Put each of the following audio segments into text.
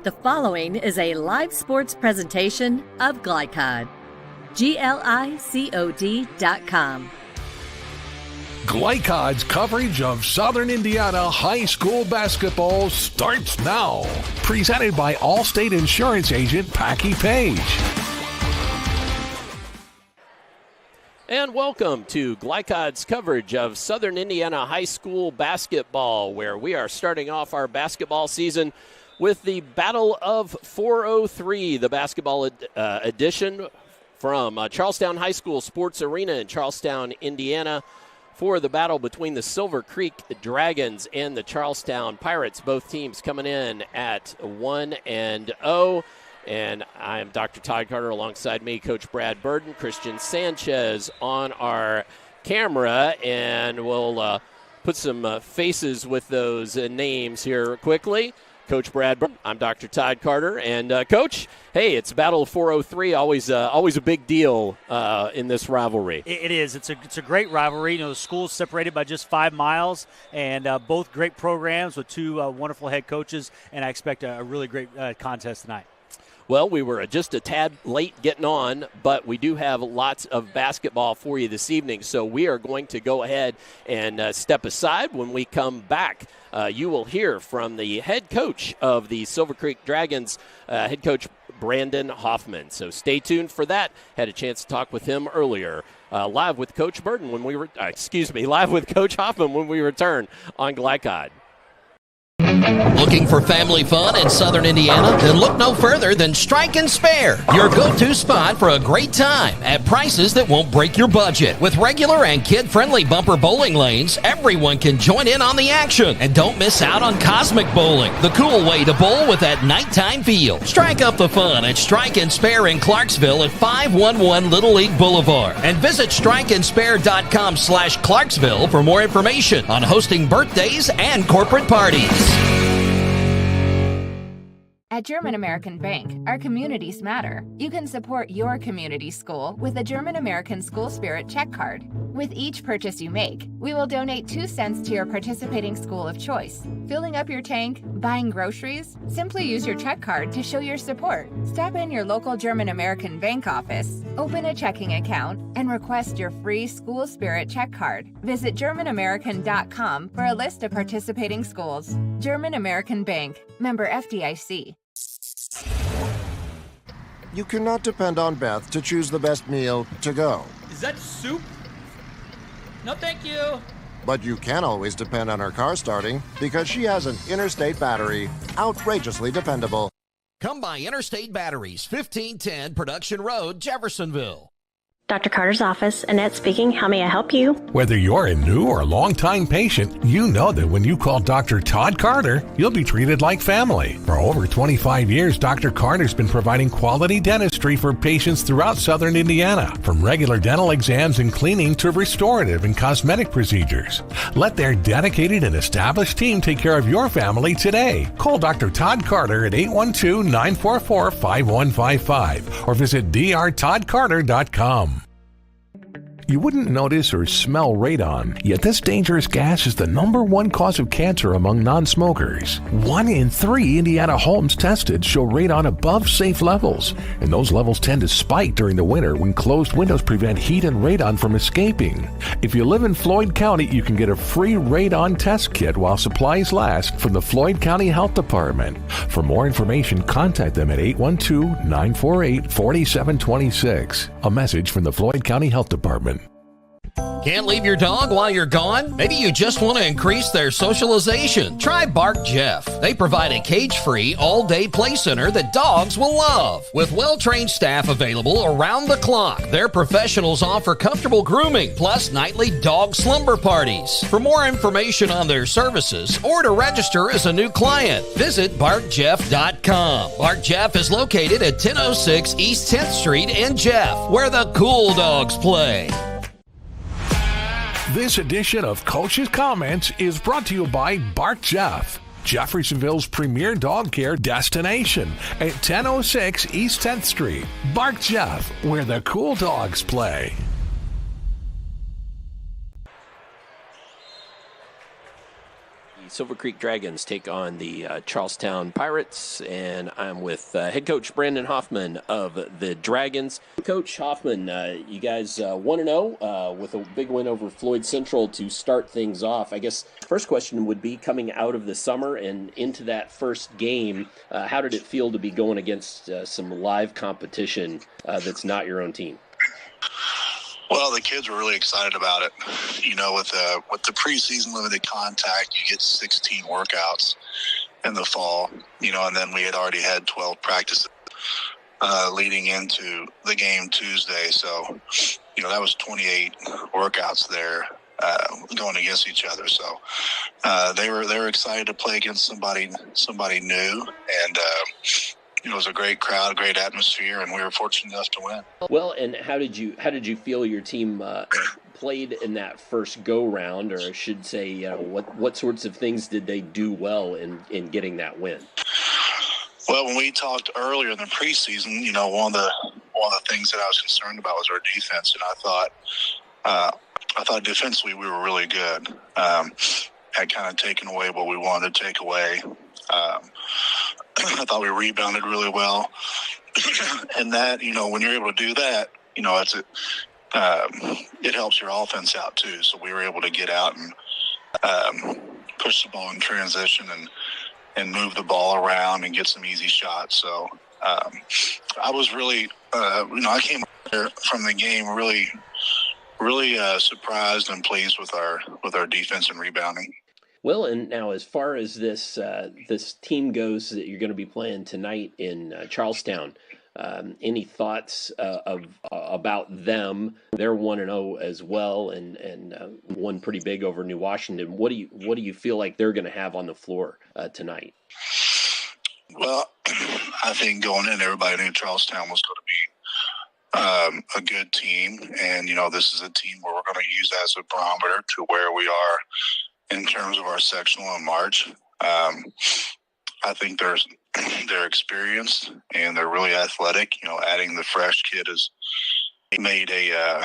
The following is a live sports presentation of Glycod. GLICOD.com. Glycod's coverage of Southern Indiana high school basketball starts now. Presented by Allstate Insurance Agent Packy Page. And welcome to Glycod's coverage of Southern Indiana high school basketball, where we are starting off our basketball season with the Battle of 403, the basketball edition from Charlestown High School Sports Arena in Charlestown, Indiana, for the battle between the Silver Creek Dragons and the Charlestown Pirates. Both teams coming in at 1-0. And I am Dr. Todd Carter. Alongside me, Coach Brad Burden, Christian Sanchez on our camera, and we'll put some faces with those names here quickly. Coach Brad Burden, I'm Dr. Todd Carter, and Coach, hey, it's Battle of 403, always a big deal in this rivalry. It is. It's a great rivalry. You know, the school's separated by just 5 miles, and both great programs with two wonderful head coaches, and I expect a really great contest tonight. Well, we were just a tad late getting on, but we do have lots of basketball for you this evening, so we are going to go ahead and step aside. When we come back, you will hear from the head coach of the Silver Creek Dragons, head coach Brandon Hoffman. So stay tuned for that. Had a chance to talk with him earlier. Live with Coach Burden when we were, live with Coach Hoffman when we return on Glycod. Looking for family fun in Southern Indiana? Then look no further than Strike and Spare, your go-to spot for a great time at prices that won't break your budget. With regular and kid-friendly bumper bowling lanes, everyone can join in on the action. And don't miss out on Cosmic Bowling, the cool way to bowl with that nighttime feel. Strike up the fun at Strike and Spare in Clarksville at 511 Little League Boulevard. And visit strikeandspare.com/Clarksville for more information on hosting birthdays and corporate parties. At German American Bank, our communities matter. You can support your community school with a German American School Spirit check card. With each purchase you make, we will donate 2 cents to your participating school of choice. Filling up your tank, buying groceries? Simply use your check card to show your support. Stop in your local German American Bank office, open a checking account, and request your free School Spirit check card. Visit GermanAmerican.com for a list of participating schools. German American Bank, member FDIC. You cannot depend on Beth to choose the best meal to go. Is that soup? No, thank you. But you can always depend on her car starting because she has an Interstate battery, outrageously dependable. Come by Interstate Batteries, 1510 Production Road, Jeffersonville. Dr. Carter's office, Annette speaking. How may I help you? Whether you're a new or long-time patient, you know that when you call Dr. Todd Carter, you'll be treated like family. For over 25 years, Dr. Carter's been providing quality dentistry for patients throughout Southern Indiana, from regular dental exams and cleaning to restorative and cosmetic procedures. Let their dedicated and established team take care of your family today. Call Dr. Todd Carter at 812-944-5155 or visit drtoddcarter.com. You wouldn't notice or smell radon, yet this dangerous gas is the #1 cause of cancer among non-smokers. 1 in 3 Indiana homes tested show radon above safe levels, and those levels tend to spike during the winter when closed windows prevent heat and radon from escaping. If you live in Floyd County, you can get a free radon test kit while supplies last from the Floyd County Health Department. For more information, contact them at 812-948-4726. A message from the Floyd County Health Department. Can't leave your dog while you're gone? Maybe you just want to increase their socialization. Try Bark Jeff. They provide a cage-free, all-day play center that dogs will love. With well-trained staff available around the clock, their professionals offer comfortable grooming, plus nightly dog slumber parties. For more information on their services or to register as a new client, visit BarkJeff.com. Bark Jeff is located at 1006 East 10th Street in Jeff, where the cool dogs play. This edition of Coach's Comments is brought to you by Bark Jeff, Jeffersonville's premier dog care destination at 1006 East 10th Street. Bark Jeff, where the cool dogs play. Silver Creek Dragons take on the Charlestown Pirates, and I'm with head coach Brandon Hoffman of the Dragons. Coach Hoffman, you guys 1-0 with a big win over Floyd Central to start things off. I guess first question would be, coming out of the summer and into that first game, how did it feel to be going against some live competition that's not your own team? Well, the kids were really excited about it. You know, with the preseason limited contact, you get 16 workouts in the fall, you know, and then we had already had 12 practices leading into the game Tuesday. So, you know, that was 28 workouts there going against each other. So they were excited to play against somebody new, and it was a great crowd, great atmosphere, and we were fortunate enough to win. Well, and how did you feel your team played in that first go round, or I should say, what sorts of things did they do well in getting that win? Well, when we talked earlier in the preseason, you know, one of the things that I was concerned about was our defense, and I thought defensively we were really good. Had kind of taken away what we wanted to take away. I thought we rebounded really well, and that, you know, when you're able to do that, you know, it helps your offense out too. So we were able to get out and push the ball in transition and move the ball around and get some easy shots. So I was really, you know, I came there from the game really surprised and pleased with our defense and rebounding. Well, and now as far as this team goes that you're going to be playing tonight in Charlestown, any thoughts about them? They're 1-0 as well, and won pretty big over New Washington. What do you feel like they're going to have on the floor tonight? Well, I think going in, everybody knew Charlestown was going to be a good team, and you know, this is a team where we're going to use as a barometer to where we are in terms of our sectional in March. I think they're experienced and they're really athletic. You know, adding the fresh kid has made a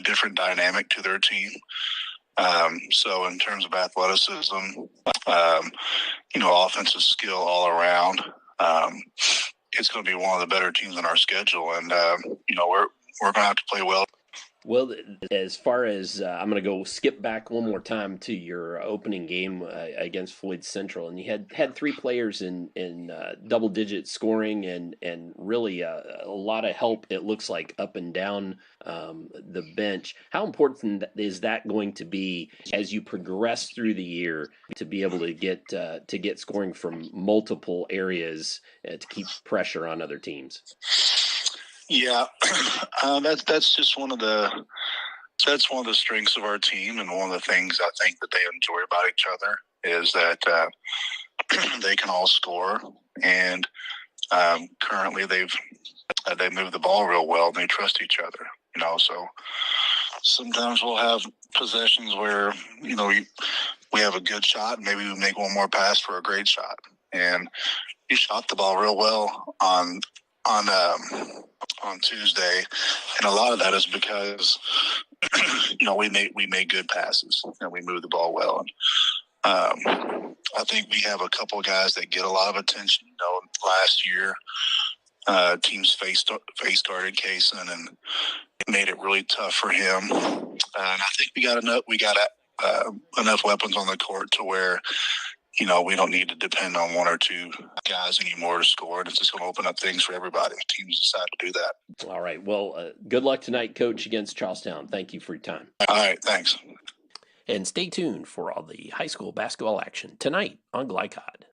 different dynamic to their team. So in terms of athleticism, you know, offensive skill all around, it's going to be one of the better teams on our schedule, and you know, we're going to have to play well. Well, as far as I'm going to go skip back one more time to your opening game against Floyd Central, and you had three players in double-digit scoring and really a lot of help, it looks like, up and down the bench. How important is that going to be as you progress through the year to be able to get scoring from multiple areas to keep pressure on other teams? Yeah, that's just one of the strengths of our team, and one of the things I think that they enjoy about each other is that they can all score, and currently they move the ball real well, and they trust each other. You know, so sometimes we'll have possessions where, you know, we have a good shot, and maybe we make one more pass for a great shot, and you shot the ball real well on Tuesday, and a lot of that is because you know, we made good passes and we moved the ball well. And I think we have a couple of guys that get a lot of attention. You know, last year teams face guarded Kaysen and made it really tough for him. And I think we got enough weapons on the court to where, you know, we don't need to depend on one or two guys anymore to score. And it's just going to open up things for everybody if teams decide to do that. All right. Well, good luck tonight, Coach, against Charlestown. Thank you for your time. All right. Thanks. And stay tuned for all the high school basketball action tonight on Glycod.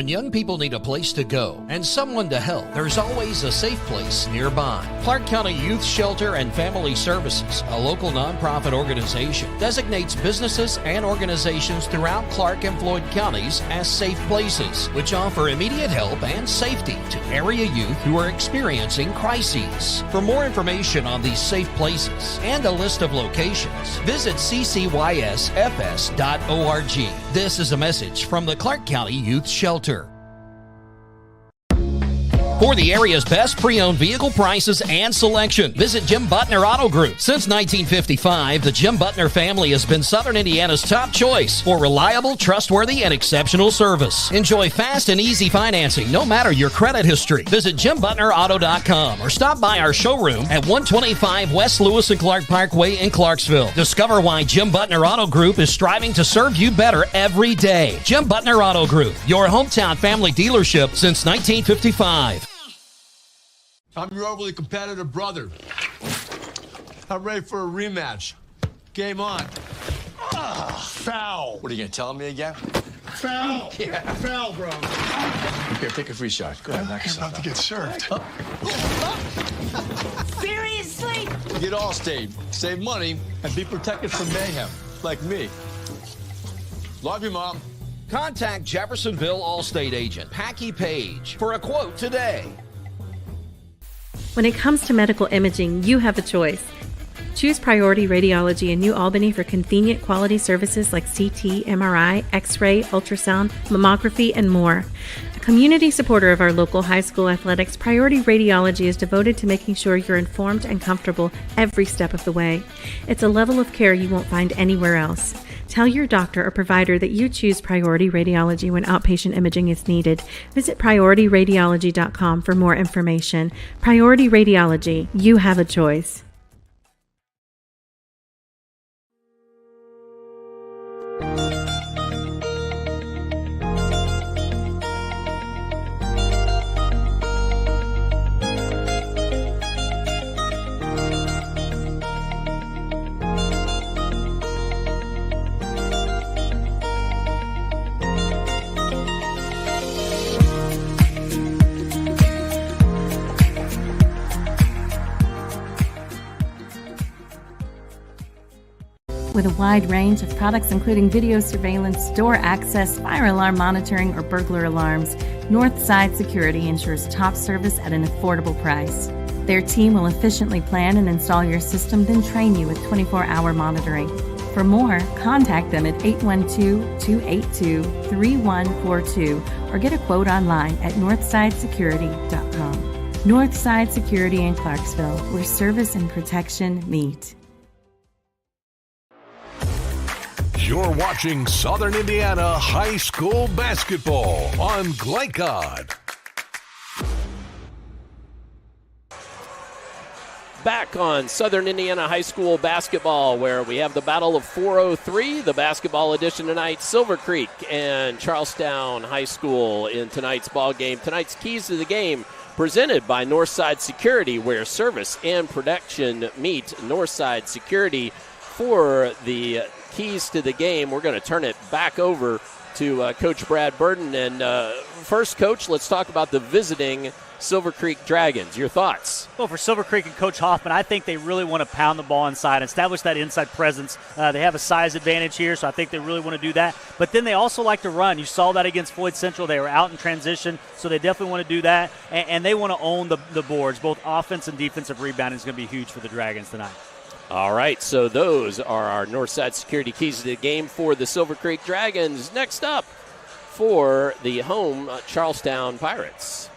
When young people need a place to go and someone to help, there's always a safe place nearby. Clark County Youth Shelter and Family Services, a local nonprofit organization, designates businesses and organizations throughout Clark and Floyd counties as safe places, which offer immediate help and safety to area youth who are experiencing crises. For more information on these safe places and a list of locations, visit ccysfs.org. This is a message from the Clark County Youth Shelter. For the area's best pre-owned vehicle prices and selection, visit Jim Butner Auto Group. Since 1955, the Jim Butner family has been Southern Indiana's top choice for reliable, trustworthy, and exceptional service. Enjoy fast and easy financing, no matter your credit history. Visit JimButnerAuto.com or stop by our showroom at 125 West Lewis and Clark Parkway in Clarksville. Discover why Jim Butner Auto Group is striving to serve you better every day. Jim Butner Auto Group, your hometown family dealership since 1955. I'm your overly competitive brother. I'm ready for a rematch. Game on. Foul. What are you going to tell me again? Foul. Yeah. Foul, bro. Here, take a free shot. Go ahead, knock yourself out. You're about to get served. Seriously? Get Allstate. Save money and be protected from mayhem. Like me. Love you, Mom. Contact Jeffersonville Allstate agent Packy Page for a quote today. When it comes to medical imaging, you have a choice. Choose Priority Radiology in New Albany for convenient quality services like CT, MRI, X-ray, ultrasound, mammography, and more. A community supporter of our local high school athletics, Priority Radiology is devoted to making sure you're informed and comfortable every step of the way. It's a level of care you won't find anywhere else. Tell your doctor or provider that you choose Priority Radiology when outpatient imaging is needed. Visit PriorityRadiology.com for more information. Priority Radiology, you have a choice. With a wide range of products including video surveillance, door access, fire alarm monitoring, or burglar alarms, Northside Security ensures top service at an affordable price. Their team will efficiently plan and install your system, then train you with 24-hour monitoring. For more, contact them at 812-282-3142 or get a quote online at northsidesecurity.com. Northside Security in Clarksville, where service and protection meet. You're watching Southern Indiana High School basketball on Glycod. Back on Southern Indiana High School basketball, where we have the Battle of 403, the basketball edition tonight. Silver Creek and Charlestown High School in tonight's ball game. Tonight's keys to the game presented by Northside Security, where service and protection meet. Northside Security for the keys to the game. We're going to turn it back over to Coach Brad Burden. And first, Coach, let's talk about the visiting Silver Creek Dragons. Your thoughts? Well, for Silver Creek and Coach Hoffman, I think they really want to pound the ball inside, establish that inside presence. They have a size advantage here, so I think they really want to do that. But then they also like to run. You saw that against Floyd Central. They were out in transition, so they definitely want to do that. And they want to own the boards. Both offense and defensive rebounding is going to be huge for the Dragons tonight. All right, so those are our Northside Security keys to the game for the Silver Creek Dragons. Next up for the home Charlestown Pirates.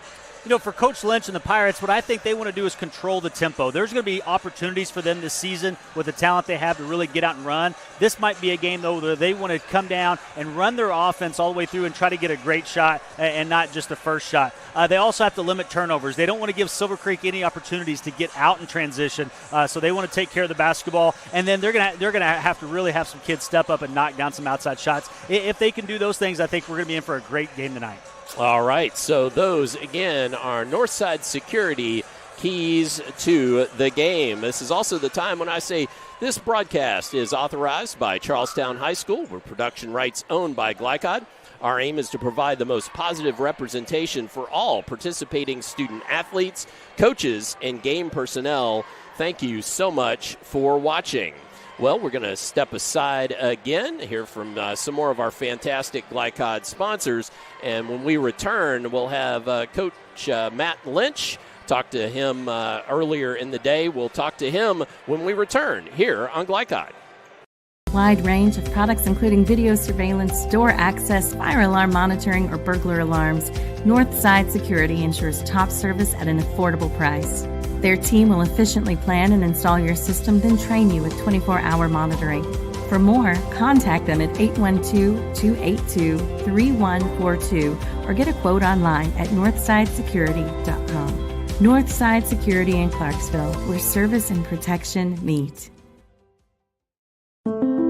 You know, for Coach Lynch and the Pirates, what I think they want to do is control the tempo. There's going to be opportunities for them this season with the talent they have to really get out and run. This might be a game, though, where they want to come down and run their offense all the way through and try to get a great shot and not just the first shot. They also have to limit turnovers. They don't want to give Silver Creek any opportunities to get out in transition, so they want to take care of the basketball. And then they're going to have to really have some kids step up and knock down some outside shots. If they can do those things, I think we're going to be in for a great game tonight. All right, so those, again, are Northside Security keys to the game. This is also the time when I say this broadcast is authorized by Charlestown High School, where production rights owned by Glycod. Our aim is to provide the most positive representation for all participating student athletes, coaches, and game personnel. Thank you so much for watching. Well, we're going to step aside again, hear from some more of our fantastic Glycod sponsors, and when we return, we'll have Coach Matt Lynch. Talk to him earlier in the day. We'll talk to him when we return here on Glycod. Wide range of products including video surveillance, door access, fire alarm monitoring, or burglar alarms. Northside Security ensures top service at an affordable price. Their team will efficiently plan and install your system, then train you with 24-hour monitoring. For more, contact them at 812-282-3142 or get a quote online at northsidesecurity.com. Northside Security in Clarksville, where service and protection meet.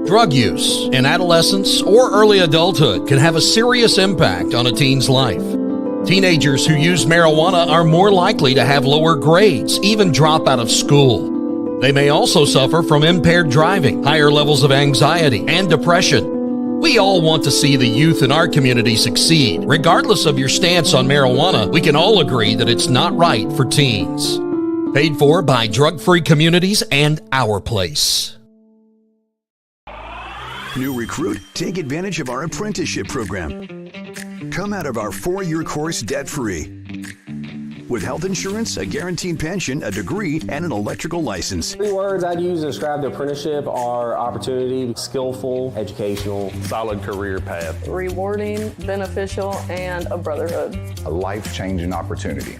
Drug use in adolescence or early adulthood can have a serious impact on a teen's life. Teenagers who use marijuana are more likely to have lower grades, even drop out of school. They may also suffer from impaired driving, higher levels of anxiety, and depression. We all want to see the youth in our community succeed. Regardless of your stance on marijuana, we can all agree that it's not right for teens. Paid for by Drug Free Communities and Our Place. New recruit, take advantage of our apprenticeship program. Come out of our 4-year course debt-free. With health insurance, a guaranteed pension, a degree, and an electrical license. 3 words I'd use to describe the apprenticeship are opportunity, skillful, educational, solid career path, rewarding, beneficial, and a brotherhood. A life-changing opportunity.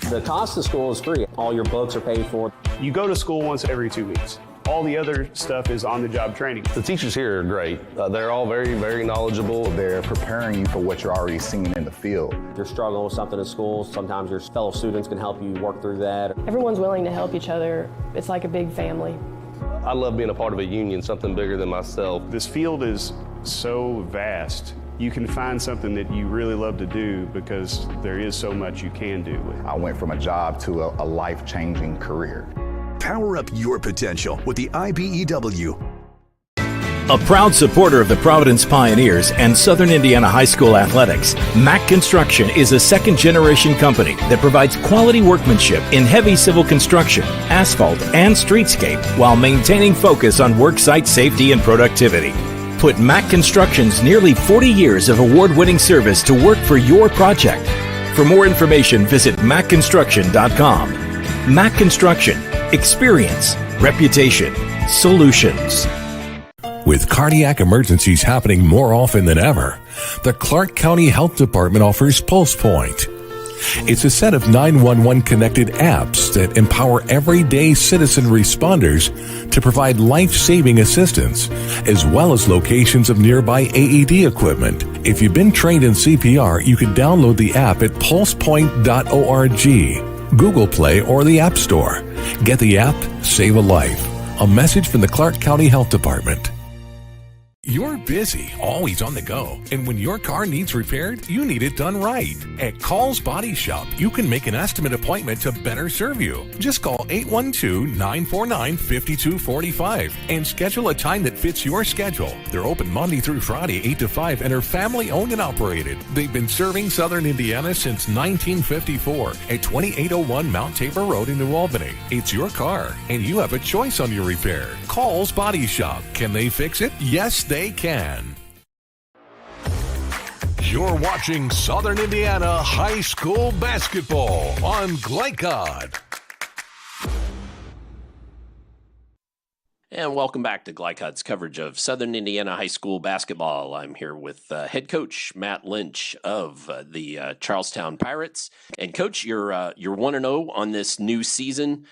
The cost of school is free. All your books are paid for. You go to school once every 2 weeks. All the other stuff is on-the-job training. The teachers here are great. They're all very, very knowledgeable. They're preparing you for what you're already seeing in the field. If you're struggling with something in school, sometimes your fellow students can help you work through that. Everyone's willing to help each other. It's like a big family. I love being a part of a union, something bigger than myself. This field is so vast. You can find something that you really love to do because there is so much you can do. I went from a job to a life-changing career. Power up your potential with the IBEW. A proud supporter of the Providence Pioneers and Southern Indiana High School athletics, Mack Construction is a second-generation company that provides quality workmanship in heavy civil construction, asphalt, and streetscape while maintaining focus on worksite safety and productivity. Put Mack Construction's nearly 40 years of award-winning service to work for your project. For more information, visit mackconstruction.com. Mack Construction. Experience, reputation, solutions. With cardiac emergencies happening more often than ever, the Clark County Health Department offers PulsePoint. It's a set of 911 connected apps that empower everyday citizen responders to provide life-saving assistance, as well as locations of nearby AED equipment. If you've been trained in CPR, you can download the app at pulsepoint.org. Google Play, or the App Store. Get the app, save a life. A message from the Clark County Health Department. You're busy, always on the go, and when your car needs repaired, you need it done right. At Call's Body Shop, you can make an estimate appointment to better serve you. Just call 812-949-5245 and schedule a time that fits your schedule. They're open Monday through Friday, 8 to 5, and are family-owned and operated. They've been serving Southern Indiana since 1954 at 2801 Mount Tabor Road in New Albany. It's your car, and you have a choice on your repair. Call's Body Shop. Can they fix it? Yes, they can. You're watching Southern Indiana High School basketball on Glycod. And welcome back to Glycod's coverage of Southern Indiana High School basketball. I'm here with head coach Matt Lynch of the Charlestown Pirates. And coach, you're 1-0 on this new season.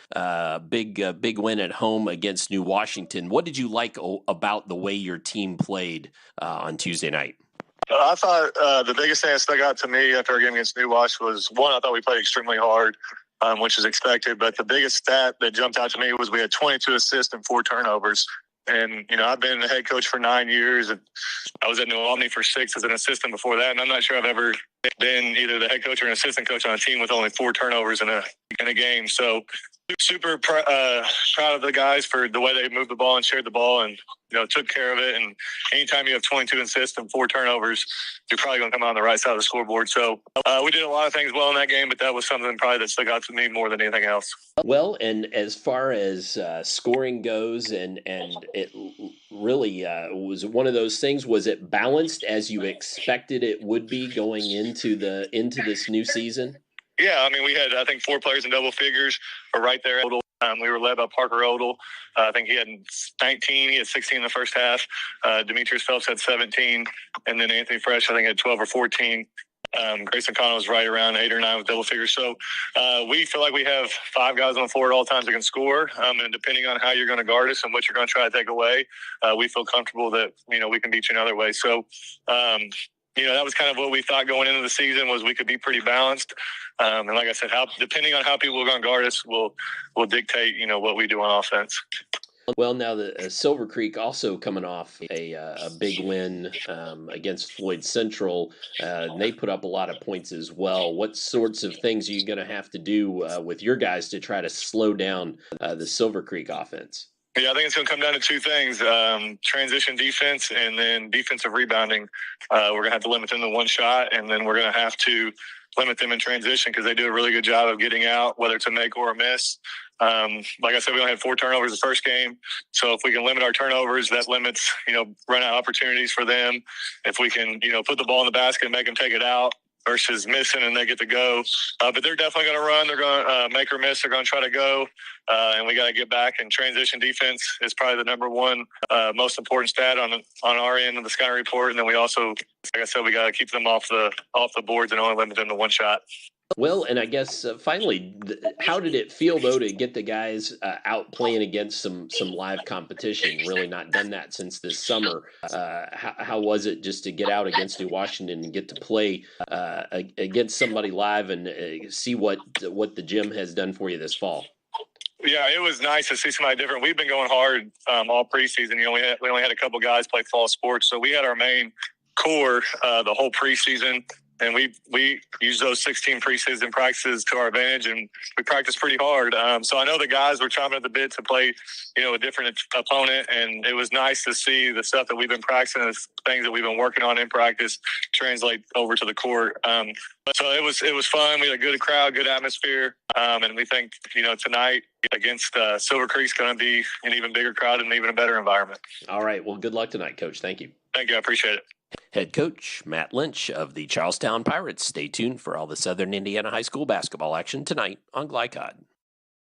Big win at home against New Washington. What did you like about the way your team played on Tuesday night? I thought the biggest thing that stuck out to me after our game against New Wash was, one, I thought we played extremely hard. Which is expected. But the biggest stat that jumped out to me was we had 22 assists and 4 turnovers. And, I've been the head coach for 9 years. And I was at New Albany for 6 as an assistant before that. And I'm not sure I've ever been either the head coach or an assistant coach on a team with only 4 turnovers in a game. So super proud of the guys for the way they moved the ball and shared the ball and, took care of it. And anytime you have 22 assists and 4 turnovers, you're probably going to come out on the right side of the scoreboard. So we did a lot of things well in that game, but that was something probably that stuck out to me more than anything else. Well, and as far as scoring goes, and it really was one of those things. Was it balanced as you expected it would be going into this new season? Yeah, I mean, we had, I think, 4 players in double figures right there. We were led by Parker Odell. I think he had 19. He had 16 in the first half. Demetrius Phelps had 17. And then Anthony Fresh, I think, had 12 or 14. Grayson Connell was right around 8 or 9 with double figures. So we feel like we have 5 guys on the floor at all times that can score. And depending on how you're going to guard us and what you're going to try to take away, we feel comfortable that, we can beat you another way. So, that was kind of what we thought going into the season was we could be pretty balanced. And like I said, depending on how people are going to guard us, will dictate, what we do on offense. Well, now the Silver Creek also coming off a big win against Floyd Central. They put up a lot of points as well. What sorts of things are you going to have to do with your guys to try to slow down the Silver Creek offense? Yeah, I think it's going to come down to 2 things, transition defense and then defensive rebounding. We're going to have to limit them to 1 shot, and then we're going to have to limit them in transition because they do a really good job of getting out, whether it's a make or a miss. Like I said, we only had 4 turnovers the first game. So if we can limit our turnovers, that limits, run out opportunities for them. If we can, put the ball in the basket and make them take it out versus missing and they get to go. But they're definitely going to run. They're going to make or miss. They're going to try to go. And we got to get back. And transition defense is probably the number 1 most important stat on our end of the scouting report. And then we also, like I said, we got to keep them off the boards and only limit them to 1 shot. Well, and I guess finally, how did it feel, though, to get the guys out playing against some live competition? Really not done that since this summer. How was it just to get out against New Washington and get to play against somebody live and see what the gym has done for you this fall? Yeah, it was nice to see somebody different. We've been going hard all preseason. We only had a couple guys play fall sports, so we had our main core the whole preseason. And we use those 16 preseason practices to our advantage, and we practice pretty hard. So I know the guys were chomping at the bit to play, a different opponent, and it was nice to see the stuff that we've been practicing, the things that we've been working on in practice, translate over to the court. So it was fun. We had a good crowd, good atmosphere, and we think tonight against Silver Creek's going to be an even bigger crowd and even a better environment. All right. Well, good luck tonight, Coach. Thank you. Thank you. I appreciate it. Head coach Matt Lynch of the Charlestown Pirates. Stay tuned for all the Southern Indiana High School basketball action tonight on Glycod.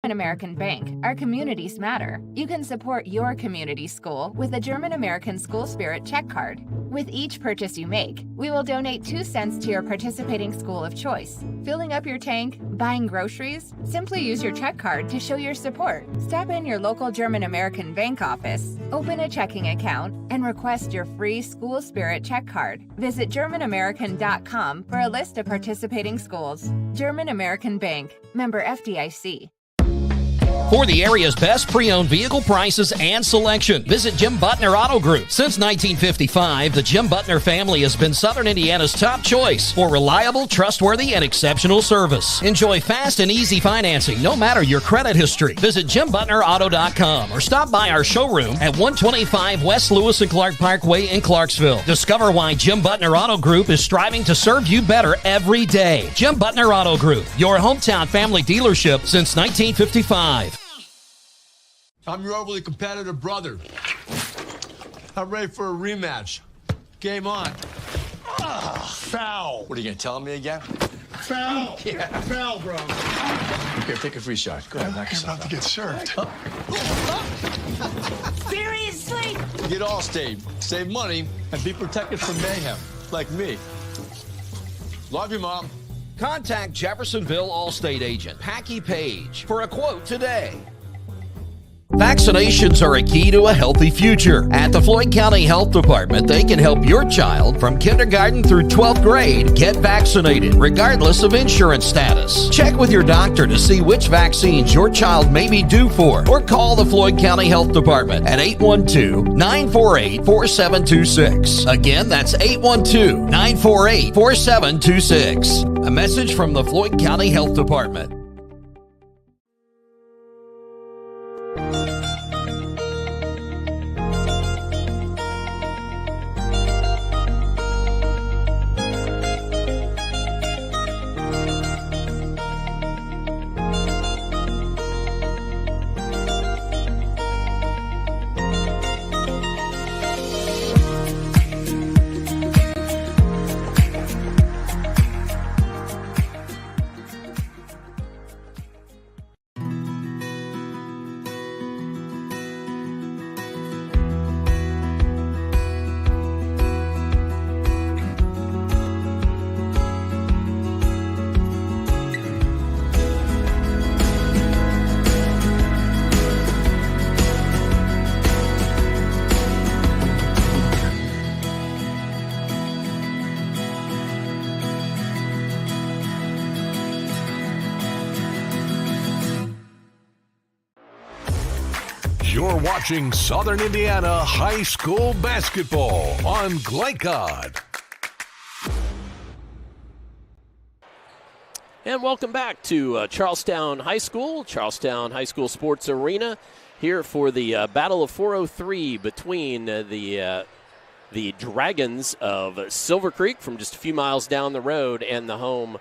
American Bank. Our communities matter. You can support your community school with a German American School Spirit check card. With each purchase you make, we will donate 2 cents to your participating school of choice. Filling up your tank, buying groceries? Simply use your check card to show your support. Stop in your local German American Bank office, open a checking account, and request your free School Spirit check card. Visit GermanAmerican.com for a list of participating schools. German American Bank. Member FDIC. For the area's best pre-owned vehicle prices and selection, visit Jim Butner Auto Group. Since 1955, the Jim Butner family has been Southern Indiana's top choice for reliable, trustworthy, and exceptional service. Enjoy fast and easy financing, no matter your credit history. Visit JimButnerAuto.com or stop by our showroom at 125 West Lewis and Clark Parkway in Clarksville. Discover why Jim Butner Auto Group is striving to serve you better every day. Jim Butner Auto Group, your hometown family dealership since 1955. I'm your overly competitive brother. I'm ready for a rematch. Game on. Foul. What are you going to tell me again? Foul. Yeah. Foul, bro. Okay, take a free shot. Go ahead, knock yourself out. About to get served. Seriously? Get Allstate. Save money and be protected from mayhem. Like me. Love you, Mom. Contact Jeffersonville Allstate agent Packy Page for a quote today. Vaccinations are a key to a healthy future. At the Floyd County Health Department, they can help your child from kindergarten through 12th grade get vaccinated, regardless of insurance status. Check with your doctor to see which vaccines your child may be due for, or call the Floyd County Health Department at 812-948-4726. Again, that's 812-948-4726. A message from the Floyd County Health Department. You're watching Southern Indiana High School Basketball on Glycod. And welcome back to Charlestown High School Sports Arena, here for the Battle of 403 between the Dragons of Silver Creek from just a few miles down the road and the home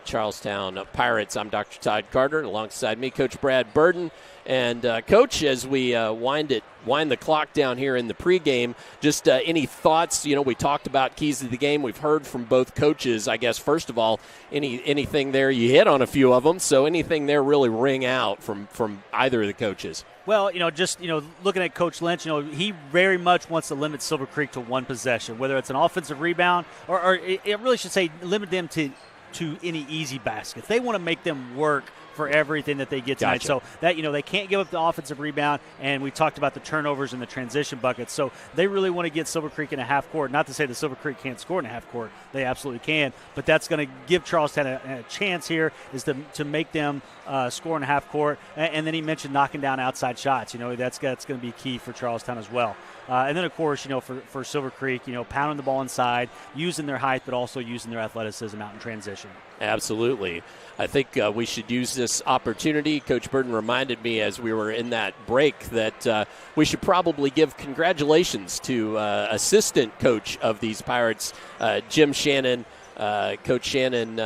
Charlestown Pirates. I'm Dr. Todd Carter, alongside me, Coach Brad Burden. And, Coach, as we wind the clock down here in the pregame, just any thoughts? You know, we talked about keys to the game. We've heard from both coaches. I guess, first of all, anything there, you hit on a few of them, so anything there really ring out from either of the coaches? Well, looking at Coach Lynch, he very much wants to limit Silver Creek to one possession, whether it's an offensive rebound or it really should say limit them to any easy baskets. They want to make them work for everything that they get tonight. Gotcha. So that, they can't give up the offensive rebound, and we talked about the turnovers and the transition buckets. So they really want to get Silver Creek in a half court. Not to say that Silver Creek can't score in a half court. They absolutely can. But that's going to give Charlestown a chance here, is to make them score in a half court. And then he mentioned knocking down outside shots. That's going to be key for Charlestown as well. And then, of course, for Silver Creek, pounding the ball inside, using their height, but also using their athleticism out in transition. Absolutely. I think we should use this opportunity. Coach Burden reminded me as we were in that break that we should probably give congratulations to assistant coach of these Pirates, Jim Shannon. Coach Shannon,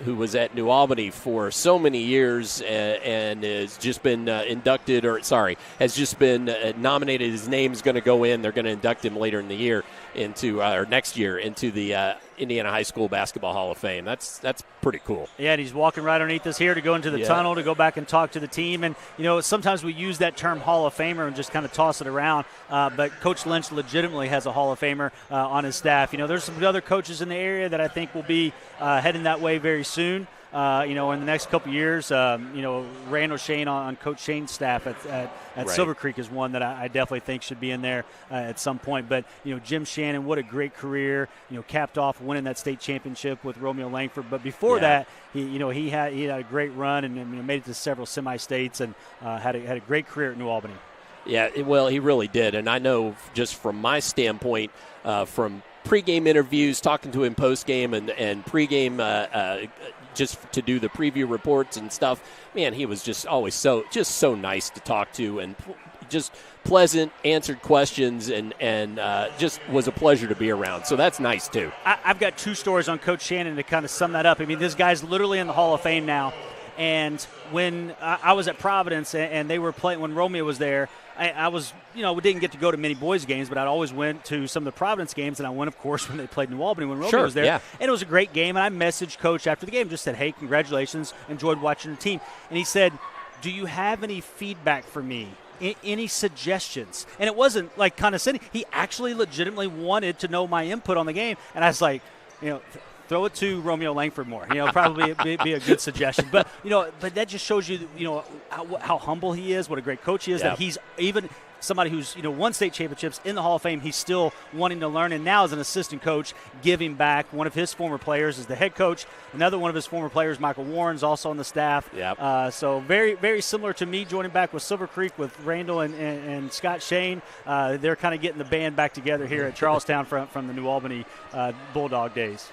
who was at New Albany for so many years and has just been has just been nominated. His name's going to go in. They're going to induct him later in the year next year into the Indiana High School Basketball Hall of Fame. That's pretty cool. Yeah, and he's walking right underneath us here to go into the tunnel to go back and talk to the team. And, sometimes we use that term Hall of Famer and just kind of toss it around. But Coach Lynch legitimately has a Hall of Famer on his staff. There's some other coaches in the area that I think will be heading that way very soon. In the next couple of years, Randall Shane on Coach Shane's staff at right. Silver Creek is one that I definitely think should be in there at some point. But, Jim Shannon, what a great career, capped off winning that state championship with Romeo Langford. But before that, he had a great run and made it to several semi-states and had a great career at New Albany. Yeah, well, he really did. And I know just from my standpoint, from pregame interviews, talking to him postgame and pregame just to do the preview reports and stuff, man, he was just always so nice to talk to and just pleasant, answered questions, and just was a pleasure to be around. So that's nice, too. I've got two stories on Coach Shannon to kind of sum that up. I mean, this guy's literally in the Hall of Fame now. And when I was at Providence and they were playing, when Romeo was there, I was, we didn't get to go to many boys games, but I always went to some of the Providence games, and I went, of course, when they played New Albany when Romeo was there. Yeah. And it was a great game, and I messaged Coach after the game, just said, hey, congratulations, enjoyed watching the team. And he said, do you have any feedback for me? Any suggestions? And it wasn't like condescending. He actually legitimately wanted to know my input on the game, and I was like, throw it to Romeo Langford more. Probably be a good suggestion. But but that just shows you, how humble he is, what a great coach he is. That he's even somebody who's won state championships in the Hall of Fame. He's still wanting to learn, and now as an assistant coach, giving back. One of his former players is the head coach. Another one of his former players, Michael Warren's also on the staff. So very, very similar to me joining back with Silver Creek with Randall and Scott Shane. They're kind of getting the band back together here at Charlestown from the New Albany Bulldog days.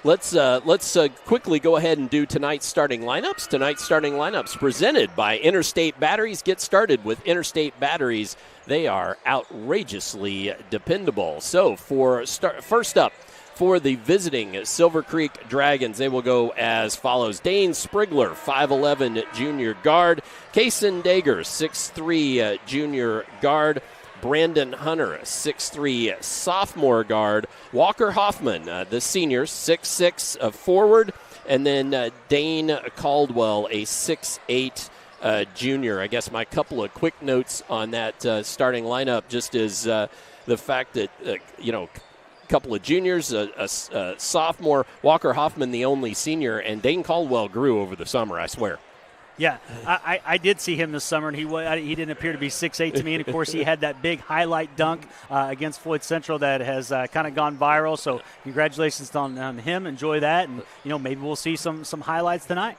Let's quickly go ahead and do tonight's starting lineups. Tonight's starting lineups presented by Interstate Batteries. Get started with Interstate Batteries. They are outrageously dependable. So first up for the visiting Silver Creek Dragons, they will go as follows. Dane Sprigler, 5'11", junior guard. Kaysen Dager, 6'3", junior guard. Brandon Hunter, 6'3", sophomore guard. Walker Hoffman, the senior, 6'6", forward. And then Dane Caldwell, a 6'8", junior. I guess my couple of quick notes on that starting lineup just is the fact that, a couple of juniors, a sophomore, Walker Hoffman, the only senior, and Dane Caldwell grew over the summer, I swear. Yeah, I did see him this summer, and he didn't appear to be 6'8" to me. And, of course, he had that big highlight dunk against Floyd Central that has kind of gone viral. So congratulations on him. Enjoy that, and, maybe we'll see some highlights tonight.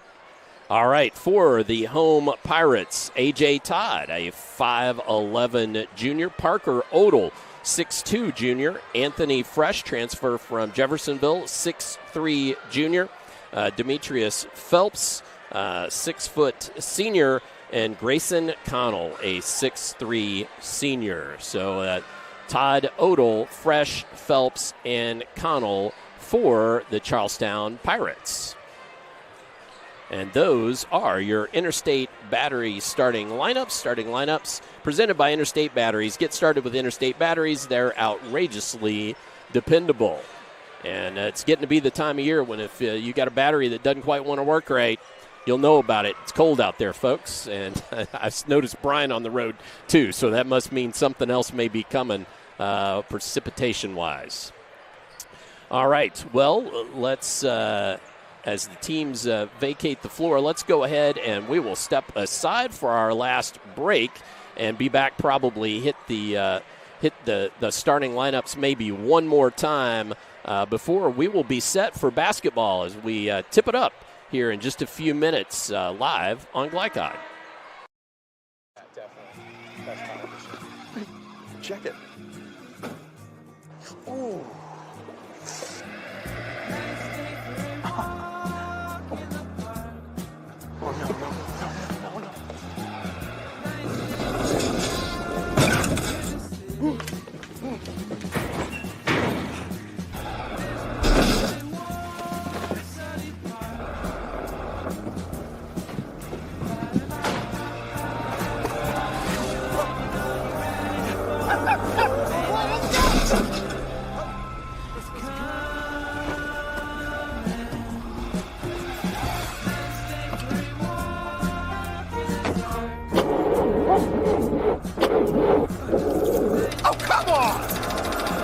All right, for the home Pirates, A.J. Todd, a 5'11" junior. Parker Odell, 6'2", junior. Anthony Fresh, transfer from Jeffersonville, 6'3", junior. Demetrius Phelps, 6-foot senior, and Grayson Connell, a 6'3" senior. So Todd, Odell, Fresh, Phelps, and Connell for the Charlestown Pirates. And those are your Interstate Battery starting lineups presented by Interstate Batteries. Get started with Interstate Batteries. They're outrageously dependable. And it's getting to be the time of year when if you got a battery that doesn't quite want to work right, you'll know about it. It's cold out there, folks. And I've noticed Brian on the road, too. So that must mean something else may be coming precipitation-wise. All right. Well, let's, as the teams vacate the floor, let's go ahead and we will step aside for our last break and be back, probably hit the starting lineups maybe one more time before we will be set for basketball as we tip it up here in just a few minutes live on Glycod. Check it. Ooh. Oh, no.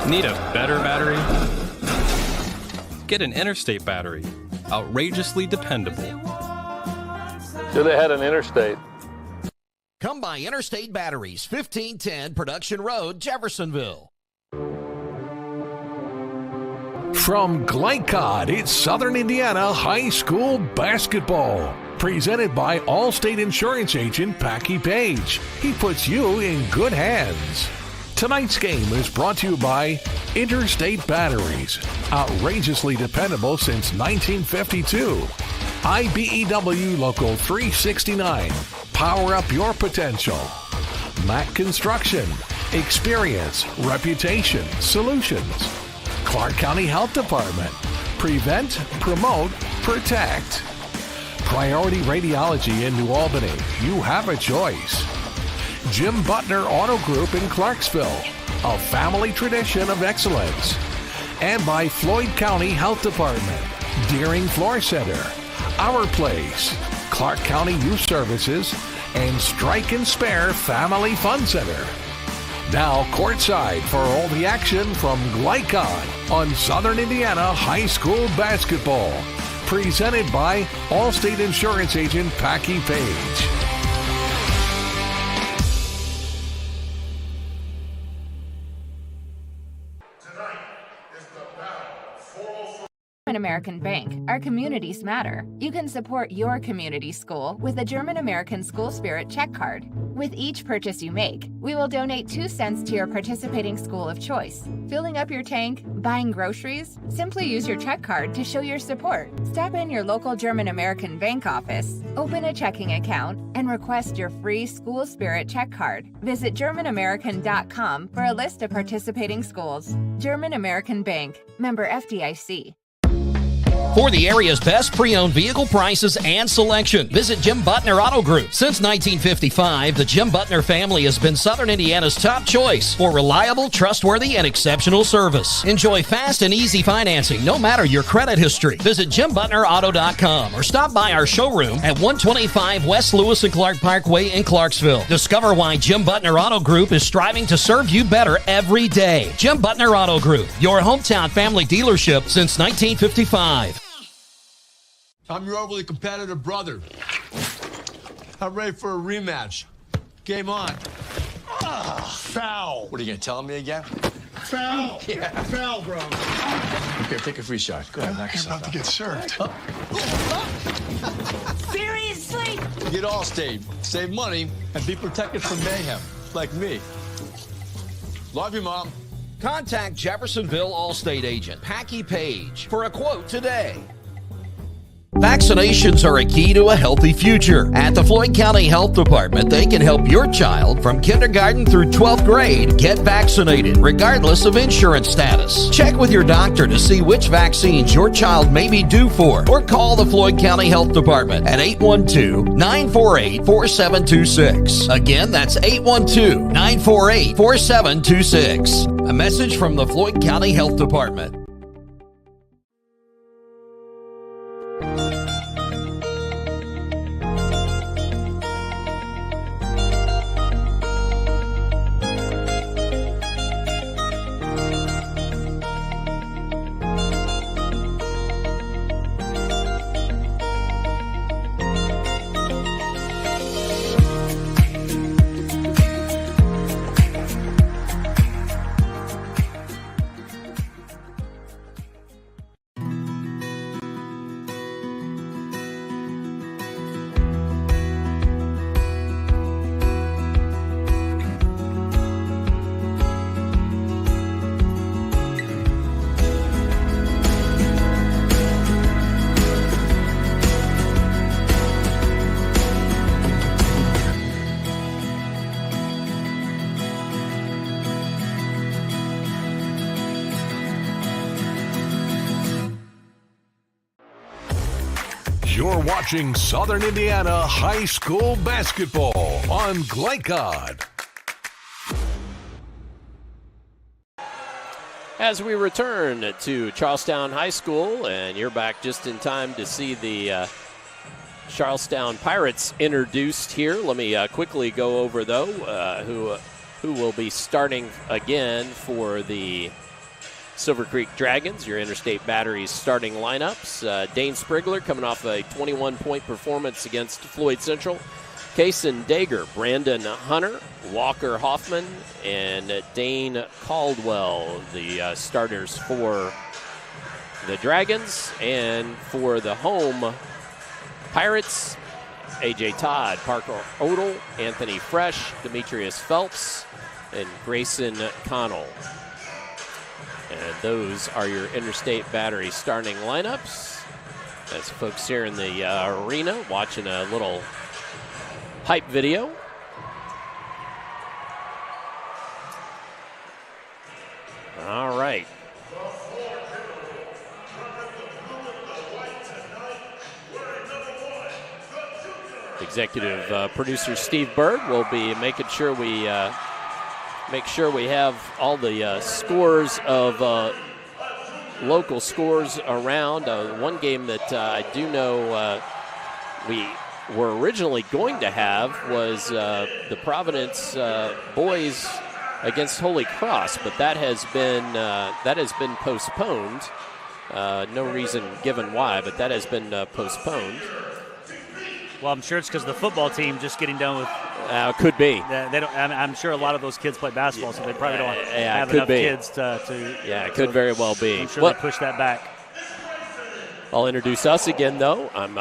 Need a better battery? Get an Interstate battery. Outrageously dependable. Should have had an Interstate. Come by Interstate Batteries, 1510 Production Road, Jeffersonville. From Glycod, it's Southern Indiana High School basketball. Presented by Allstate Insurance Agent Packy Page. He puts you in good hands. Tonight's game is brought to you by Interstate Batteries. Outrageously dependable since 1952. IBEW Local 369. Power up your potential. Mac Construction. Experience, reputation, solutions. Clark County Health Department. Prevent, promote, protect. Priority Radiology in New Albany. You have a choice. Jim Butner Auto Group in Clarksville, a family tradition of excellence. And by Floyd County Health Department, Deering Floor Center, Our Place, Clark County Youth Services, and Strike and Spare Family Fun Center. Now courtside for all the action from Glycon on Southern Indiana High School Basketball. Presented by Allstate Insurance Agent Packy Page. American Bank. Our communities matter. You can support your community school with a German American School Spirit check card. With each purchase you make, we will donate 2 cents to your participating school of choice. Filling up your tank, buying groceries? Simply use your check card to show your support. Stop in your local German American Bank office, open a checking account, and request your free School Spirit check card. Visit GermanAmerican.com for a list of participating schools. German American Bank. Member FDIC. For the area's best pre-owned vehicle prices and selection, visit Jim Butner Auto Group. Since 1955, the Jim Butner family has been Southern Indiana's top choice for reliable, trustworthy, and exceptional service. Enjoy fast and easy financing, no matter your credit history. Visit JimButnerAuto.com or stop by our showroom at 125 West Lewis and Clark Parkway in Clarksville. Discover why Jim Butner Auto Group is striving to serve you better every day. Jim Butner Auto Group, your hometown family dealership since 1955. I'm your overly competitive brother. I'm ready for a rematch. Game on. Foul. What are you going to tell me again? Foul. Yeah. Foul, bro. Here, take a free shot. Go ahead, knock yourself out. About to get served. Seriously? Get Allstate. Save money and be protected from mayhem. Like me. Love you, Mom. Contact Jeffersonville Allstate agent Packy Page for a quote today. Vaccinations are a key to a healthy future. At the Floyd County Health Department, they can help your child from kindergarten through 12th grade get vaccinated, regardless of insurance status. Check with your doctor to see which vaccines your child may be due for, or call the Floyd County Health Department at 812-948-4726. Again, that's 812-948-4726. A message from the Floyd County Health Department. You're watching Southern Indiana High School Basketball on Glycod. As we return to Charlestown High School, and you're back just in time to see the Charlestown Pirates introduced here. Let me quickly go over, though, who will be starting again for the Silver Creek Dragons, your Interstate Batteries starting lineups. Dane Sprigler coming off a 21-point performance against Floyd Central. Kaysen Dager, Brandon Hunter, Walker Hoffman, and Dane Caldwell, the starters for the Dragons. And for the home Pirates, A.J. Todd, Parker Odell, Anthony Fresh, Demetrius Phelps, and Grayson Connell. And those are your Interstate Battery starting lineups. As folks here in the arena watching a little hype video. All right. Executive producer Steve Bird will be making sure we have all the scores of local scores around. One game that I do know we were originally going to have was the Providence boys against Holy Cross, but that has been postponed. No reason given why, but that has been postponed. Well, I'm sure it's because the football team just getting done with. Could be. They don't. I'm sure a lot of those kids play basketball, so they probably don't have could enough be. kids to. Yeah, it could very well be. I'm sure they push that back. I'll introduce us again, though. I'm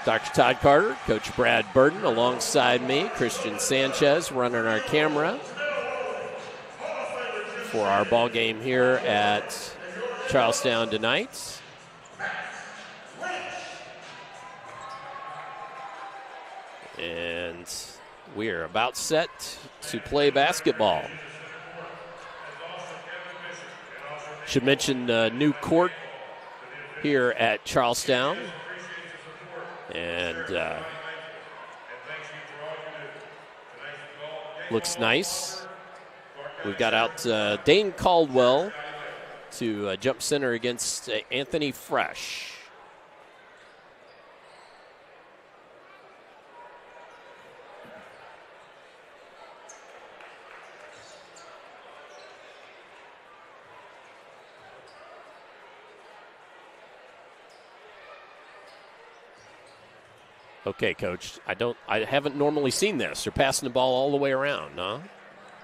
Dr. Todd Carter, Coach Brad Burden, alongside me, Christian Sanchez, running our camera for our ball game here at Charlestown tonight. And we are about set to play basketball. Should mention new court here at Charlestown. And looks nice. We've got out Dane Caldwell to jump center against Anthony Fresh. Okay, Coach. I haven't normally seen this. They're passing the ball all the way around, huh?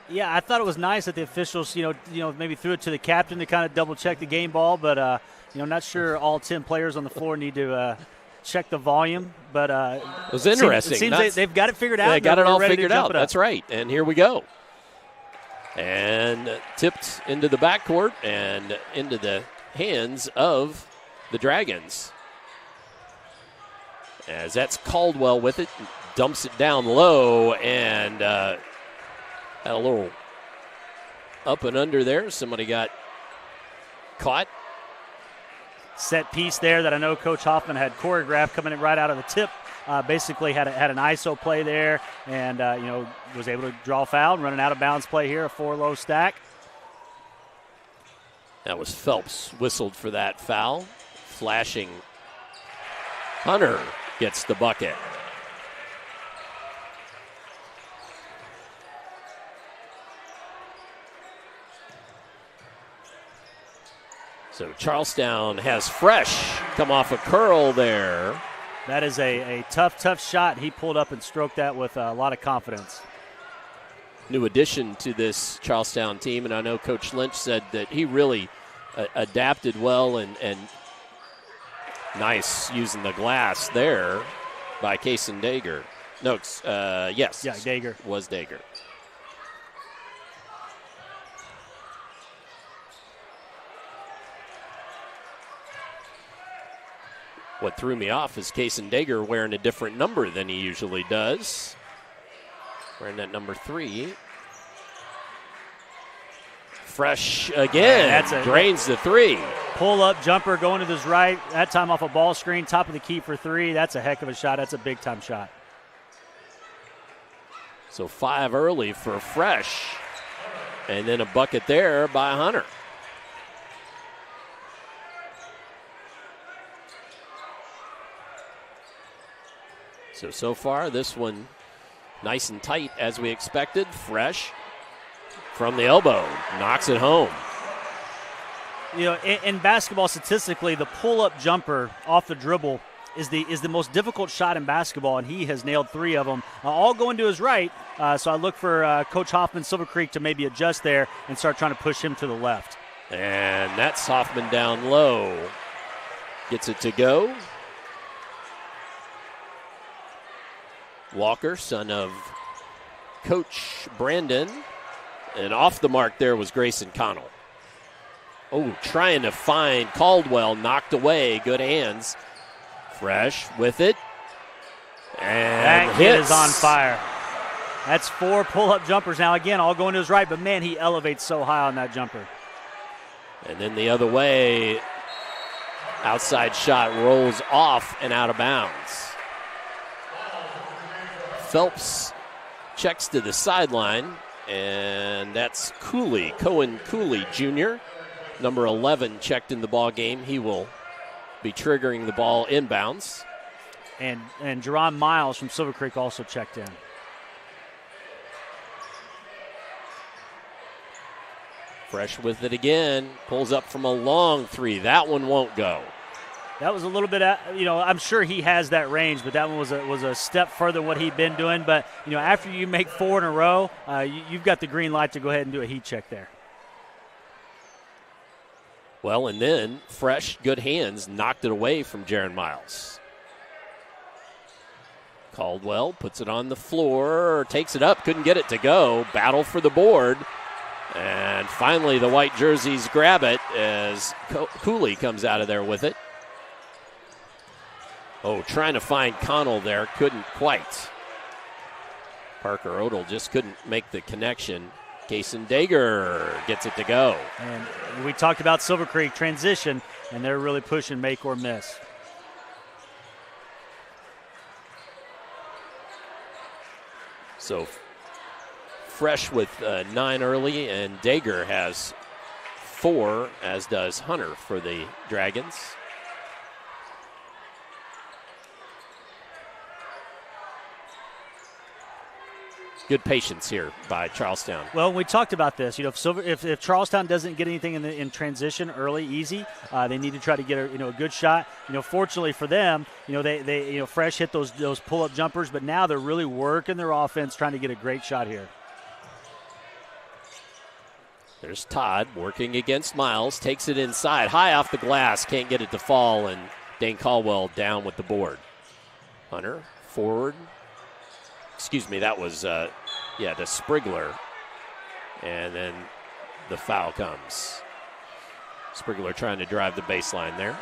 Yeah, I thought it was nice that the officials, maybe threw it to the captain to kind of double check the game ball, but not sure all 10 players on the floor need to check the volume. But it was interesting. It seems they've got it figured out. They got it all figured out. It That's right. And here we go. And tipped into the backcourt and into the hands of the Dragons. As that's Caldwell with it, dumps it down low, and had a little up and under there. Somebody got caught. Set piece there that I know Coach Hoffman had choreographed coming in right out of the tip. Basically had an ISO play there, and was able to draw a foul and run an out of bounds play here, a 4-low stack. That was Phelps whistled for that foul. Flashing Hunter gets the bucket. So Charlestown has Fresh come off a curl there. That is a tough shot. He pulled up and stroked that with a lot of confidence. New addition to this Charlestown team, and I know Coach Lynch said that he really adapted well and nice using the glass there by Kason Dager. No, yes. Yeah, Dager. Was Dager. What threw me off is Kason Dager wearing a different number than he usually does. Wearing that number 3. Fresh again. Drains the 3. Pull-up jumper going to his right. That time off a ball screen, top of the key for 3. That's a heck of a shot. That's a big-time shot. So 5 early for Fresh. And then a bucket there by Hunter. So far, this one nice and tight as we expected. Fresh from the elbow, knocks it home. In basketball, statistically, the pull-up jumper off the dribble is the most difficult shot in basketball, and he has nailed 3 of them, all going to his right. So I look for Coach Hoffman, Silver Creek, to maybe adjust there and start trying to push him to the left. And that's Hoffman down low. Gets it to go. Walker, son of Coach Brandon. And off the mark there was Grayson Connell. Oh, trying to find Caldwell, knocked away. Good hands. Fresh with it. And that kid is on fire. That's 4 pull-up jumpers now. Again, all going to his right, but man, he elevates so high on that jumper. And then the other way, outside shot rolls off and out of bounds. Phelps checks to the sideline, and that's Cohen Cooley Jr., number 11, checked in the ball game. He will be triggering the ball inbounds. And Jerron Miles from Silver Creek also checked in. Fresh with it again. Pulls up from a long three. That one won't go. That was a little bit, I'm sure he has that range, but that one was a step further than what he'd been doing. But, after you make 4 in a row, you've got the green light to go ahead and do a heat check there. Well, and then Fresh, good hands, knocked it away from Jaron Miles. Caldwell puts it on the floor, takes it up, couldn't get it to go. Battle for the board. And finally the white jerseys grab it as Cooley comes out of there with it. Oh, trying to find Connell there, couldn't quite. Parker Odell just couldn't make the connection. Kason Dager gets it to go. And we talked about Silver Creek transition, and they're really pushing make or miss. So Fresh with 9 early, and Dager has 4, as does Hunter for the Dragons. Good patience here by Charlestown. Well, we talked about this. If Charlestown doesn't get anything in transition early, easy, they need to try to get a good shot. Fortunately for them, they Fresh hit those pull-up jumpers, but now they're really working their offense, trying to get a great shot here. There's Todd working against Miles, takes it inside, high off the glass, can't get it to fall, and Dane Caldwell down with the board. Hunter forward. Excuse me, that was, to Sprigler. And then the foul comes. Sprigler trying to drive the baseline there.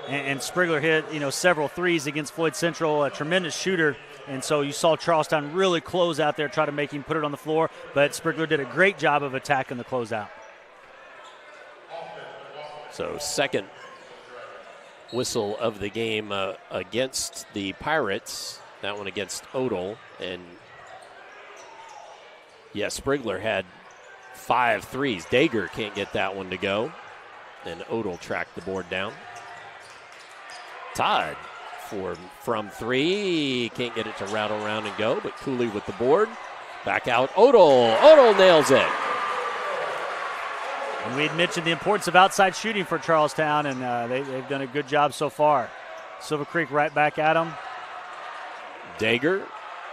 And Sprigler hit, several threes against Floyd Central, a tremendous shooter. And so you saw Charlestown really close out there, try to make him put it on the floor. But Sprigler did a great job of attacking the closeout. So second whistle of the game against the Pirates. That one against Odell. And, Sprigler had 5 threes. Dager can't get that one to go. And Odell tracked the board down. Todd from 3. Can't get it to rattle around and go, but Cooley with the board. Back out Odell. Odell nails it. And we had mentioned the importance of outside shooting for Charlestown, and they've done a good job so far. Silver Creek right back at them. Dager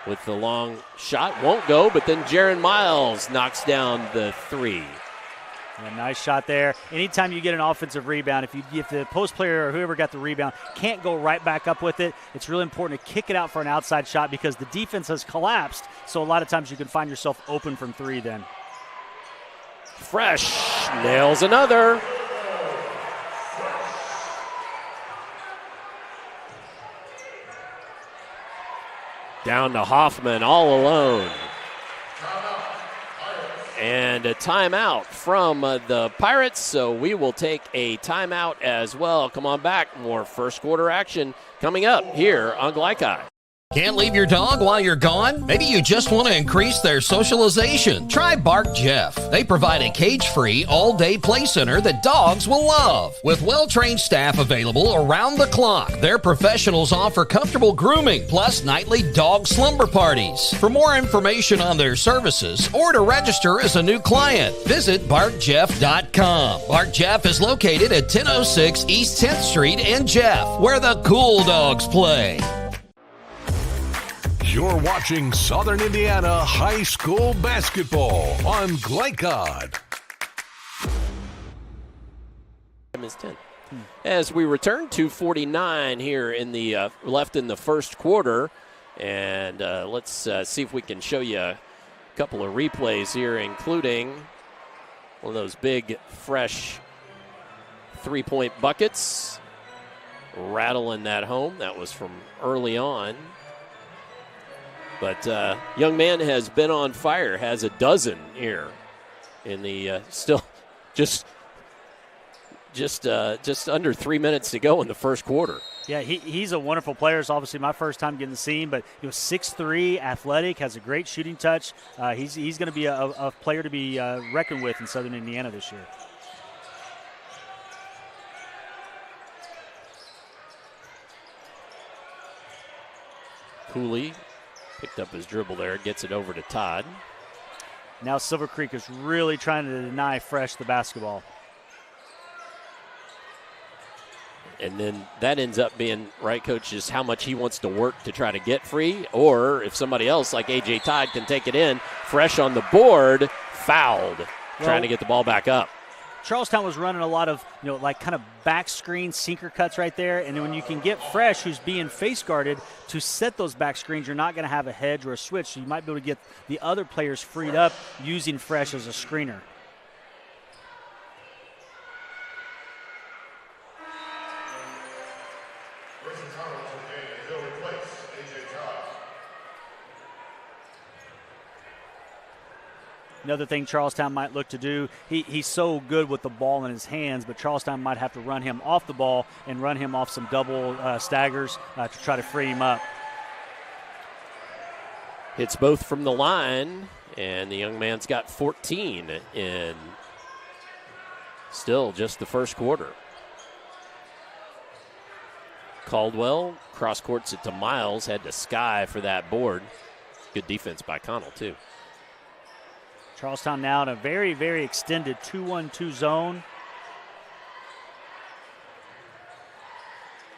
with the long shot. Won't go, but then Jaron Miles knocks down the 3. Yeah, nice shot there. Anytime you get an offensive rebound, if the post player or whoever got the rebound can't go right back up with it, it's really important to kick it out for an outside shot because the defense has collapsed. So a lot of times you can find yourself open from 3 then. Fresh nails another. Down to Hoffman all alone. And a timeout from the Pirates, so we will take a timeout as well. Come on back, more first quarter action coming up here on Glycod. Can't leave your dog while you're gone? Maybe you just want to increase their socialization. Try Bark Jeff. They provide a cage-free, all-day play center that dogs will love. With well-trained staff available around the clock, their professionals offer comfortable grooming, plus nightly dog slumber parties. For more information on their services or to register as a new client, visit BarkJeff.com. Bark Jeff is located at 1006 East 10th Street in Jeff, where the cool dogs play. You're watching Southern Indiana High School Basketball on Glycod. Is 10. As we return to 2:49 here in the left in the first quarter, and let's see if we can show you a couple of replays here, including one of those big, fresh three-point buckets, rattling that home. That was from early on. But young man has been on fire, has a dozen here in the still just under 3 minutes to go in the first quarter. Yeah, he's a wonderful player. It's obviously my first time getting to see him, but 6'3", athletic, has a great shooting touch. He's going to be a player to be reckoned with in Southern Indiana this year. Cooley picked up his dribble there, gets it over to Todd. Now Silver Creek is really trying to deny Fresh the basketball. And then that ends up being, right, Coach, just how much he wants to work to try to get free, or if somebody else like A.J. Todd can take it in. Fresh on the board, fouled, trying to get the ball back up. Charlestown was running a lot of, like kind of back screen sinker cuts right there. And then when you can get Fresh, who's being face guarded, to set those back screens, you're not going to have a hedge or a switch. So you might be able to get the other players freed up using Fresh as a screener. Another thing Charlestown might look to do, he's so good with the ball in his hands, but Charlestown might have to run him off the ball and run him off some double staggers to try to free him up. Hits both from the line, and the young man's got 14 in still just the first quarter. Caldwell cross-courts it to Miles, had to Sky for that board. Good defense by Connell, too. Charlestown now in a very, very extended 2-1-2 zone.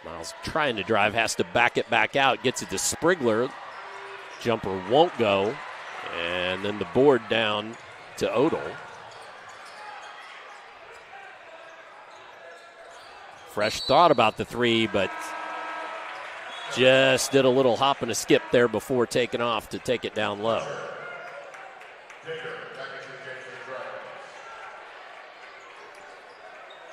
Miles trying to drive, has to back it back out, gets it to Sprigler. Jumper won't go. And then the board down to Odell. Fresh thought about the three, but just did a little hop and a skip there before taking off to take it down low.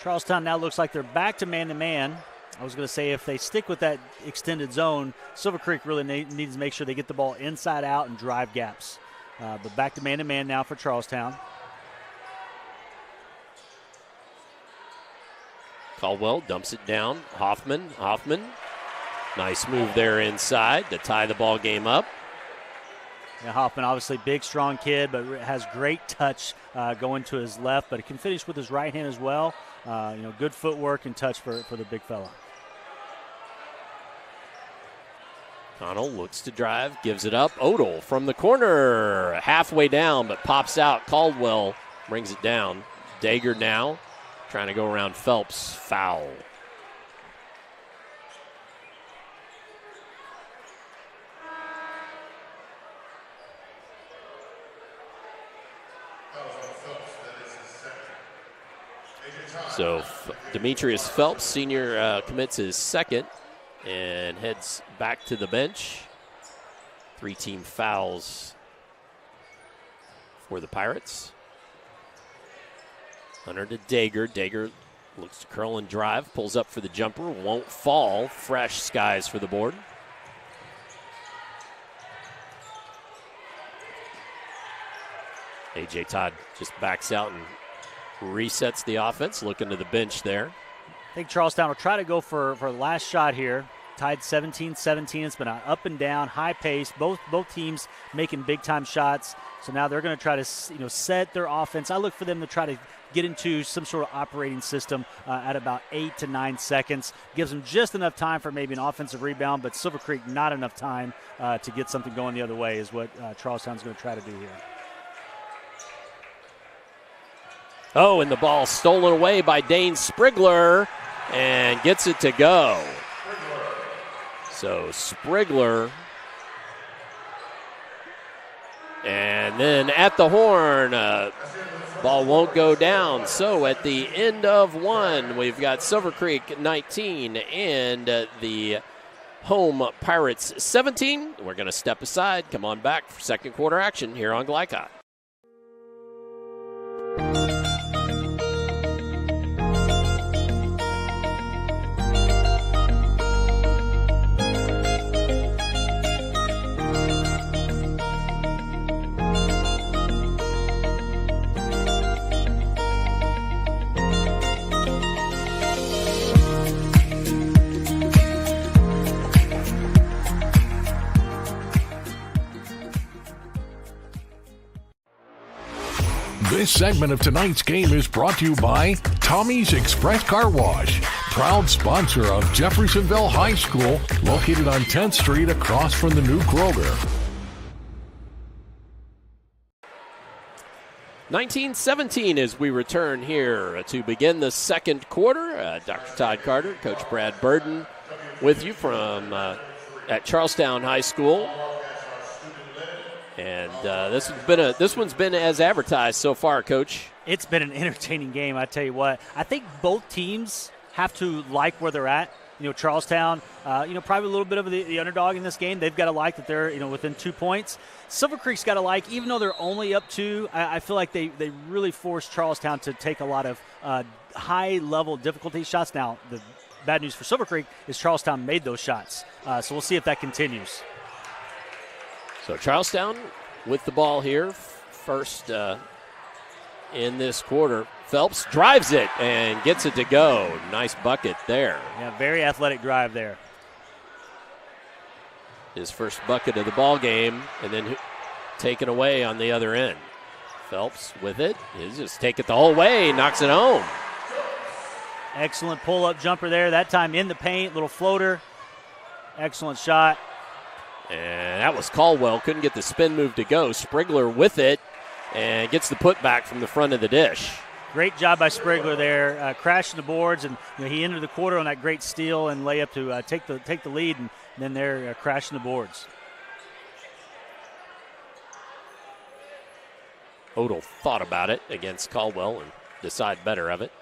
Charlestown now looks like they're back to man-to-man. I was going to say if they stick with that extended zone, Silver Creek really needs to make sure they get the ball inside out and drive gaps. But back to man-to-man now for Charlestown. Caldwell dumps it down. Hoffman. Nice move there inside to tie the ball game up. Yeah, Hoffman, obviously big, strong kid, but has great touch going to his left, but he can finish with his right hand as well. Good footwork and touch for the big fella. Connell looks to drive, gives it up. Odell from the corner, halfway down, but pops out. Caldwell brings it down. Dager now trying to go around Phelps. Foul. So Demetrius Phelps, senior, commits his second and heads back to the bench. 3-team fouls for the Pirates. Hunter to Dager. Dager looks to curl and drive, pulls up for the jumper, won't fall. Fresh skies for the board. A.J. Todd just backs out and resets the offense, looking to the bench there. I think Charlestown will try to go for the last shot here. Tied 17-17. It's been an up and down, high pace. Both teams making big-time shots. So now they're going to try to set their offense. I look for them to try to get into some sort of operating system at about 8 to 9 seconds. Gives them just enough time for maybe an offensive rebound, but Silver Creek not enough time to get something going the other way is what Charlestown's going to try to do here. Oh, and the ball stolen away by Dane Sprigler and gets it to go. So Sprigler, and then at the horn, ball won't go down. So at the end of one, we've got Silver Creek 19 and the home Pirates 17. We're going to step aside. Come on back for second quarter action here on Glycod. This segment of tonight's game is brought to you by Tommy's Express Car Wash, proud sponsor of Jeffersonville High School, located on 10th Street across from the new Kroger. 19-17 as we return here to begin the second quarter. Dr. Todd Carter, Coach Brad Burden with you from at Charlestown High School. And this one's been as advertised so far, Coach. It's been an entertaining game, I tell you what. I think both teams have to like where they're at. Charlestown, probably a little bit of the underdog in this game. They've got to like that they're, within 2 points. Silver Creek's got to like, even though they're only up 2, I feel like they really forced Charlestown to take a lot of high-level difficulty shots. Now, the bad news for Silver Creek is Charlestown made those shots. So we'll see if that continues. So Charlestown with the ball here first in this quarter. Phelps drives it and gets it to go. Nice bucket there. Yeah, very athletic drive there. His first bucket of the ball game, and then taken away on the other end. Phelps with it. He'll just take it the whole way, knocks it home. Excellent pull-up jumper there. That time in the paint, little floater. Excellent shot. And that was Caldwell. Couldn't get the spin move to go. Sprigler with it and gets the putback from the front of the dish. Great job by Sprigler there, crashing the boards, and he entered the quarter on that great steal and layup to take the lead, and then they're crashing the boards. Odell thought about it against Caldwell and decided better of it.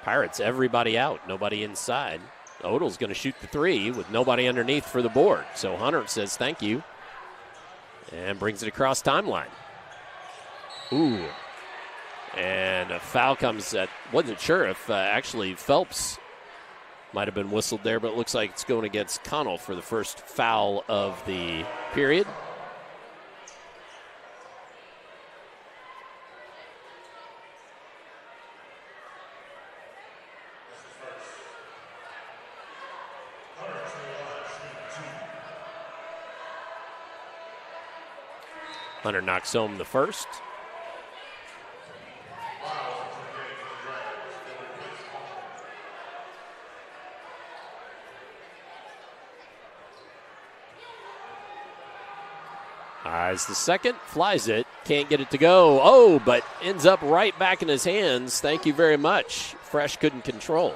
Pirates, everybody out, nobody inside. Odell's going to shoot the 3 with nobody underneath for the board. So Hunter says thank you and brings it across timeline. Ooh. And a foul comes at, wasn't sure if actually Phelps might have been whistled there, but it looks like it's going against Connell for the first foul of the period. Hunter knocks home the first. Eyes the second, flies it, can't get it to go. Oh, but ends up right back in his hands. Thank you very much. Fresh couldn't control.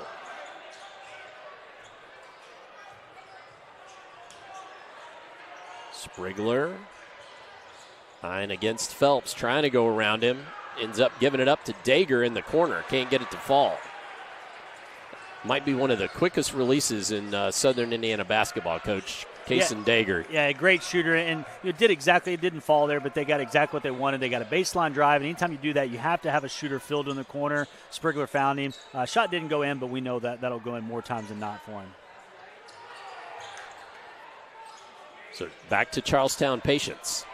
Sprigler. Hine against Phelps, trying to go around him. Ends up giving it up to Dager in the corner. Can't get it to fall. Might be one of the quickest releases in Southern Indiana basketball, Coach. Kason Dager. Yeah, a great shooter. And it didn't fall there, but they got exactly what they wanted. They got a baseline drive. And anytime you do that, you have to have a shooter filled in the corner. Sprigler found him. Shot didn't go in, but we know that that'll go in more times than not for him. So back to Charlestown patience.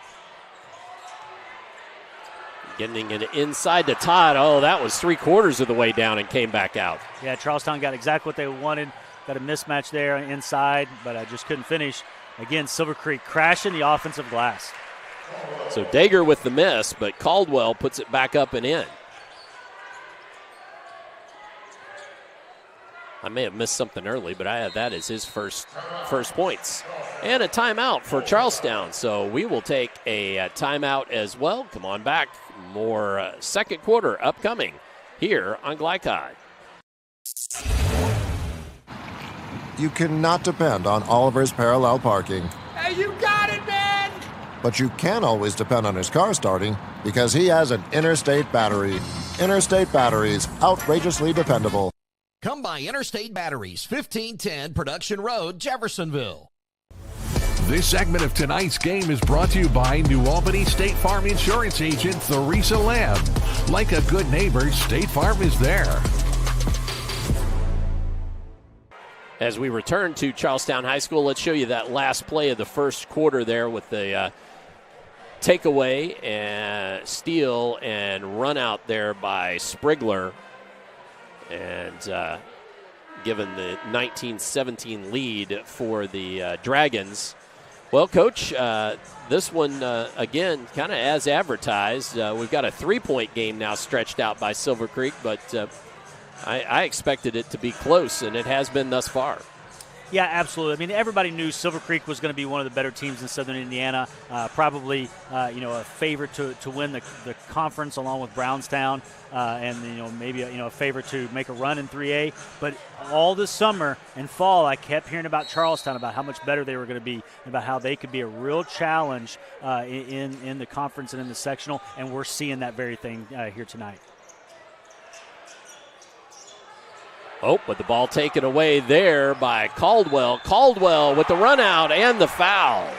Getting it inside to Todd. Oh, that was 3/4 of the way down and came back out. Yeah, Charlestown got exactly what they wanted. Got a mismatch there inside, but I just couldn't finish. Again, Silver Creek crashing the offensive glass. So Dager with the miss, but Caldwell puts it back up and in. I may have missed something early, but I have that as his first points. And a timeout for Charlestown. So we will take a timeout as well. Come on back. More second quarter upcoming here on Glycod. You cannot depend on Oliver's parallel parking. Hey, you got it, man! But you can always depend on his car starting because he has an Interstate battery. Interstate batteries, outrageously dependable. Come by Interstate Batteries, 1510 Production Road, Jeffersonville. This segment of tonight's game is brought to you by New Albany State Farm Insurance Agent Theresa Lamb. Like a good neighbor, State Farm is there. As we return to Charlestown High School, let's show you that last play of the first quarter there with the takeaway and steal and run out there by Sprigler. And given the 19-17 lead for the Dragons. Well, Coach, this one, again, kind of as advertised. We've got a 3-point game now stretched out by Silver Creek, but I expected it to be close, and it has been thus far. Yeah, absolutely. I mean, everybody knew Silver Creek was going to be one of the better teams in Southern Indiana. Probably, a favorite to win the conference along with Brownstown, and maybe a favorite to make a run in 3A. But all this summer and fall, I kept hearing about Charlestown, about how much better they were going to be, about how they could be a real challenge in the conference and in the sectional, and we're seeing that very thing here tonight. Oh, but the ball taken away there by Caldwell. Caldwell with the run out and the foul.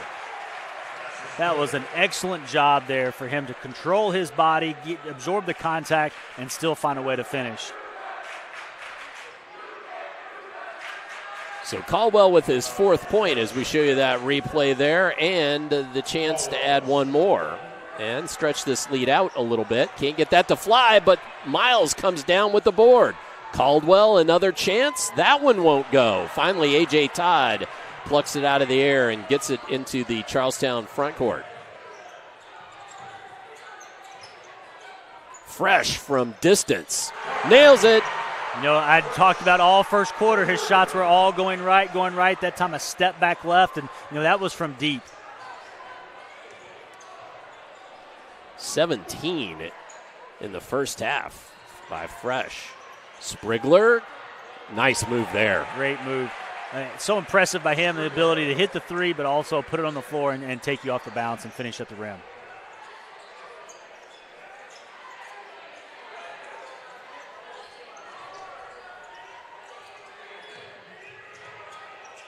That was an excellent job there for him to control his body, absorb the contact, and still find a way to finish. So Caldwell with his 4th point as we show you that replay there, and the chance to add one more and stretch this lead out a little bit. Can't get that to fly, but Miles comes down with the board. Caldwell, another chance. That one won't go. Finally, A.J. Todd plucks it out of the air and gets it into the Charlestown front court. Fresh from distance. Nails it. I talked about all first quarter. His shots were all going right. That time a step back left, and, that was from deep. 17 in the first half by Fresh. Sprigler, nice move there. Great move. So impressive by him, the ability to hit the three, but also put it on the floor and take you off the bounce and finish at the rim.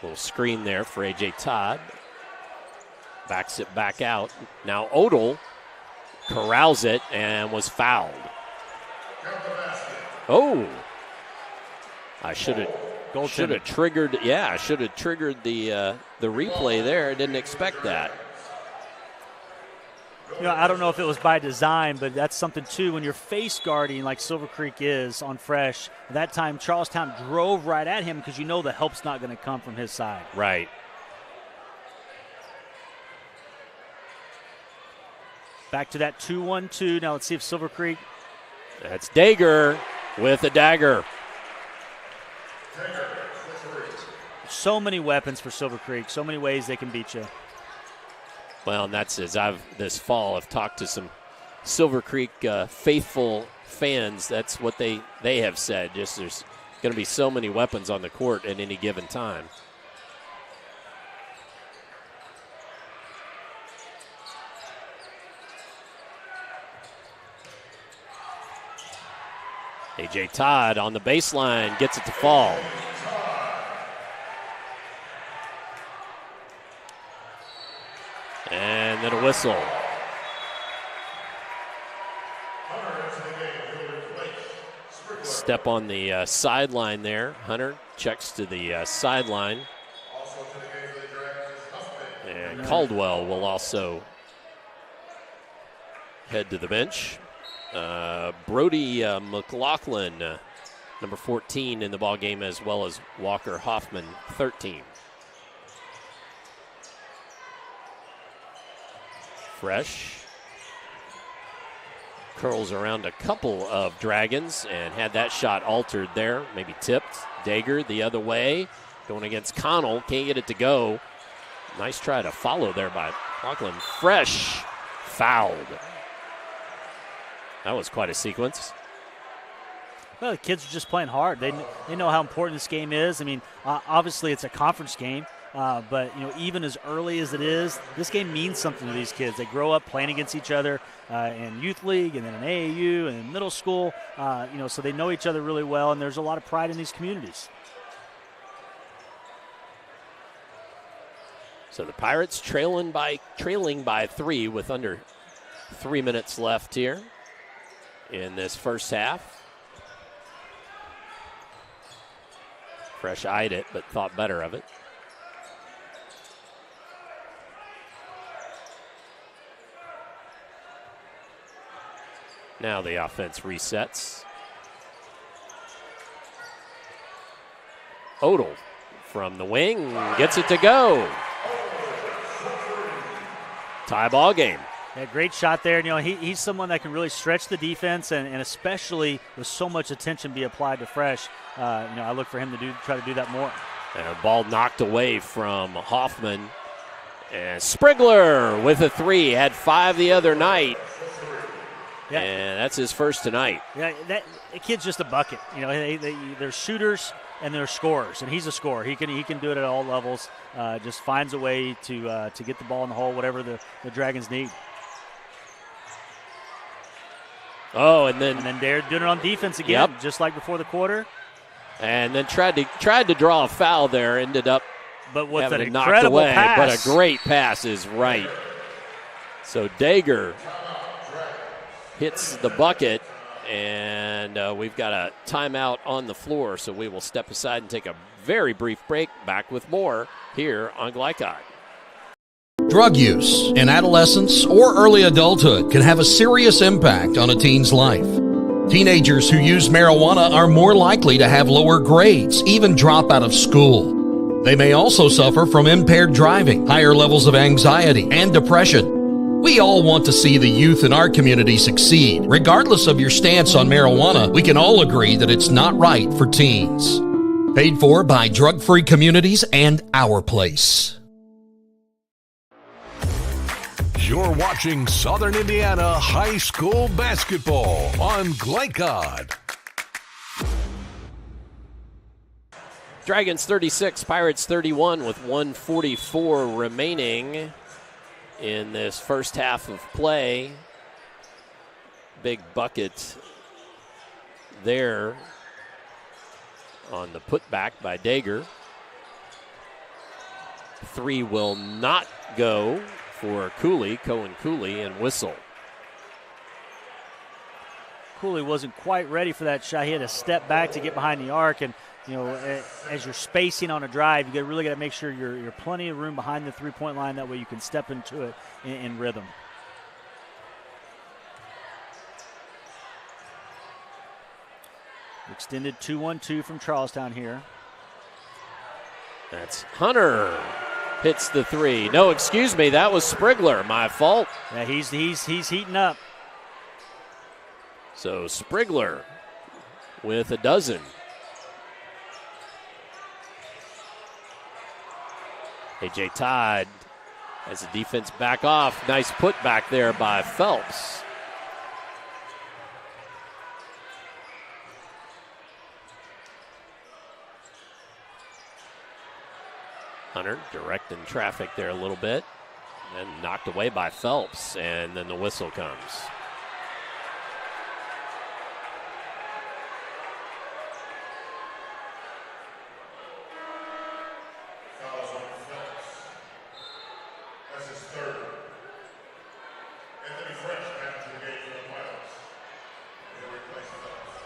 Little screen there for A.J. Todd. Backs it back out. Now Odell corrals it and was fouled. Oh, I should have triggered. Yeah, I should have triggered the replay there. I didn't expect that. I don't know if it was by design, but that's something too. When you're face guarding like Silver Creek is on Fresh, that time Charlestown drove right at him because the help's not going to come from his side. Right. Back to that 2-1-2. Now let's see if Silver Creek. That's Dager with a dagger. So many weapons for Silver Creek. So many ways they can beat you. Well, and that's as this fall I've talked to some Silver Creek faithful fans. That's what they have said. Just there's going to be so many weapons on the court at any given time. A.J. Todd on the baseline gets it to fall. And then a whistle. Step on the sideline there. Hunter checks to the sideline. And Caldwell will also head to the bench. Brody McLaughlin, number 14 in the ball game, as well as Walker Hoffman, 13. Fresh curls around a couple of Dragons and had that shot altered there, maybe tipped. Dager the other way, going against Connell, can't get it to go. Nice try to follow there by McLaughlin. Fresh fouled. That was quite a sequence. Well, the kids are just playing hard. They know how important this game is. I mean, obviously it's a conference game, but even as early as it is, this game means something to these kids. They grow up playing against each other in youth league and then in AAU and in middle school. So they know each other really well, and there's a lot of pride in these communities. So the Pirates trailing by 3 with under 3 minutes left here in this first half. Fresh eyed it, but thought better of it. Now the offense resets. Odell from the wing gets it to go. Tie ball game. Yeah, great shot there. He's someone that can really stretch the defense, and especially with so much attention be applied to Fresh. I look for him to try to do that more. And a ball knocked away from Hoffman. And Sprigler with a 3. Had 5 the other night. Yeah. And that's his first tonight. Yeah, that kid's just a bucket. You know, they're shooters and they're scorers, and he's a scorer. He can do it at all levels. Just finds a way to get the ball in the hole, whatever the Dragons need. Oh, and then they're doing it on defense again, just like before the quarter. And then tried to draw a foul there. Ended up with having an it knocked incredible away. pass. But a great pass is right. So Dager hits the bucket, and we've got a timeout on the floor. So we will step aside and take a very brief break. Back with more here on Glycod. Drug use in adolescence or early adulthood can have a serious impact on a teen's life. Teenagers who use marijuana are more likely to have lower grades, even drop out of school. They may also suffer from impaired driving, higher levels of anxiety, and depression. We all want to see the youth in our community succeed. Regardless of your stance on marijuana, we can all agree that it's not right for teens. Paid for by Drug Free Communities and Our Place. You're watching Southern Indiana High School basketball on Glycod. Dragons 36, Pirates 31 with 1:44 remaining in this first half of play. Big bucket there on the putback by Dager. 3 will not go for Cohen Cooley, and whistle. Cooley wasn't quite ready for that shot. He had to step back to get behind the arc, and you know, as you're spacing on a drive, you really got to make sure you're plenty of room behind the three-point line. That way you can step into it in rhythm. Extended 2-1-2 from Charlestown here. That's Hunter. Hits the 3. No, excuse me, that was Sprigler. My fault. Yeah, he's heating up. So Sprigler with a dozen. A.J. Todd has the defense back off. Nice putback there by Phelps. Hunter directing traffic there a little bit. And knocked away by Phelps, and then the whistle comes. That's his third. Anthony French back to the game for the Pirates. He'll replace Phelps.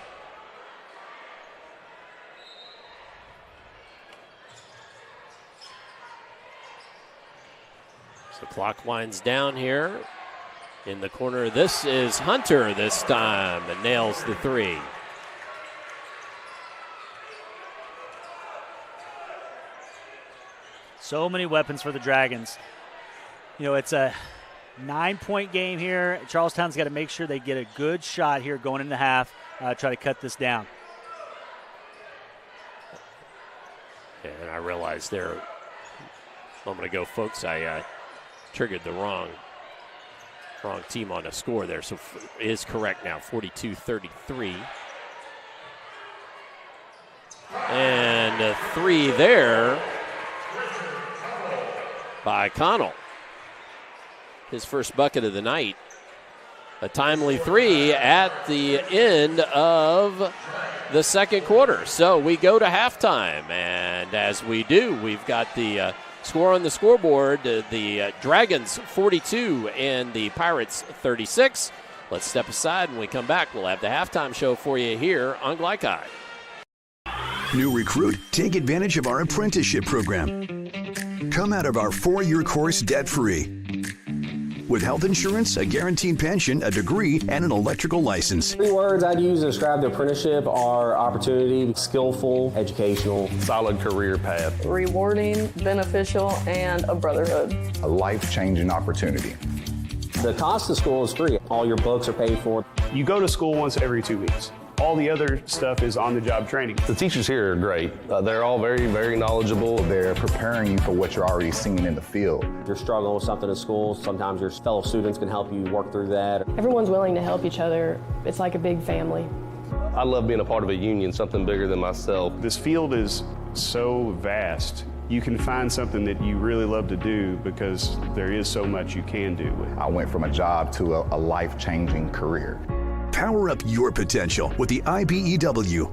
So clock winds down here. In the corner, this is Hunter this time, and nails the 3. So many weapons for the Dragons. You know, it's a 9-point game here. Charlestown's got to make sure they get a good shot here going into half, try to cut this down. And I realized there a moment ago, folks, I triggered the wrong team on a score there. So it is correct now, 42-33. And a 3 there by Connell. His first bucket of the night. A timely 3 at the end of the second quarter. So we go to halftime, and as we do, we've got the score on the scoreboard, the Dragons 42 and the Pirates 36. Let's step aside. When we come back, we'll have the halftime show for you here on Glycod. New recruit, take advantage of our apprenticeship program. Come out of our 4-year course debt-free. With health insurance, a guaranteed pension, a degree, and an electrical license. 3 words I'd use to describe the apprenticeship are opportunity, skillful, educational, solid career path, rewarding, beneficial, and a brotherhood. A life-changing opportunity. The cost of school is free. All your books are paid for. You go to school once every 2 weeks. All the other stuff is on-the-job training. The teachers here are great. They're all very, very knowledgeable. They're preparing you for what you're already seeing in the field. You're struggling with something at school, sometimes your fellow students can help you work through that. Everyone's willing to help each other. It's like a big family. I love being a part of a union, something bigger than myself. This field is so vast. You can find something that you really love to do because there is so much you can do with it. I went from a job to a life-changing career. Power up your potential with the IBEW.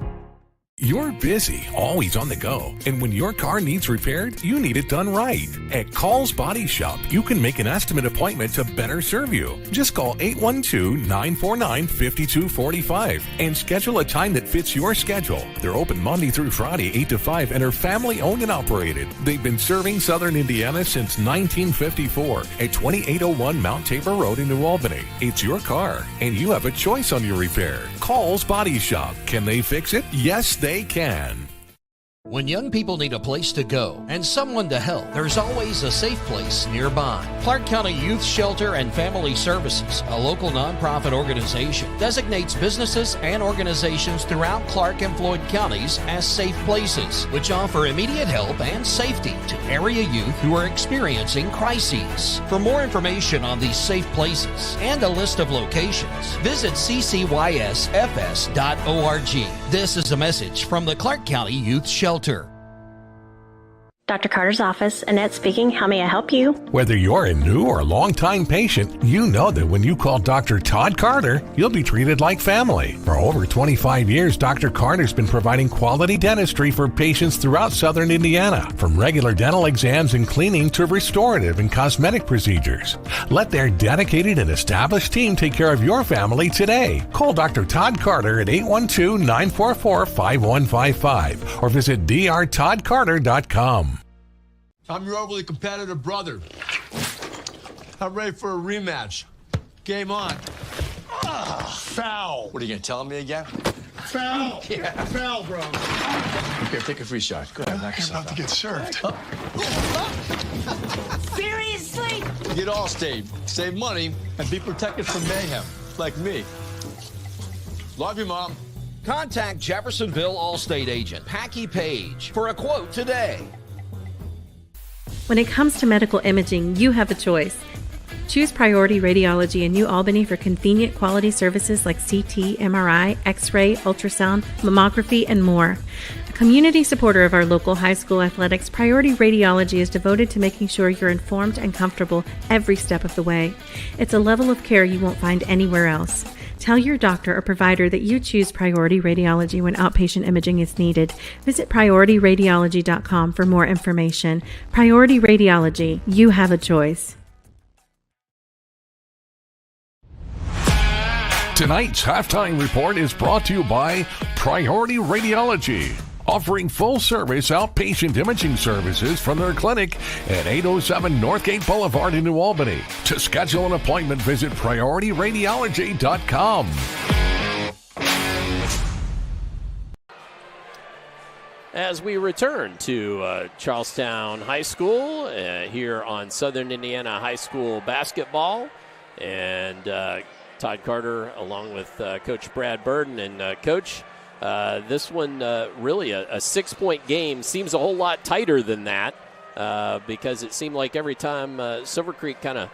You're busy, always on the go, and when your car needs repaired, you need it done right. At Call's Body Shop, you can make an estimate appointment to better serve you. Just call 812-949-5245 and schedule a time that fits your schedule. They're open Monday through Friday, 8 to 5, and are family-owned and operated. They've been serving Southern Indiana since 1954 at 2801 Mount Tabor Road in New Albany. It's your car, and you have a choice on your repair. Call's Body Shop. Can they fix it? Yes, they can. When young people need a place to go and someone to help, there's always a safe place nearby. Clark County Youth Shelter and Family Services, a local nonprofit organization, designates businesses and organizations throughout Clark and Floyd counties as safe places, which offer immediate help and safety to area youth who are experiencing crises. For more information on these safe places and a list of locations, visit ccysfs.org. This is a message from the Clark County Youth Shelter. Dr. Carter's office, Annette speaking. How may I help you? Whether you're a new or long-time patient, you know that when you call Dr. Todd Carter, you'll be treated like family. For over 25 years, Dr. Carter's been providing quality dentistry for patients throughout Southern Indiana, from regular dental exams and cleaning to restorative and cosmetic procedures. Let their dedicated and established team take care of your family today. Call Dr. Todd Carter at 812-944-5155 or visit drtoddcarter.com. I'm your overly competitive brother. I'm ready for a rematch. Game on. Foul. What are you going to tell me again? Foul. Yeah. Foul, bro. Here, take a free shot. Go ahead, knock yourself about to get served. Seriously? Get Allstate, save money, and be protected from mayhem, like me. Love you, Mom. Contact Jeffersonville Allstate agent Packy Page for a quote today. When it comes to medical imaging, you have a choice. Choose Priority Radiology in New Albany for convenient quality services like CT, MRI, X-ray, ultrasound, mammography, and more. A community supporter of our local high school athletics, Priority Radiology is devoted to making sure you're informed and comfortable every step of the way. It's a level of care you won't find anywhere else. Tell your doctor or provider that you choose Priority Radiology when outpatient imaging is needed. Visit PriorityRadiology.com for more information. Priority Radiology, you have a choice. Tonight's halftime report is brought to you by Priority Radiology, offering full-service outpatient imaging services from their clinic at 807 Northgate Boulevard in New Albany. To schedule an appointment, visit PriorityRadiology.com. As we return to Charlestown High School here on Southern Indiana High School basketball, and Todd Carter along with Coach Brad Burden. And Coach, this one really a 6-point game seems a whole lot tighter than that because it seemed like every time Silver Creek kind of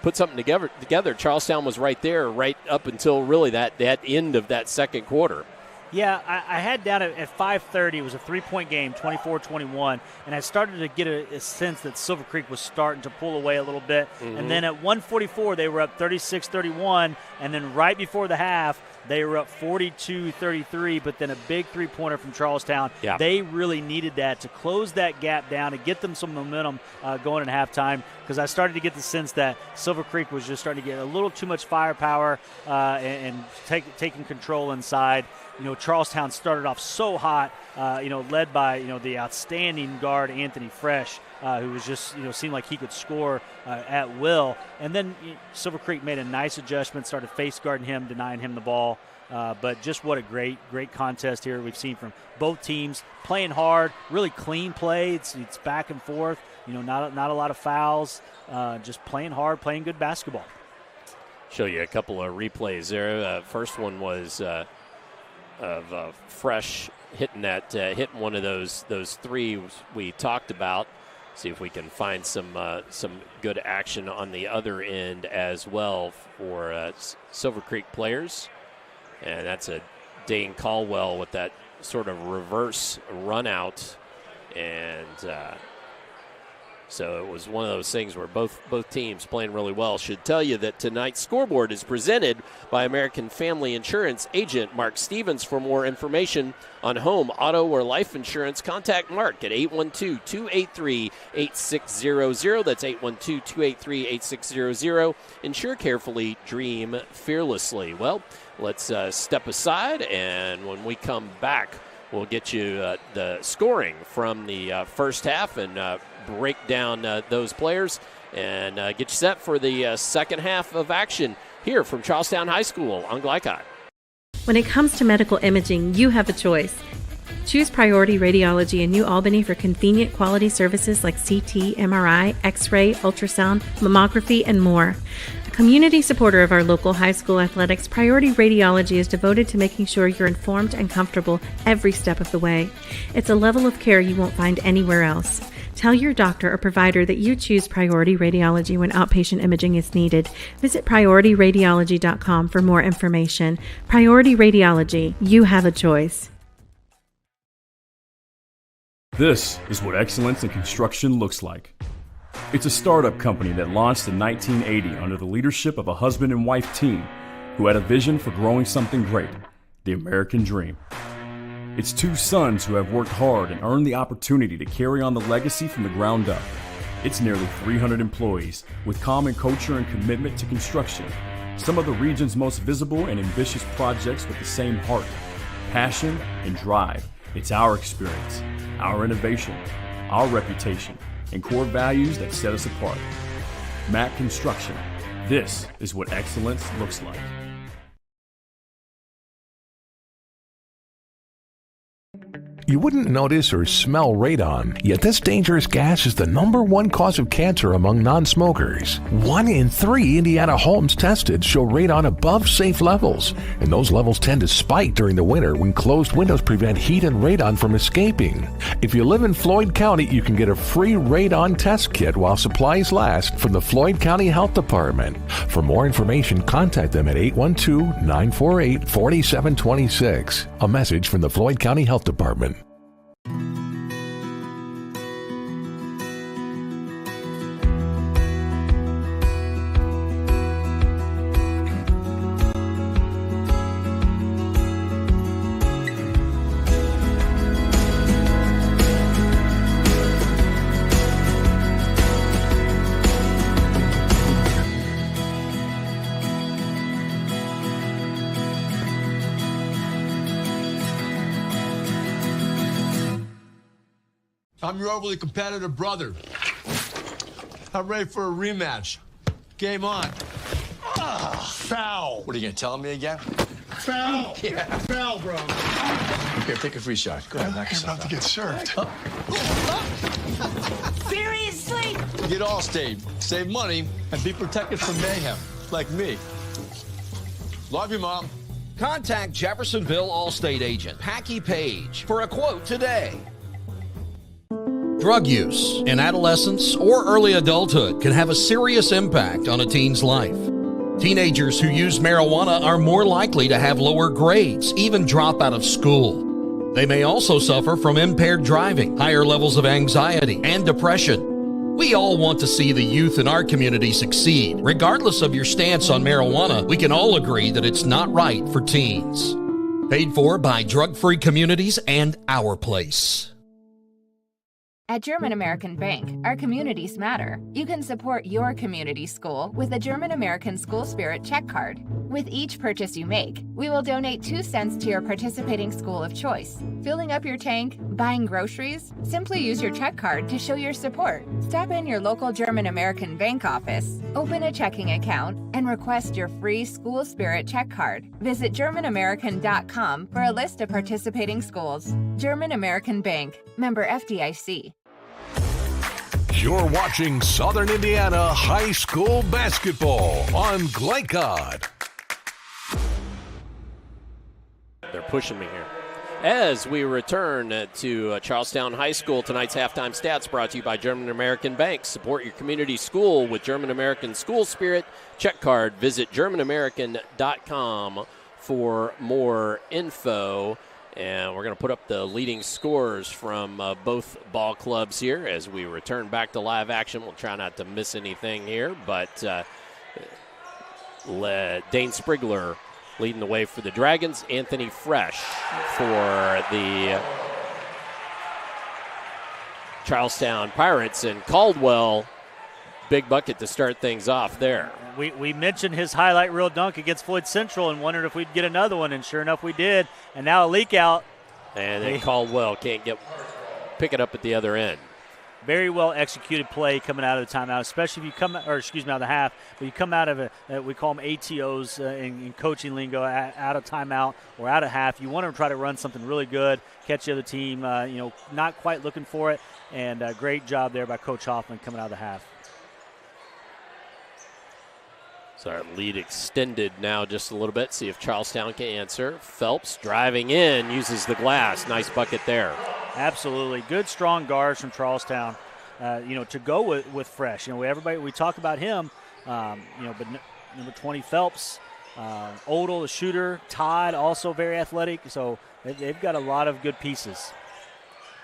put something together, Charlestown was right there right up until really that end of that second quarter. Yeah, I had down at 5:30. It was a 3-point game, 24-21, and I started to get a sense that Silver Creek was starting to pull away a little bit. Mm-hmm. And then at 1:44, they were up 36-31, and then right before the half, they were up 42-33, but then a big three-pointer from Charlestown. Yeah. They really needed that to close that gap down and get them some momentum going at halftime, because I started to get the sense that Silver Creek was just starting to get a little too much firepower and taking control inside. You know, Charlestown started off so hot, led by, the outstanding guard Anthony Fresh, who was just, seemed like he could score at will. And then Silver Creek made a nice adjustment, started face guarding him, denying him the ball. But just what a great contest here we've seen from both teams, playing hard, really clean play. It's back and forth, not a lot of fouls, just playing hard, playing good basketball. Show you a couple of replays there. First one was fresh hitting one of those threes we talked about. See if we can find some good action on the other end as well for Silver Creek players. And that's a Dane Caldwell with that sort of reverse run out. And so it was one of those things where both teams playing really well. Should tell you that tonight's scoreboard is presented by American Family Insurance agent Mark Stevens. For more information on home, auto, or life insurance, contact Mark at 812-283-8600. That's 812-283-8600. Insure carefully, dream fearlessly. Well, let's step aside, and when we come back, we'll get you the scoring from the first half and break down those players and get you set for the second half of action here from Charlestown High School on Glycod. When it comes to medical imaging, you have a choice. Choose Priority Radiology in New Albany for convenient quality services like CT, MRI, X-ray, ultrasound, mammography, and more. A community supporter of our local high school athletics, Priority Radiology is devoted to making sure you're informed and comfortable every step of the way. It's a level of care you won't find anywhere else. Tell your doctor or provider that you choose Priority Radiology when outpatient imaging is needed. Visit PriorityRadiology.com for more information. Priority Radiology, you have a choice. This is what excellence in construction looks like. It's a startup company that launched in 1980 under the leadership of a husband and wife team who had a vision for growing something great, the American dream. It's two sons who have worked hard and earned the opportunity to carry on the legacy from the ground up. It's nearly 300 employees with common culture and commitment to construction. Some of the region's most visible and ambitious projects with the same heart, passion, and drive. It's our experience, our innovation, our reputation, and core values that set us apart. Mack Construction. This is what excellence looks like. You wouldn't notice or smell radon, yet this dangerous gas is the #1 cause of cancer among non-smokers. 1 in 3 Indiana homes tested show radon above safe levels, and those levels tend to spike during the winter when closed windows prevent heat and radon from escaping. If you live in Floyd County, you can get a free radon test kit while supplies last from the Floyd County Health Department. For more information, contact them at 812-948-4726. A message from the Floyd County Health Department. I'm your overly competitive brother. I'm ready for a rematch. Game on. Foul. What are you going to tell me again? Foul. Yeah. Foul, bro. Okay, take a free shot. Go ahead, knock You're yourself about to get served. Seriously? Get Allstate, save money, and be protected from mayhem, like me. Love you, Mom. Contact Jeffersonville Allstate agent Packy Page for a quote today. Drug use in adolescence or early adulthood can have a serious impact on a teen's life. Teenagers who use marijuana are more likely to have lower grades, even drop out of school. They may also suffer from impaired driving, higher levels of anxiety, and depression. We all want to see the youth in our community succeed. Regardless of your stance on marijuana, we can all agree that it's not right for teens. Paid for by Drug Free Communities and Our Place. At German American Bank, our communities matter. You can support your community school with a German American School Spirit check card. With each purchase you make, we will donate 2 cents to your participating school of choice. Filling up your tank, buying groceries? Simply use your check card to show your support. Stop in your local German American Bank office, open a checking account, and request your free School Spirit check card. Visit GermanAmerican.com for a list of participating schools. German American Bank, member FDIC. You're watching Southern Indiana High School basketball on Glycod. they're pushing me here. As we return to Charlestown High School, tonight's halftime stats brought to you by German American Bank. Support your community school with German American School Spirit check card. Visit GermanAmerican.com for more info. And we're going to put up the leading scores from both ball clubs here as we return back to live action. We'll try not to miss anything here, but Dane Sprigler leading the way for the Dragons. Anthony Fresh for the Charlestown Pirates. And Caldwell, big bucket to start things off there. We mentioned his highlight reel dunk against Floyd Central and wondered if we'd get another one, and sure enough we did. And now a leak out. And then Caldwell can't pick it up at the other end. Very well executed play coming out of the timeout, especially if you out of the half. But you come out of we call them ATOs in coaching lingo, out of timeout or out of half. You want to try to run something really good, catch the other team, not quite looking for it. And great job there by Coach Hoffman coming out of the half. So our lead extended now just a little bit. See if Charlestown can answer. Phelps driving in, uses the glass. Nice bucket there. Absolutely. Good, strong guards from Charlestown, to go with Fresh. We talk about him, but number 20, Phelps, Odell, the shooter, Todd, also very athletic. So they've got a lot of good pieces.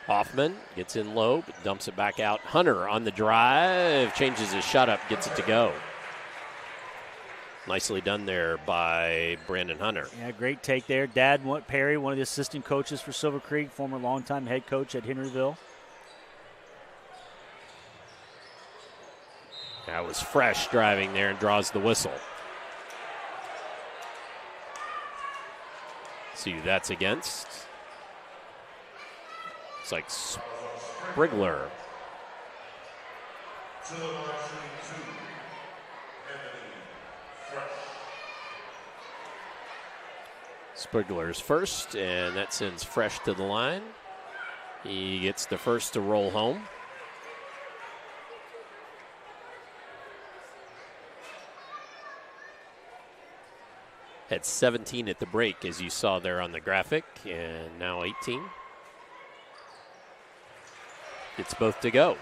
Hoffman gets in low, but dumps it back out. Hunter on the drive, changes his shot up, gets it to go. Nicely done there by Brandon Hunter. Yeah, great take there. Dad Perry, one of the assistant coaches for Silver Creek, former longtime head coach at Henryville. That was Fresh driving there and draws the whistle. See who that's against. It's like Sprigler. Sprigler's first, and that sends Fresh to the line. He gets the first to roll home. Had 17 at the break, as you saw there on the graphic, and now 18. It's both to go.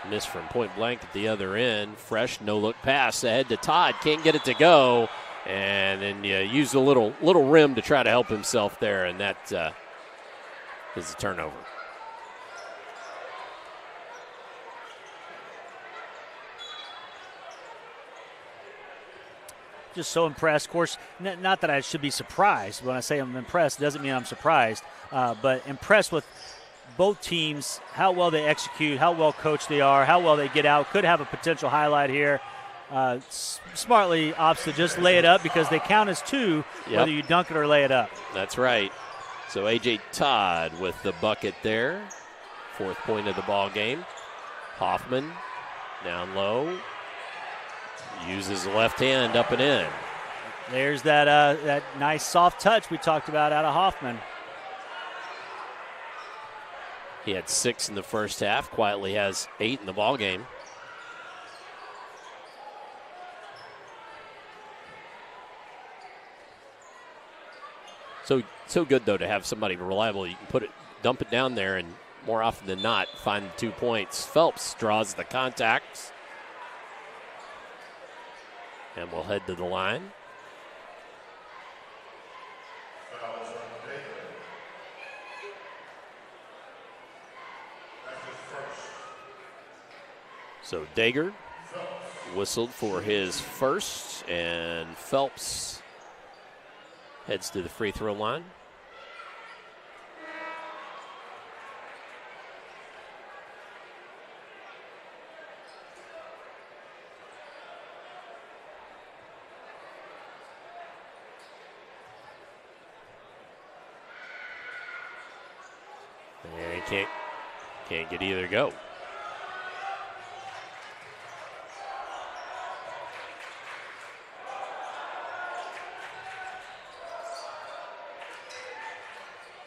Miss from point blank at the other end. Fresh, no-look pass ahead to Todd. Can't get it to go. And then used a little rim to try to help himself there, and that is a turnover. Just so impressed. Of course, not that I should be surprised. When I say I'm impressed, it doesn't mean I'm surprised. But impressed with both teams, how well they execute, how well coached they are, how well they get out. Could have a potential highlight here. Smartly opts to just lay it up because they count as two, whether you dunk it or lay it up. That's right. So A.J. Todd with the bucket there. 4th point of the ball game. Hoffman down low. Uses the left hand up and in. There's that nice soft touch we talked about out of Hoffman. He had 6 in the first half. Quietly has 8 in the ball game. So good though to have somebody reliable. You can dump it down there, and more often than not find the 2 points. Phelps draws the contacts, and we'll head to the line. So Dager whistled for his first, and Phelps heads to the free throw line. And he can't get either go.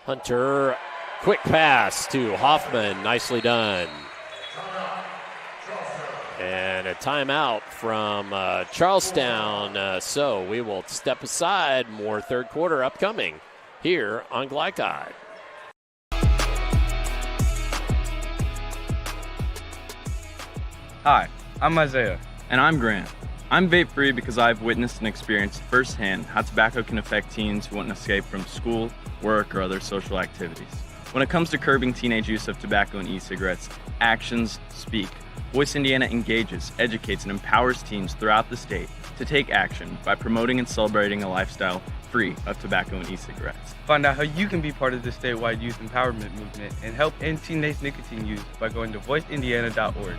Hunter, quick pass to Hoffman, nicely done. And a a timeout from Charlestown. So we will step aside. More third quarter upcoming here on Glycod. Hi, I'm Isaiah. And I'm Grant. I'm vape-free because I've witnessed and experienced firsthand how tobacco can affect teens who want to escape from school, work, or other social activities. When it comes to curbing teenage use of tobacco and e-cigarettes, actions speak. Voice Indiana engages, educates, and empowers teens throughout the state to take action by promoting and celebrating a lifestyle free of tobacco and e-cigarettes. Find out how you can be part of the statewide youth empowerment movement and help end teenage nicotine use by going to voiceindiana.org.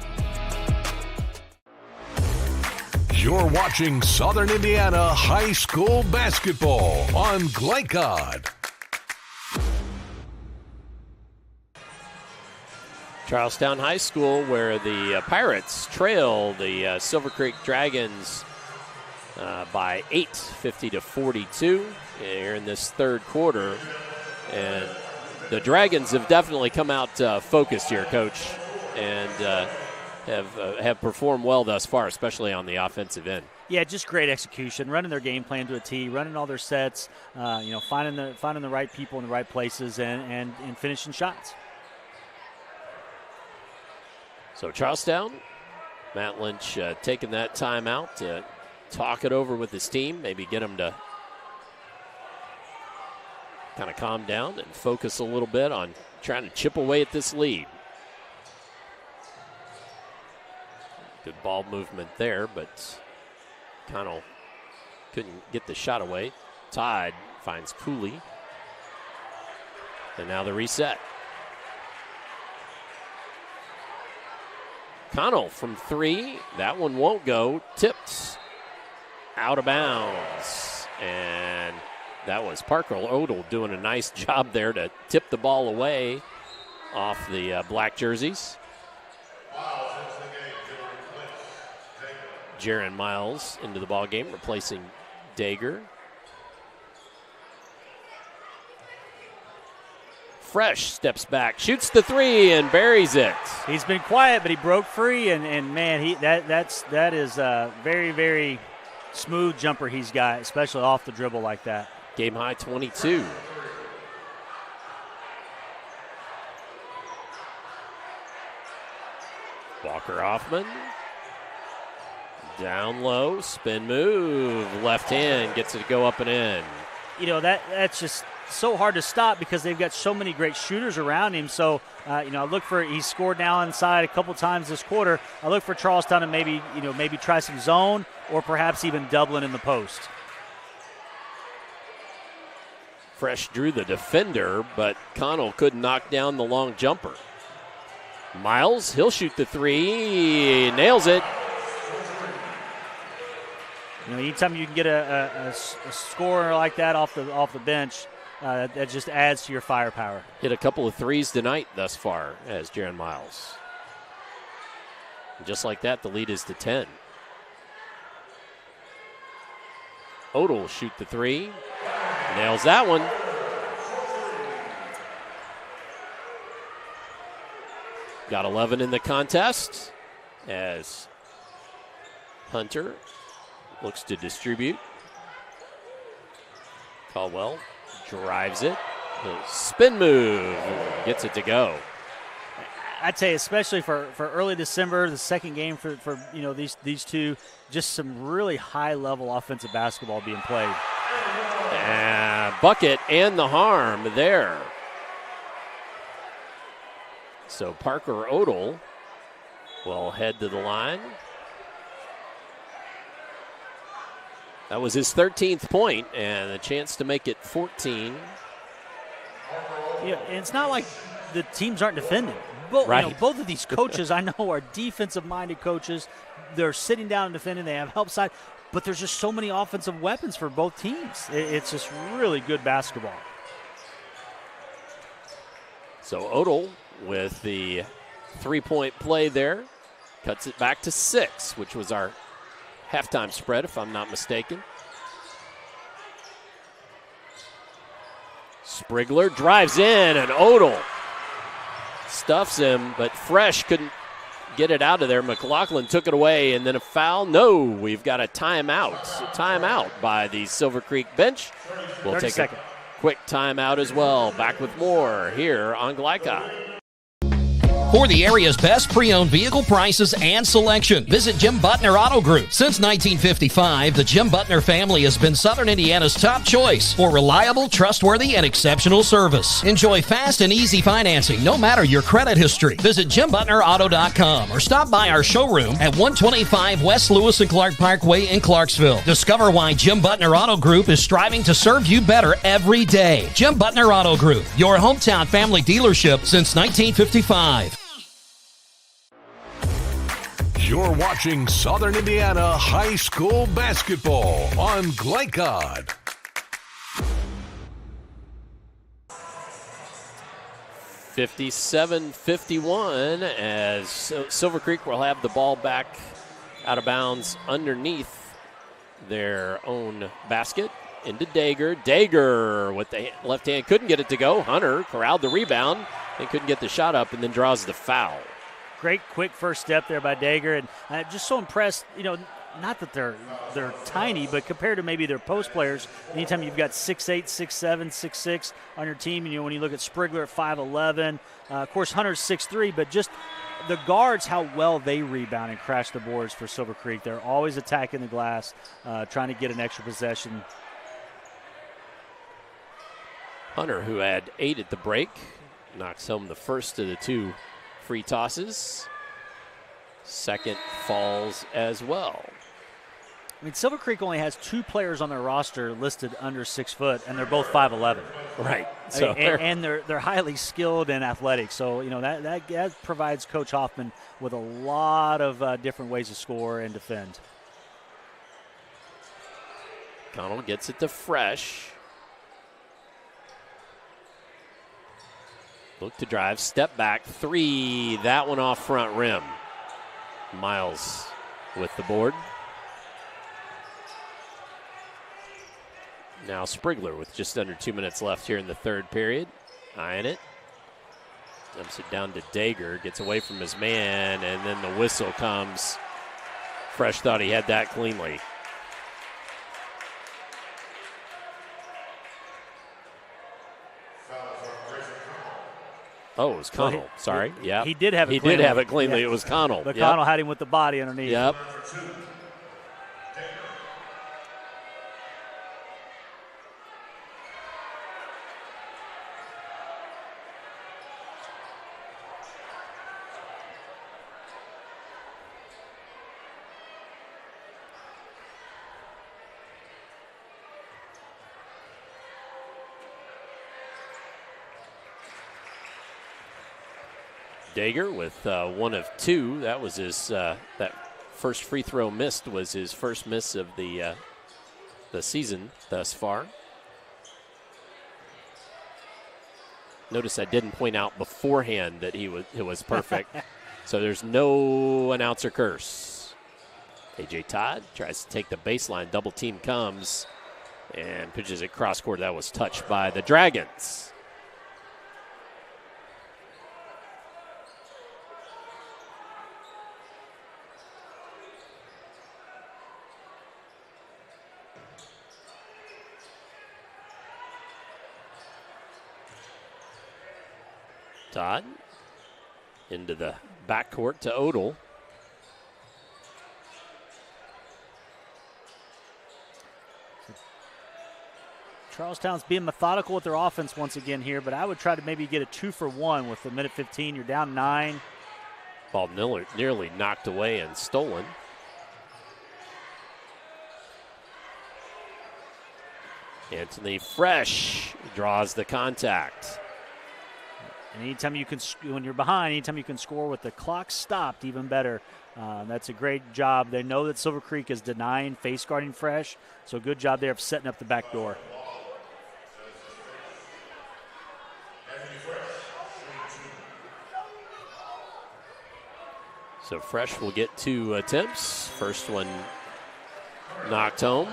You're watching Southern Indiana High School basketball on Glycod. Charlestown High School, where the Pirates trail the Silver Creek Dragons by 8, 50-42 here in this third quarter. And the Dragons have definitely come out focused here, Coach, and have performed well thus far, especially on the offensive end. Yeah, just great execution, running their game plan to a T, running all their sets, finding the right people in the right places and finishing shots. So Charlestown, Matt Lynch taking that timeout to talk it over with his team, maybe get him to kind of calm down and focus a little bit on trying to chip away at this lead. Good ball movement there, but Connell couldn't get the shot away. Todd finds Cooley. And now the reset. Connell from three. That one won't go. Tipped out of bounds. And that was Parker Odell doing a nice job there to tip the ball away off the black jerseys. Jaron Miles into the ball game, replacing Dager. Fresh steps back, shoots the three, and buries it. He's been quiet, but he broke free, and man, that is a very, very smooth jumper he's got, especially off the dribble like that. Game high 22. Walker Hoffman. Down low, spin move, left hand, gets it to go up and in. You know, that's just so hard to stop because they've got so many great shooters around him. So, I look for, he's scored now inside a couple times this quarter. I look for Charlestown to maybe try some zone or perhaps even doubling in the post. Fresh drew the defender, but Connell couldn't knock down the long jumper. Miles, he'll shoot the three, nails it. Anytime you can get a scorer like that off the bench, that just adds to your firepower. Hit a couple of threes tonight thus far as Jaron Miles. And just like that, the lead is to 10. Odell will shoot the three. Nails that one. Got 11 in the contest as Hunter looks to distribute. Caldwell drives it. Spin move. Gets it to go. I'd say especially for early December, the second game for these two, just some really high-level offensive basketball being played. Bucket and the harm there. So Parker Odell will head to the line. That was his 13th point and a chance to make it 14. Yeah, and it's not like the teams aren't defending. Right. Both of these coaches I know are defensive-minded coaches. They're sitting down and defending. They have help side. But there's just so many offensive weapons for both teams. It's just really good basketball. So Odell with the three-point play there. Cuts it back to 6, which was our halftime spread, if I'm not mistaken. Sprigler drives in, and Odell stuffs him, but Fresh couldn't get it out of there. McLaughlin took it away, and then a foul. No, we've got a timeout. Timeout by the Silver Creek bench. We'll take a quick timeout as well. Back with more here on Glycod. For the area's best pre-owned vehicle prices and selection, visit Jim Butner Auto Group. Since 1955, the Jim Butner family has been Southern Indiana's top choice for reliable, trustworthy, and exceptional service. Enjoy fast and easy financing no matter your credit history. Visit JimButnerAuto.com or stop by our showroom at 125 West Lewis and Clark Parkway in Clarksville. Discover why Jim Butner Auto Group is striving to serve you better every day. Jim Butner Auto Group, your hometown family dealership since 1955. You're watching Southern Indiana High School basketball on Glycod. (57-51) as Silver Creek will have the ball back out of bounds underneath their own basket into Dager. Dager with the left hand couldn't get it to go. Hunter corralled the rebound and couldn't get the shot up and then draws the foul. Great quick first step there by Dager, and I'm just so impressed, not that they're tiny, but compared to maybe their post players, anytime you've got 6'8", 6'7", 6'6" on your team, when you look at Sprigler at 5'11", of course Hunter's 6'3", but just the guards, how well they rebound and crash the boards for Silver Creek. They're always attacking the glass, trying to get an extra possession. Hunter, who had 8 at the break, knocks home the first of the 2 free tosses. Second falls as well. Silver Creek only has 2 players on their roster listed under 6 foot, and they're both 5'11". Right. So and they're highly skilled and athletic. So that provides Coach Hoffman with a lot of different ways to score and defend. Connell gets it to Fresh. Look to drive, step back, 3. That one off front rim. Miles with the board. Now Sprigler with just under 2 minutes left here in the third period. Eyeing it. Dumps it down to Dager. Gets away from his man, and then the whistle comes. Fresh thought he had that cleanly. Oh, it was Connell. Sorry. Yeah. He did have it He cleanly. did have it cleanly. Yeah. It was Connell. But Connell had him with the body underneath. Yep. Dager with 1 of 2. That was his that first free throw missed was his first miss of the season thus far. Notice I didn't point out beforehand that it was perfect. So there's no announcer curse. A.J. Todd tries to take the baseline. Double team comes and pitches it cross court. That was touched by the Dragons. Todd into the backcourt to Odell. Charlestown's being methodical with their offense once again here, but I would try to maybe get a 2-for-1 with the minute 15. You're down 9. Ball nearly knocked away and stolen. Anthony Fresh draws the contact. And anytime you can, when you're behind, anytime you can score with the clock stopped, even better. That's a great job. They know that Silver Creek is denying face guarding Fresh, so good job there of setting up the back door. So Fresh will get 2 attempts. First one knocked home.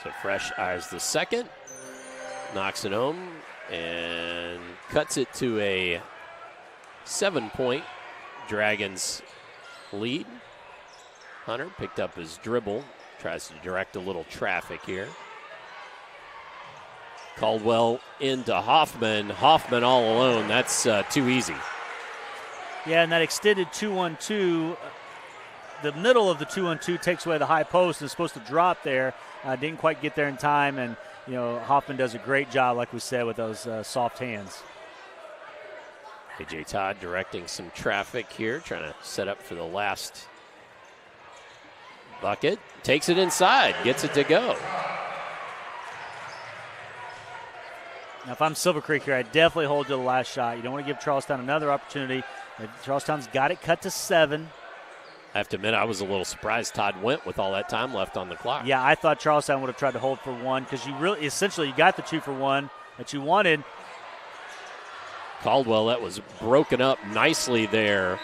So Fresh eyes the second, knocks it home, and cuts it to a 7-point Dragons lead. Hunter picked up his dribble, tries to direct a little traffic here. Caldwell into Hoffman. Hoffman all alone. That's too easy. Yeah, and that extended 2-1-2, the middle of the 2-1-2 takes away the high post and is supposed to drop there. Didn't quite get there in time, and Hoffman does a great job, like we said, with those soft hands. A.J. Todd directing some traffic here, trying to set up for the last bucket. Takes it inside, gets it to go. Now, if I'm Silver Creek here, I definitely hold to the last shot. You don't want to give Charlestown another opportunity. Charlestown's got it cut to 7. I have to admit, I was a little surprised Todd went with all that time left on the clock. Yeah, I thought Charlestown would have tried to hold for 1 because you got the 2 for 1 that you wanted. Caldwell, that was broken up nicely there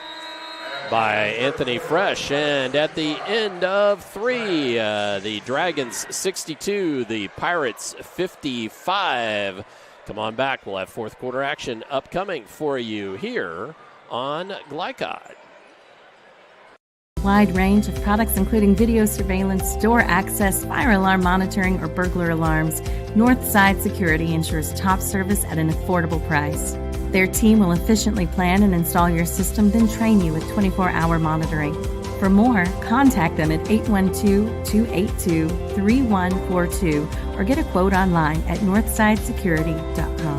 by Anthony Fresh. And at the end of 3, the Dragons 62, the Pirates 55. Come on back. We'll have fourth quarter action upcoming for you here on Glycod. Wide range of products including video surveillance, door access, fire alarm monitoring, or burglar alarms. Northside Security ensures top service at an affordable price. Their team will efficiently plan and install your system, then train you with 24-hour monitoring. For more, contact them at 812-282-3142 or get a quote online at northsidesecurity.com.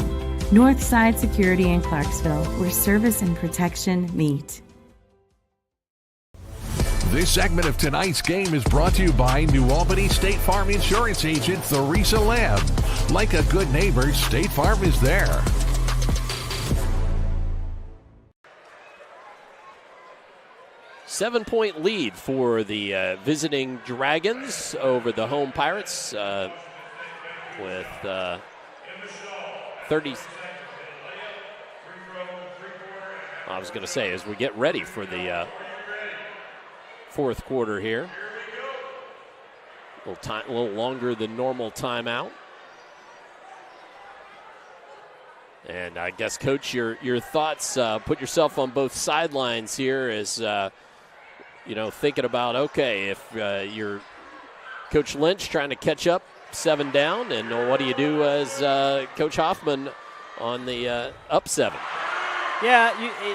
Northside Security in Clarksville, where service and protection meet. This segment of tonight's game is brought to you by New Albany State Farm Insurance Agent Theresa Lamb. Like a good neighbor, State Farm is there. Seven-point lead for the visiting Dragons over the home Pirates with 30. I was going to say, as we get ready for the fourth quarter here, a little longer than normal timeout. And I guess, Coach, your thoughts, put yourself on both sidelines here as thinking about, okay, if you're Coach Lynch trying to catch up 7 down, and what do you do as Coach Hoffman on the up 7? Yeah,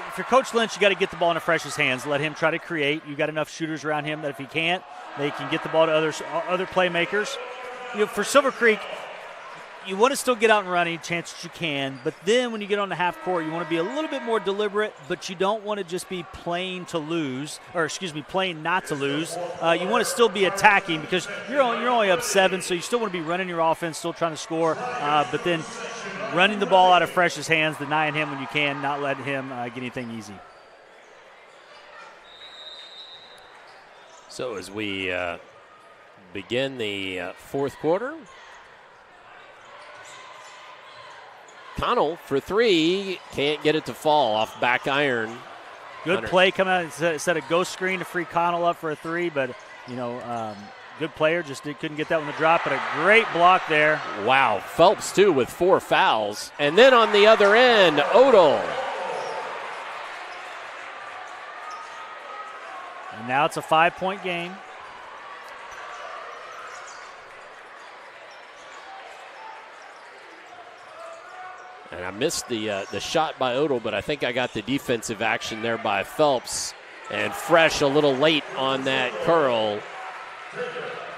if you're Coach Lynch, you got to get the ball into Fresh's hands. Let him try to create. You got enough shooters around him that if he can't, they can get the ball to other playmakers. For Silver Creek, you want to still get out and run any chance that you can, but then when you get on the half court, you want to be a little bit more deliberate, but you don't want to just be playing not to lose. You want to still be attacking because you're only up 7, so you still want to be running your offense, still trying to score, but then running the ball out of Fresh's hands, denying him when you can, not letting him get anything easy. So as we begin the fourth quarter, Connell for 3, can't get it to fall off back iron. Good play coming out. Set a ghost screen to free Connell up for a 3, but, good player, just couldn't get that one to drop, but a great block there. Wow, Phelps, too, with 4 fouls. And then on the other end, Odell. And now it's a 5-point game. And I missed the shot by Odell, but I think I got the defensive action there by Phelps. And Fresh a little late on that curl.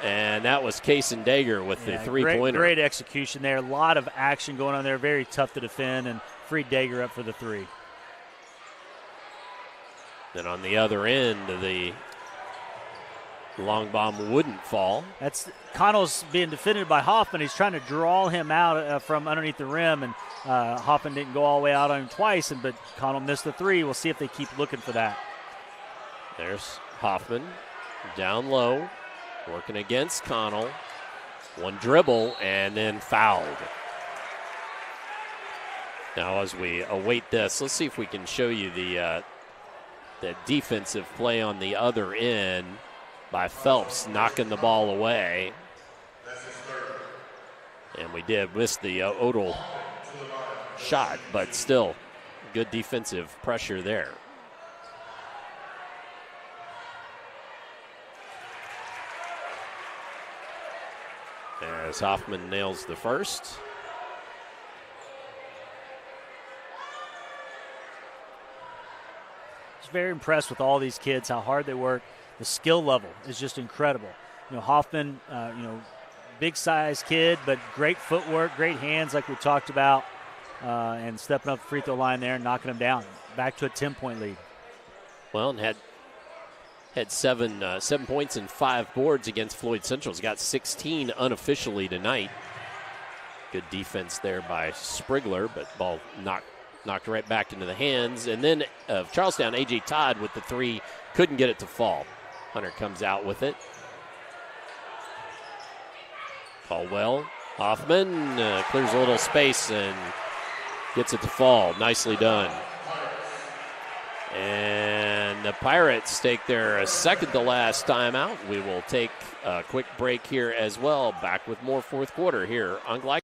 And that was Kason Dager with the three-pointer. Great execution there. A lot of action going on there. Very tough to defend, and freed Dager up for the 3. Then on the other end, the long bomb wouldn't fall. Connell's being defended by Hoffman. He's trying to draw him out from underneath the rim, and Hoffman didn't go all the way out on him twice, but Connell missed the 3. We'll see if they keep looking for that. There's Hoffman down low, working against Connell. One dribble and then fouled. Now as we await this, let's see if we can show you the defensive play on the other end by Phelps knocking the ball away. And we did miss the Odell shot, but still good defensive pressure there. As Hoffman nails the first. Just very impressed with all these kids, how hard they work. The skill level is just incredible. Hoffman, big size kid, but great footwork, great hands like we talked about, and stepping up the free throw line there and knocking them down. Back to a 10-point lead. Well, and had 7 points and 5 boards against Floyd Central. He's got 16 unofficially tonight. Good defense there by Sprigler, but ball knocked right back into the hands. And then of Charlestown, A.J. Todd with the 3, couldn't get it to fall. Hunter comes out with it. Caldwell, Hoffman clears a little space and gets it to fall. Nicely done. And the Pirates take their second to last timeout. We will take a quick break here as well. Back with more fourth quarter here on Glycad.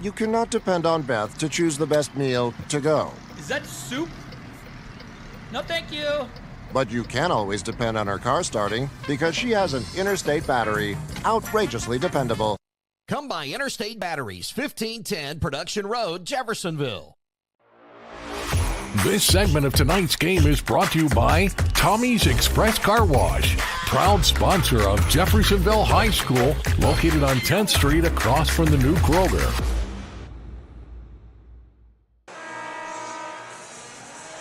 You cannot depend on Beth to choose the best meal to go. Is that soup? No, thank you. But you can always depend on her car starting because she has an Interstate battery. Outrageously dependable. Come by Interstate Batteries, 1510 Production Road, Jeffersonville. This segment of tonight's game is brought to you by Tommy's Express Car Wash, proud sponsor of Jeffersonville High School, located on 10th Street across from the new Kroger.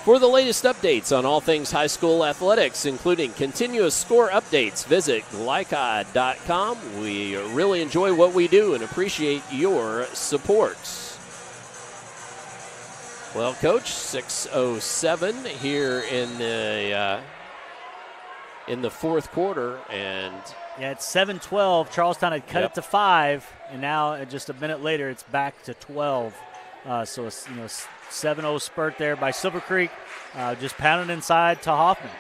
For the latest updates on all things high school athletics, including continuous score updates, visit glycod.com. We really enjoy what we do and appreciate your support. Well, Coach, 6:07 here in the fourth quarter, and yeah, it's 7-12. Charlestown had cut it to 5, and now just a minute later, it's back to 12. So it's 7-0 spurt there by Silver Creek, just pounding inside to Hoffman.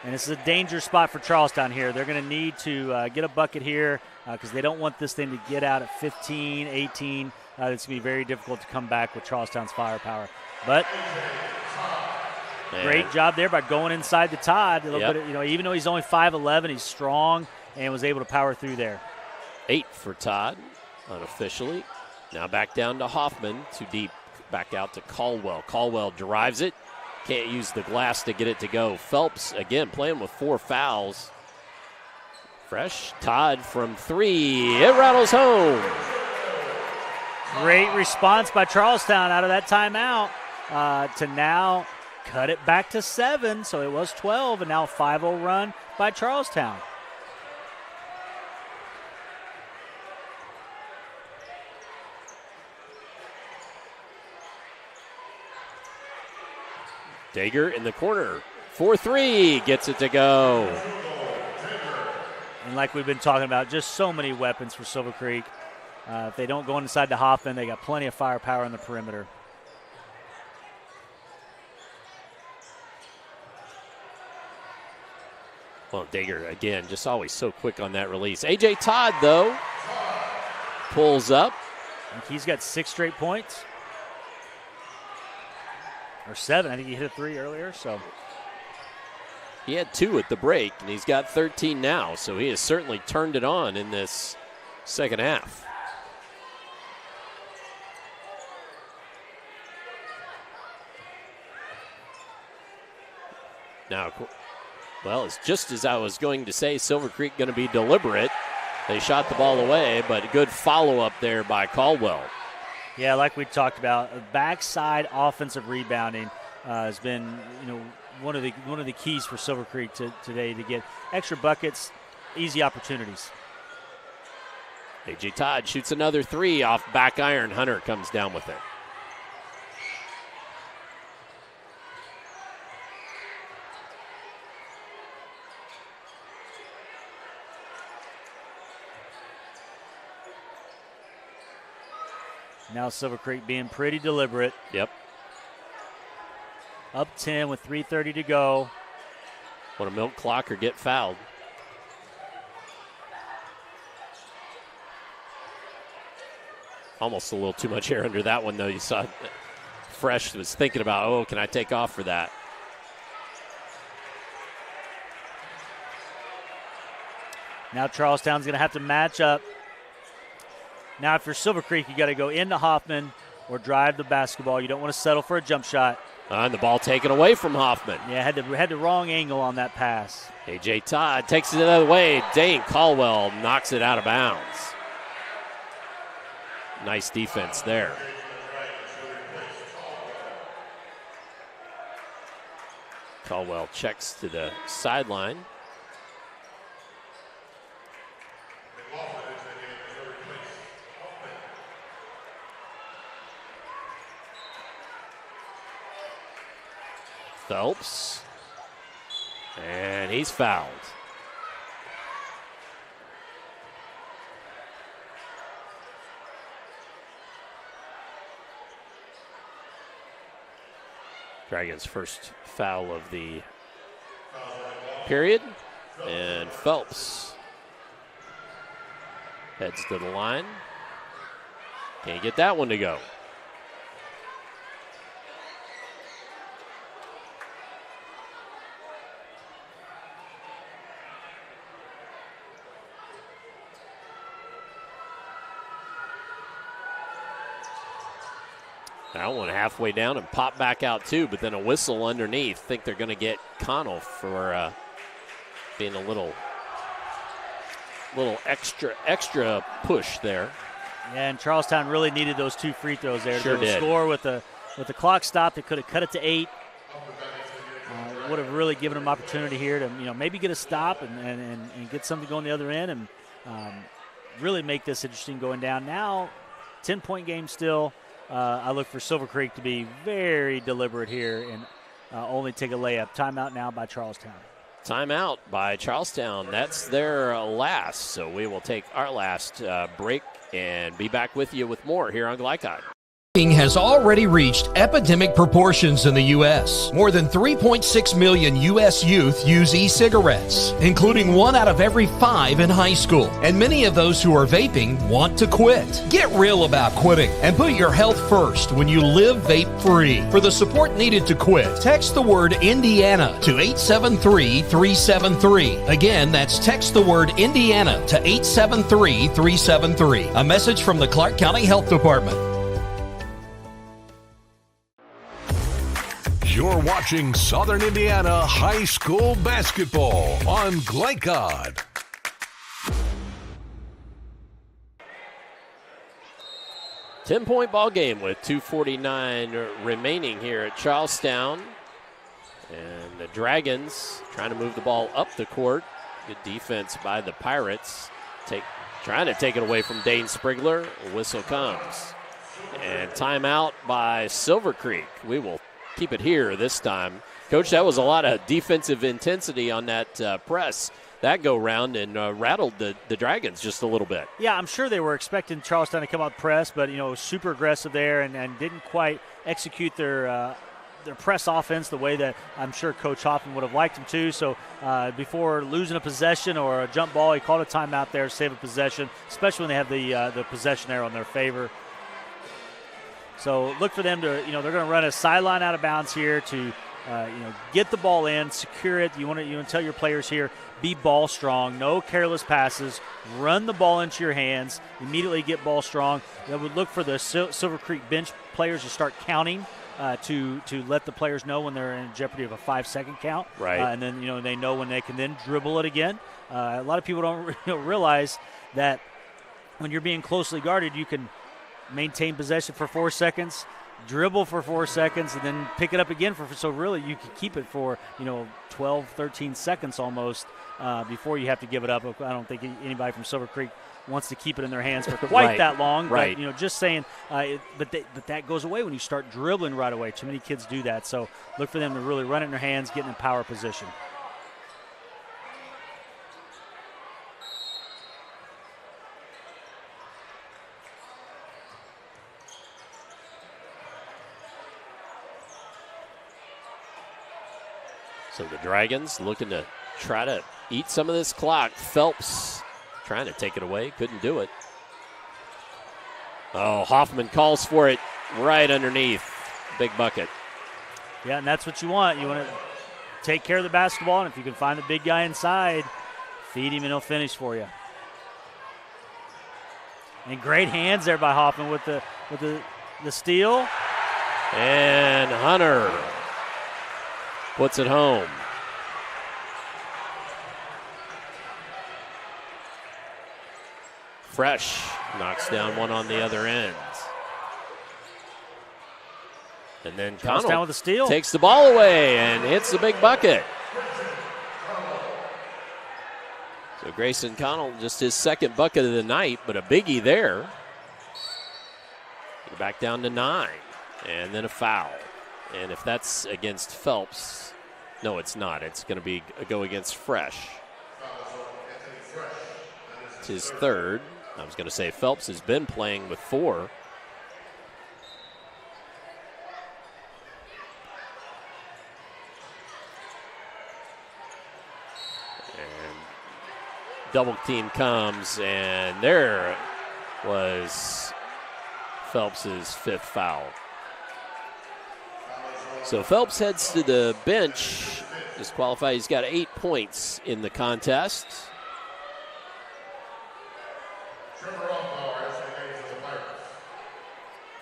And this is a danger spot for Charlestown here. They're going to need to get a bucket here because they don't want this thing to get out at 15, 18. It's going to be very difficult to come back with Charlestown's firepower. But great job there by going inside to Todd. A little bit, even though he's only 5'11", he's strong and was able to power through there. 8 for Todd, unofficially. Now back down to Hoffman, too deep, back out to Caldwell. Caldwell drives it, can't use the glass to get it to go. Phelps, again, playing with 4 fouls. Fresh, Todd from 3, it rattles home. Great response by Charlestown out of that timeout to now cut it back to 7, so it was 12, and now a 5-0 run by Charlestown. Dager in the corner, 4-3, gets it to go. And like we've been talking about, just so many weapons for Silver Creek. If they don't go inside to Hoffman, they got plenty of firepower on the perimeter. Well, Dager, again, just always so quick on that release. A.J. Todd, though, pulls up. I think he's got 6 straight points. Or 7. I think he hit a 3 earlier. So he had 2 at the break, and he's got 13 now. So he has certainly turned it on in this second half. Now, well, it's just as I was going to say, Silver Creek going to be deliberate. They shot the ball away, but good follow-up there by Caldwell. Yeah, like we talked about, backside offensive rebounding has been, one of the keys for Silver Creek today to get extra buckets, easy opportunities. A.J. Todd shoots another 3 off back iron. Hunter comes down with it. Now Silver Creek being pretty deliberate. Yep. Up 10 with 3:30 to go. Want to milk clock or get fouled. Almost a little too much air under that one, though. You saw Fresh was thinking about, oh, can I take off for that? Now Charlestown's going to have to match up. Now if you're Silver Creek, you got to go into Hoffman or drive the basketball. You don't want to settle for a jump shot. And the ball taken away from Hoffman. Yeah, had the wrong angle on that pass. A.J. Todd takes it the other way. Dane Caldwell knocks it out of bounds. Nice defense there. Caldwell checks to the sideline. Phelps. And he's fouled. Dragons' first foul of the period. And Phelps heads to the line. Can't get that one to go. That one halfway down and pop back out too, but then a whistle underneath. Think they're going to get Connell for being a little extra push there. Yeah, and Charlestown really needed those 2 free throws there. Sure did. Score with the clock stopped. They could have cut it to 8. Would have really given them opportunity here to maybe get a stop and get something going the other end and really make this interesting going down. Now, 10-point game still. I look for Silver Creek to be very deliberate here and only take a layup. Timeout now by Charlestown. Timeout by Charlestown. That's their last. So we will take our last break and be back with you with more here on Glycod. Has already reached epidemic proportions in the U.S. More than 3.6 million U.S. youth use e-cigarettes, including 1 out of every 5 in high school. And many of those who are vaping want to quit. Get real about quitting and put your health first when you live vape-free. For the support needed to quit, text the word Indiana to 873-373. Again, that's text the word Indiana to 873-373. A message from the Clark County Health Department. You're watching Southern Indiana High School Basketball on Glycod. Ten-point ball game with 2:49 remaining here at Charlestown. And the Dragons trying to move the ball up the court. Good defense by the Pirates. Trying to take it away from Dane Sprigler. A whistle comes. And timeout by Silver Creek. We will keep it here this time. Coach, that was a lot of defensive intensity on that press. That go round and rattled the Dragons just a little bit. Yeah, I'm sure they were expecting Charlestown to come out press, but super aggressive there and didn't quite execute their press offense the way that I'm sure Coach Hoffman would have liked him to. So before losing a possession or a jump ball, he called a timeout there, save a possession, especially when they have the possession there on their favor. So look for them to, they're going to run a sideline out of bounds here to, get the ball in, secure it. You want to tell your players here, be ball strong, no careless passes, run the ball into your hands, immediately get ball strong. They would look for the Silver Creek bench players to start counting to let the players know when they're in jeopardy of a 5-second count. Right. And then, they know when they can then dribble it again. A lot of people don't realize that when you're being closely guarded, you can maintain possession for 4 seconds, dribble for 4 seconds, and then pick it up again so really you can keep it for 12, 13 seconds almost before you have to give it up. I don't think anybody from Silver Creek wants to keep it in their hands for quite that long. Right. But, just saying, but that goes away when you start dribbling right away. Too many kids do that. So look for them to really run it in their hands, get in power position. So the Dragons looking to try to eat some of this clock. Phelps trying to take it away, couldn't do it. Oh, Hoffman calls for it right underneath. Big bucket. Yeah, and that's what you want. You want to take care of the basketball, and if you can find the big guy inside, feed him and he'll finish for you. And great hands there by Hoffman with the steal. And Hunter puts it home. Fresh knocks down one on the other end. And then Charlestown with the steal. Takes the ball away and hits the big bucket. So Grayson Connell, just his second bucket of the night, but a biggie there. Back down to 9. And then a foul. And if that's against Phelps, no, it's not. It's going to be a go against Fresh. It's his third. I was going to say Phelps has been playing with 4. And double team comes, and there was Phelps's 5th foul. So Phelps heads to the bench, disqualified. He's got 8 points in the contest.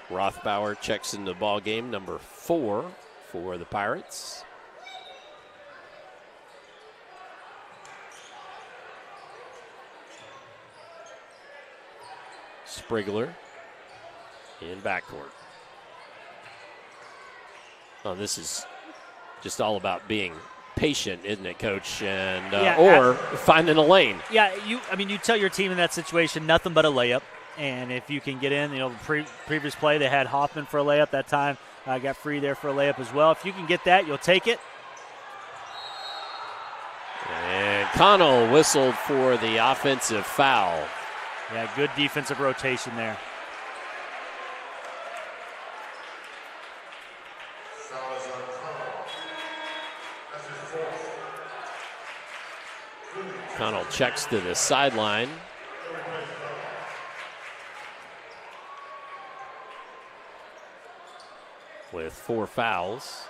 Rothbauer checks into the ball game, number 4 for the Pirates. Sprigler in backcourt. Oh, this is just all about being patient, isn't it, Coach? And or finding a lane. Yeah, you tell your team in that situation nothing but a layup, and if you can get in, previous play they had Hoffman for a layup that time. Got free there for a layup as well. If you can get that, you'll take it. And Connell whistled for the offensive foul. Yeah, good defensive rotation there. Connell checks to the sideline. With 4 fouls.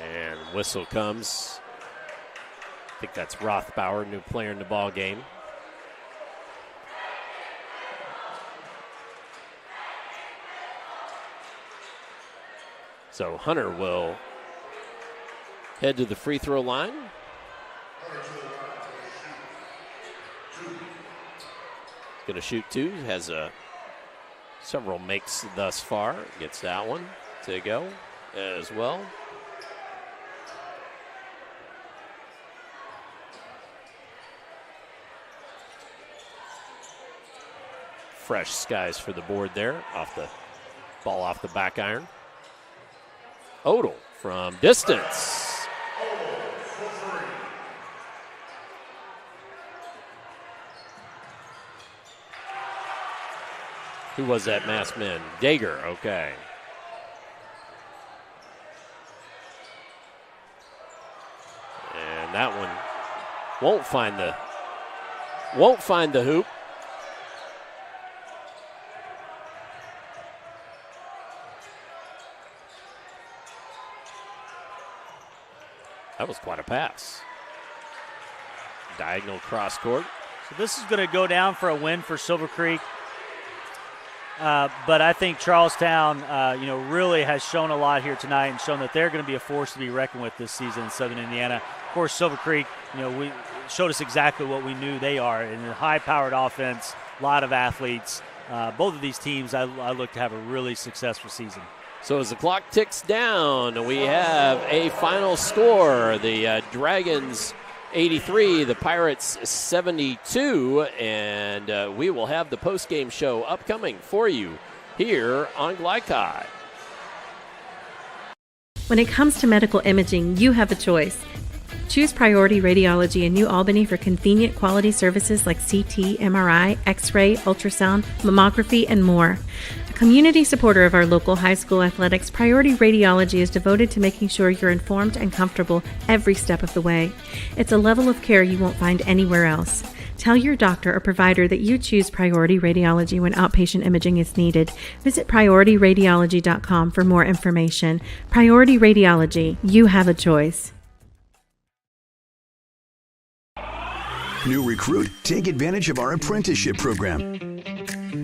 And whistle comes. I think that's Rothbauer, new player in the ball game. So Hunter will head to the free throw line. Going to shoot 2. Has several makes thus far. Gets that one to go as well. Fresh skies for the board there. Ball off the back iron. Odell from distance. Who was that masked man? Dager, okay. And that one won't find the hoop. That was quite a pass. Diagonal cross court. So this is going to go down for a win for Silver Creek. But I think Charlestown, really has shown a lot here tonight and shown that they're going to be a force to be reckoned with this season in Southern Indiana. Of course, Silver Creek, we showed us exactly what we knew they are in a high-powered offense, a lot of athletes. Both of these teams, I look to have a really successful season. So as the clock ticks down, we have a final score. The Dragons 83, the Pirates 72, and we will have the postgame show upcoming for you here on Glycod. When it comes to medical imaging, you have a choice. Choose Priority Radiology in New Albany for convenient quality services like CT, MRI, X-ray, ultrasound, mammography, and more. A Community supporter of our local high school athletics, Priority Radiology is devoted to making sure you're informed and comfortable every step of the way. It's a level of care you won't find anywhere else. Tell your doctor or provider that you choose Priority Radiology when outpatient imaging is needed. Visit PriorityRadiology.com for more information. Priority Radiology, you have a choice. New recruit, take advantage of our apprenticeship program.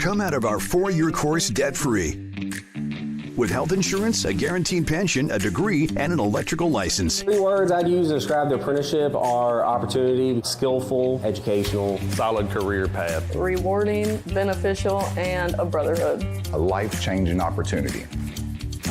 Come out of our 4-year course debt-free. With health insurance, a guaranteed pension, a degree, and an electrical license. 3 words I'd use to describe the apprenticeship are opportunity, skillful, educational, solid career path, Rewarding, beneficial, and a brotherhood. A life-changing opportunity.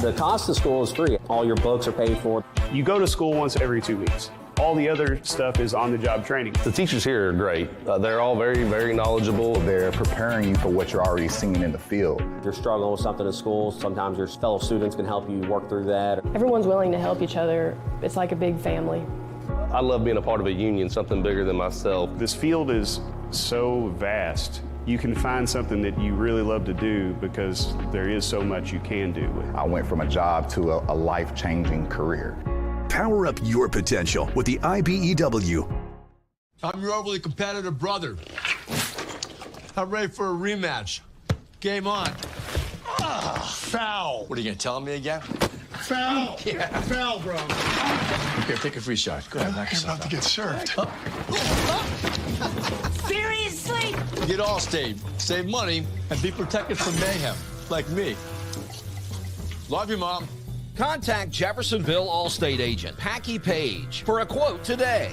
The cost of school is free. All your books are paid for. You go to school once every 2 weeks. All the other stuff is on-the-job training. The teachers here are great. They're all very, very knowledgeable. They're preparing you for what you're already seeing in the field. If you're struggling with something in school, sometimes your fellow students can help you work through that. Everyone's willing to help each other. It's like a big family. I love being a part of a union, something bigger than myself. This field is so vast. You can find something that you really love to do because there is so much you can do with it. I went from a job to a life-changing career. Power up your potential with the IBEW. I'm your overly competitive brother. I'm ready for a rematch. Game on. Foul. What are you going to tell me again? Foul. Yeah. Foul, bro. Here, take a free shot. Go ahead, knock yourself out. About to get served. Seriously? Get Allstate, save money, and be protected from mayhem, like me. Love you, Mom. Contact Jeffersonville Allstate agent Packy Page for a quote today.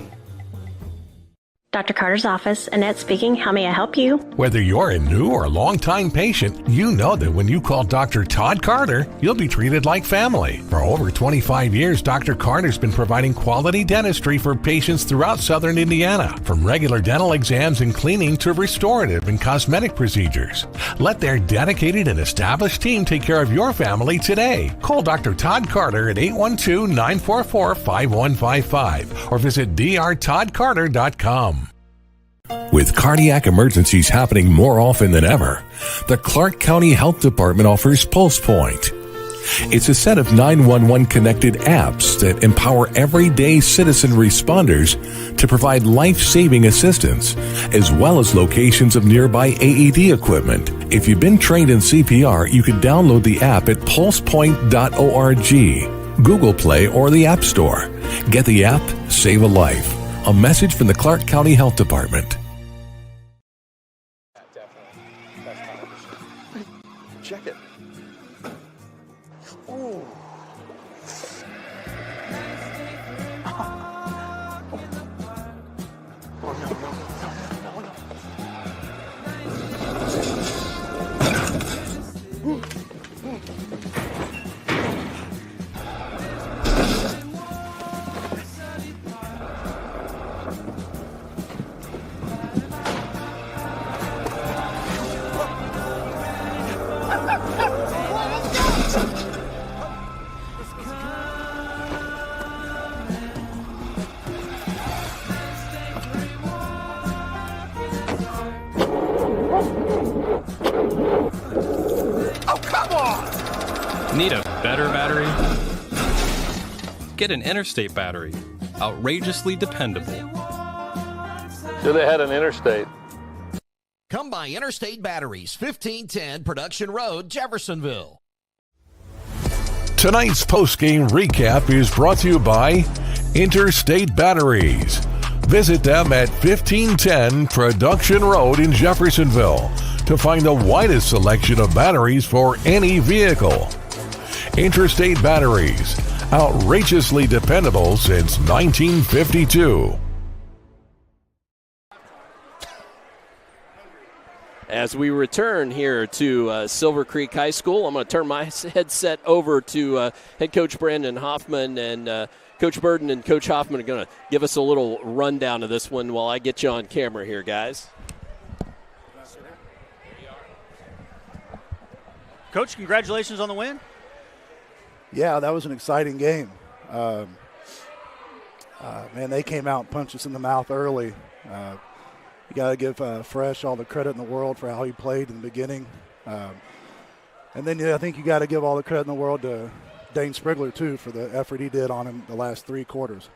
Dr. Carter's office, Annette speaking. How may I help you? Whether you're a new or long-time patient, you know that when you call Dr. Todd Carter, you'll be treated like family. For over 25 years, Dr. Carter's been providing quality dentistry for patients throughout southern Indiana, from regular dental exams and cleaning to restorative and cosmetic procedures. Let their dedicated and established team take care of your family today. Call Dr. Todd Carter at 812-944-5155 or visit drtoddcarter.com. With cardiac emergencies happening more often than ever, the Clark County Health Department offers Pulse Point. It's a set of 911 connected apps that empower everyday citizen responders to provide life-saving assistance, as well as locations of nearby AED equipment. If you've been trained in CPR, you can download the app at pulsepoint.org, Google Play, or the App Store. Get the app, save a life. A message from the Clark County Health Department. Check it. Ooh. Need a better battery? Get an Interstate battery. Outrageously dependable. Should have had an Interstate. Come by Interstate Batteries, 1510 Production Road, Jeffersonville. Tonight's postgame recap is brought to you by Interstate Batteries. Visit them at 1510 Production Road in Jeffersonville to find the widest selection of batteries for any vehicle. Interstate Batteries, outrageously dependable since 1952. As we return here to Silver Creek High School, I'm going to turn my headset over to head coach Brandon Hoffman, and Coach Burden and Coach Hoffman are going to give us a little rundown of this one while I get you on camera here, guys. Coach, congratulations on the win. Yeah, that was an exciting game. Man, they came out and punched us in the mouth early. You got to give Fresh all the credit in the world for how he played in the beginning. And then I think you got to give all the credit in the world to Dane Sprigler, too, for the effort he did on him the last 3 quarters.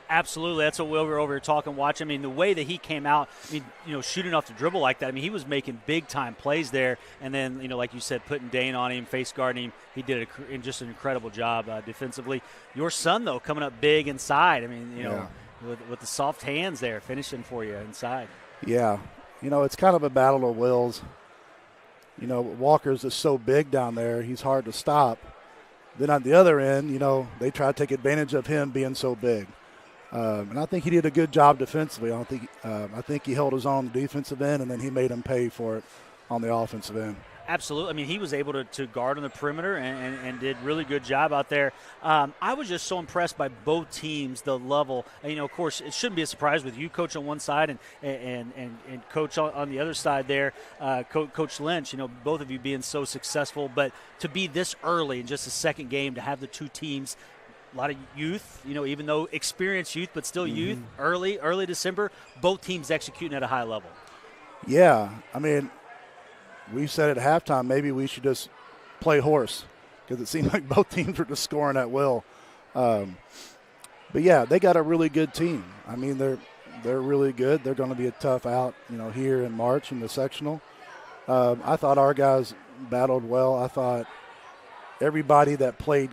Absolutely. That's what we were over here talking, watching. I mean, the way that he came out, shooting off the dribble like that, I mean, he was making big-time plays there. And then, like you said, putting Dane on him, face guarding him, he did just an incredible job defensively. Your son, though, coming up big inside. I mean, with the soft hands there, finishing for you inside. Yeah. It's kind of a battle of wills. Walker's just so big down there, he's hard to stop. Then on the other end, they try to take advantage of him being so big. And I think he did a good job defensively. I think he held his own on the defensive end, and then he made him pay for it on the offensive end. Absolutely. I mean, he was able to guard on the perimeter and did really good job out there. I was just so impressed by both teams, the level. And, of course, it shouldn't be a surprise with you, Coach, on one side and Coach on the other side there, Coach Lynch, both of you being so successful. But to be this early in just the second game, to have the two teams, a lot of youth, even though experienced youth, but still youth, early December, both teams executing at a high level. Yeah, I mean, we said at halftime maybe we should just play horse because it seemed like both teams were just scoring at will. But, yeah, they got a really good team. I mean, they're really good. They're going to be a tough out, here in March in the sectional. I thought our guys battled well. I thought everybody that played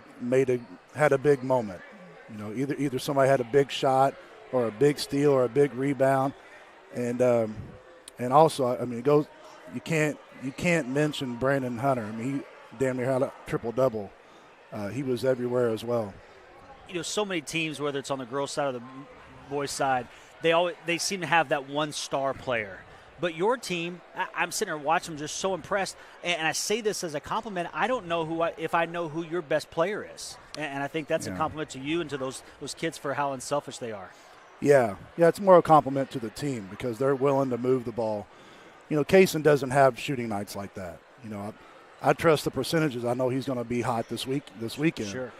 had a big moment. Either somebody had a big shot or a big steal or a big rebound. And also, I mean, you can't mention Brandon Hunter. I mean, he damn near had a triple-double. He was everywhere as well. So many teams, whether it's on the girls' side or the boys' side, they seem to have that one star player. But your team, I'm sitting there watching them, just so impressed. And I say this as a compliment. I don't know if I know who your best player is. And I think that's a compliment to you and to those kids for how unselfish they are. Yeah, it's more a compliment to the team because they're willing to move the ball. Kaysen doesn't have shooting nights like that. I trust the percentages. I know he's going to be hot this weekend. Sure.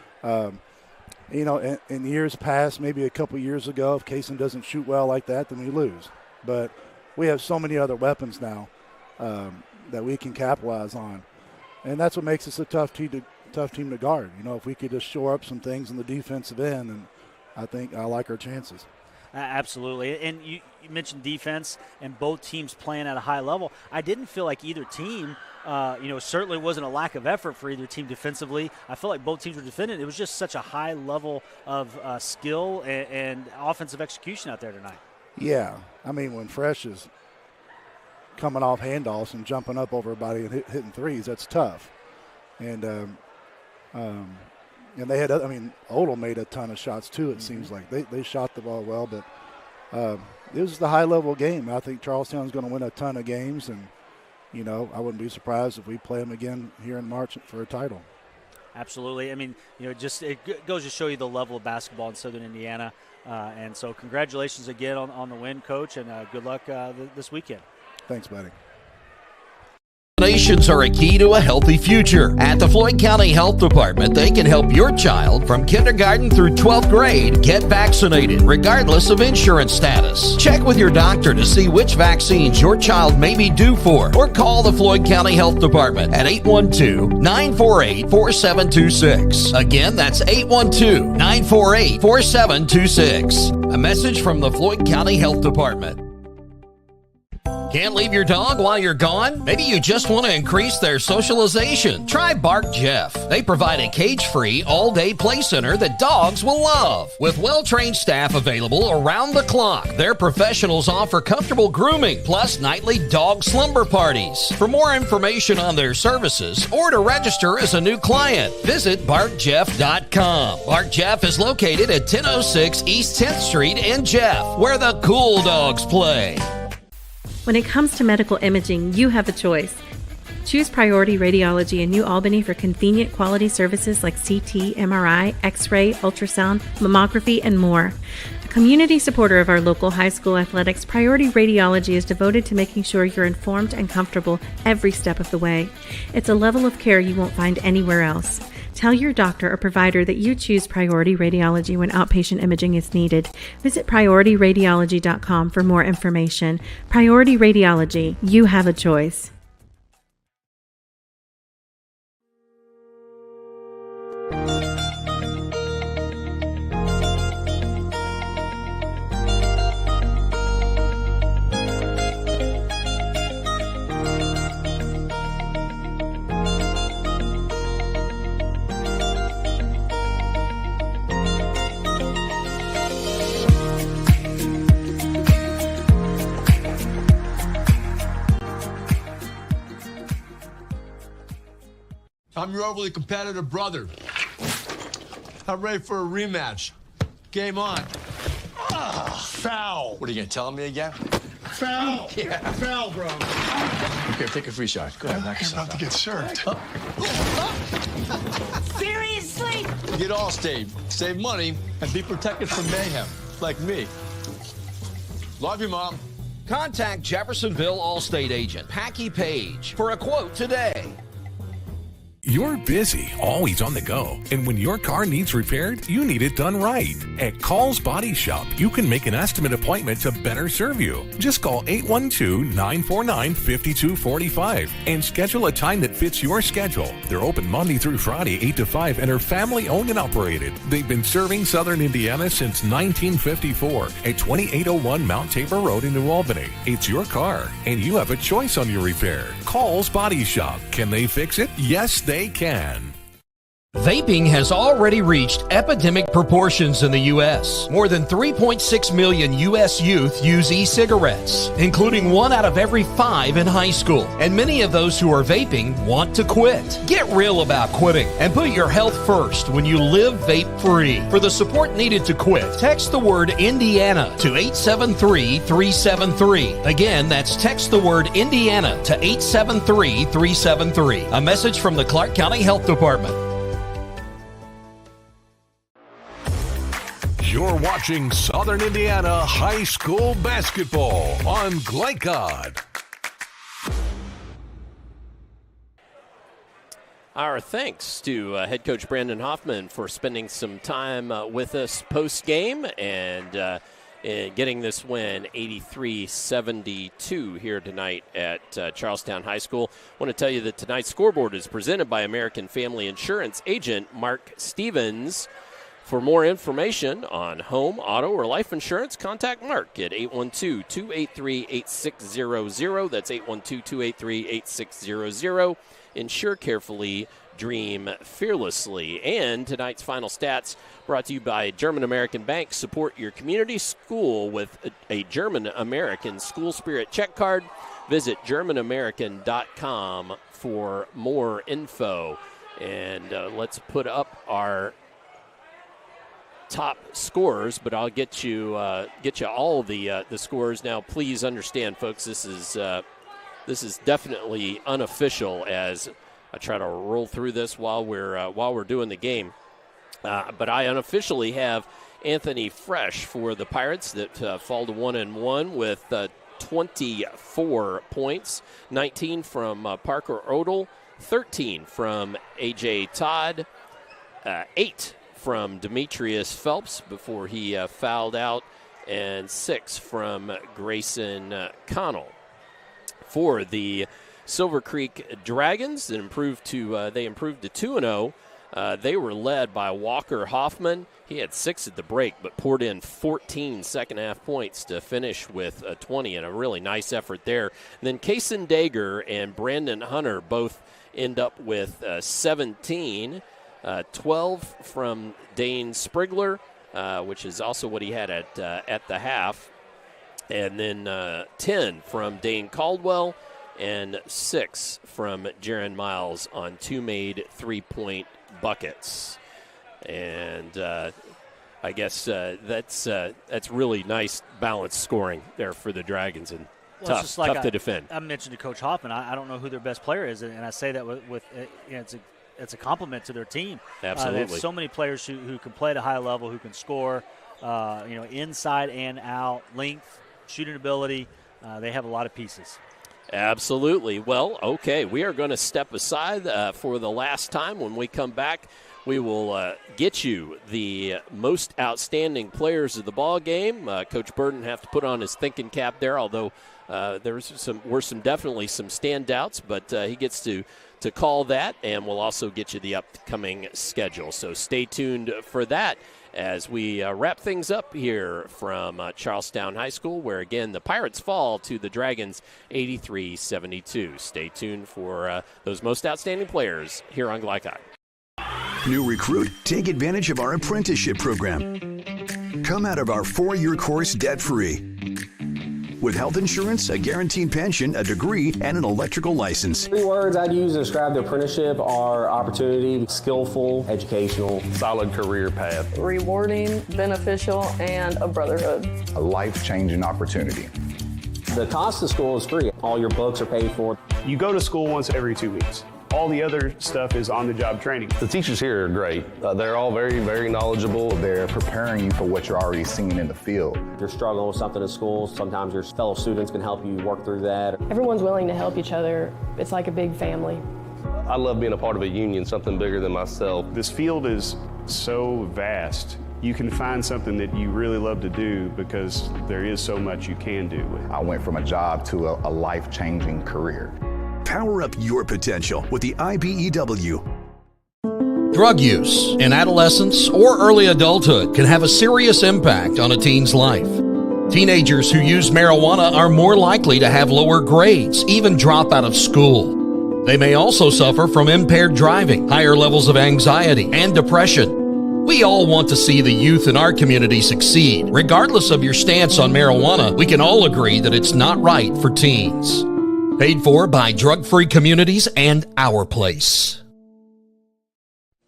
In years past, maybe a couple years ago, if Kaysen doesn't shoot well like that, then we lose. But we have so many other weapons now that we can capitalize on. And that's what makes us a tough team to guard. If we could just shore up some things in the defensive end, and I think I like our chances. Absolutely. And you mentioned defense and both teams playing at a high level. I didn't feel like either team, certainly wasn't a lack of effort for either team defensively. I feel like both teams were defending. It was just such a high level of skill and offensive execution out there tonight. Yeah. I mean, when Fresh is coming off handoffs and jumping up over everybody and hitting threes, that's tough. And they had, Odell made a ton of shots too, it seems like. They shot the ball well, but it was the high-level game. I think Charlestown's going to win a ton of games, and, I wouldn't be surprised if we play them again here in March for a title. Absolutely. I mean, it goes to show you the level of basketball in Southern Indiana. And so congratulations again on the win, Coach, and good luck this weekend. Thanks, buddy. Vaccinations are a key to a healthy future. At the Floyd County Health Department, they can help your child from kindergarten through 12th grade get vaccinated, regardless of insurance status. Check with your doctor to see which vaccines your child may be due for, or call the Floyd County Health Department at 812-948-4726. Again, that's 812-948-4726. A message from the Floyd County Health Department. Can't leave your dog while you're gone? Maybe you just want to increase their socialization. Try Bark Jeff. They provide a cage-free, all-day play center that dogs will love. With well-trained staff available around the clock, their professionals offer comfortable grooming, plus nightly dog slumber parties. For more information on their services or to register as a new client, visit BarkJeff.com. Bark Jeff is located at 1006 East 10th Street in Jeff, where the cool dogs play. When it comes to medical imaging, you have a choice. Choose Priority Radiology in New Albany for convenient quality services like CT, MRI, X-ray, ultrasound, mammography, and more. A community supporter of our local high school athletics, Priority Radiology is devoted to making sure you're informed and comfortable every step of the way. It's a level of care you won't find anywhere else. Tell your doctor or provider that you choose Priority Radiology when outpatient imaging is needed. Visit PriorityRadiology.com for more information. Priority Radiology, you have a choice. I'm your overly competitive brother. I'm ready for a rematch. Game on. Foul. What are you going to tell me again? Foul. Yeah. Foul, bro. Here, take a free shot. Go ahead, knock yourself about to get served. Seriously? Get Allstate. Save money and be protected from mayhem. Like me. Love you, Mom. Contact Jeffersonville Allstate agent Packy Page for a quote today. You're busy, always on the go, and when your car needs repaired, you need it done right. At Call's Body Shop, you can make an estimate appointment to better serve you. Just call 812-949-5245 and schedule a time that fits your schedule. They're open Monday through Friday, 8 to 5, and are family-owned and operated. They've been serving Southern Indiana since 1954 at 2801 Mount Tabor Road in New Albany. It's your car, and you have a choice on your repair. Call's Body Shop. Can they fix it? Yes, they can. Vaping has already reached epidemic proportions in the U.S. More than 3.6 million U.S. youth use e-cigarettes, including 1 out of every 5 in high school. And many of those who are vaping want to quit. Get real about quitting and put your health first when you live vape-free. For the support needed to quit, text the word Indiana to 873-373. Again, that's text the word Indiana to 873-373. A message from the Clark County Health Department. You're watching Southern Indiana High School basketball on Glycod. Our thanks to head coach Brandon Hoffman for spending some time with us post-game and getting this win 83-72 here tonight at Charlestown High School. I want to tell you that tonight's scoreboard is presented by American Family Insurance agent Mark Stevens. For more information on home, auto, or life insurance, contact Mark at 812-283-8600. That's 812-283-8600. Insure carefully, dream fearlessly. And tonight's final stats brought to you by German American Bank. Support your community school with a German American School Spirit check card. Visit GermanAmerican.com for more info. And let's put up our top scorers, but I'll get you all the scores now. Please understand, folks, this is definitely unofficial as I try to roll through this while we're doing the game. But I unofficially have Anthony Fresh for the Pirates that fall to 1-1 with 24 points, 19 from Parker Odell, 13 from A.J. Todd, 8 from Demetrius Phelps before he fouled out, and 6 from Grayson Connell. For the Silver Creek Dragons, that improved to 2-0. They were led by Walker Hoffman. He had 6 at the break, but poured in 14 second-half points to finish with 20, and a really nice effort there. And then Kaysen Dager and Brandon Hunter both end up with 17. 12 from Dane Sprigler, which is also what he had at the half. And then 10 from Dane Caldwell and 6 from Jaron Miles on 2 made 3-point buckets. And I guess that's really nice balanced scoring there for the Dragons, and tough to defend. I mentioned to Coach Hoffman, I don't know who their best player is, and I say that with it's a compliment to their team. Absolutely. They have so many players who can play at a high level, who can score, inside and out, length, shooting ability. They have a lot of pieces. Absolutely. Well, okay, we are going to step aside for the last time. When we come back, we will get you the most outstanding players of the ball game. Coach Burden have to put on his thinking cap there, although there were definitely some standouts, but he gets to call that, and we'll also get you the upcoming schedule. So stay tuned for that as we wrap things up here from Charlestown High School, where, again, the Pirates fall to the Dragons 83-72. Stay tuned for those most outstanding players here on Glycod. New recruit? Take advantage of our apprenticeship program. Come out of our 4-year course debt-free. With health insurance, a guaranteed pension, a degree, and an electrical license. 3 words I'd use to describe the apprenticeship are opportunity, skillful, educational, solid career path, Rewarding, beneficial, and a brotherhood. A life-changing opportunity. The cost of school is free. All your books are paid for. You go to school once every 2 weeks. All the other stuff is on-the-job training. The teachers here are great. They're all very, very knowledgeable. They're preparing you for what you're already seeing in the field. If you're struggling with something at school, sometimes your fellow students can help you work through that. Everyone's willing to help each other. It's like a big family. I love being a part of a union, something bigger than myself. This field is so vast. You can find something that you really love to do because there is so much you can do with it. I went from a job to a life-changing career. Power up your potential with the IBEW. Drug use in adolescence or early adulthood can have a serious impact on a teen's life. Teenagers who use marijuana are more likely to have lower grades, even drop out of school. They may also suffer from impaired driving, higher levels of anxiety, and depression. We all want to see the youth in our community succeed. Regardless of your stance on marijuana, we can all agree that it's not right for teens. Paid for by Drug Free Communities and Our Place.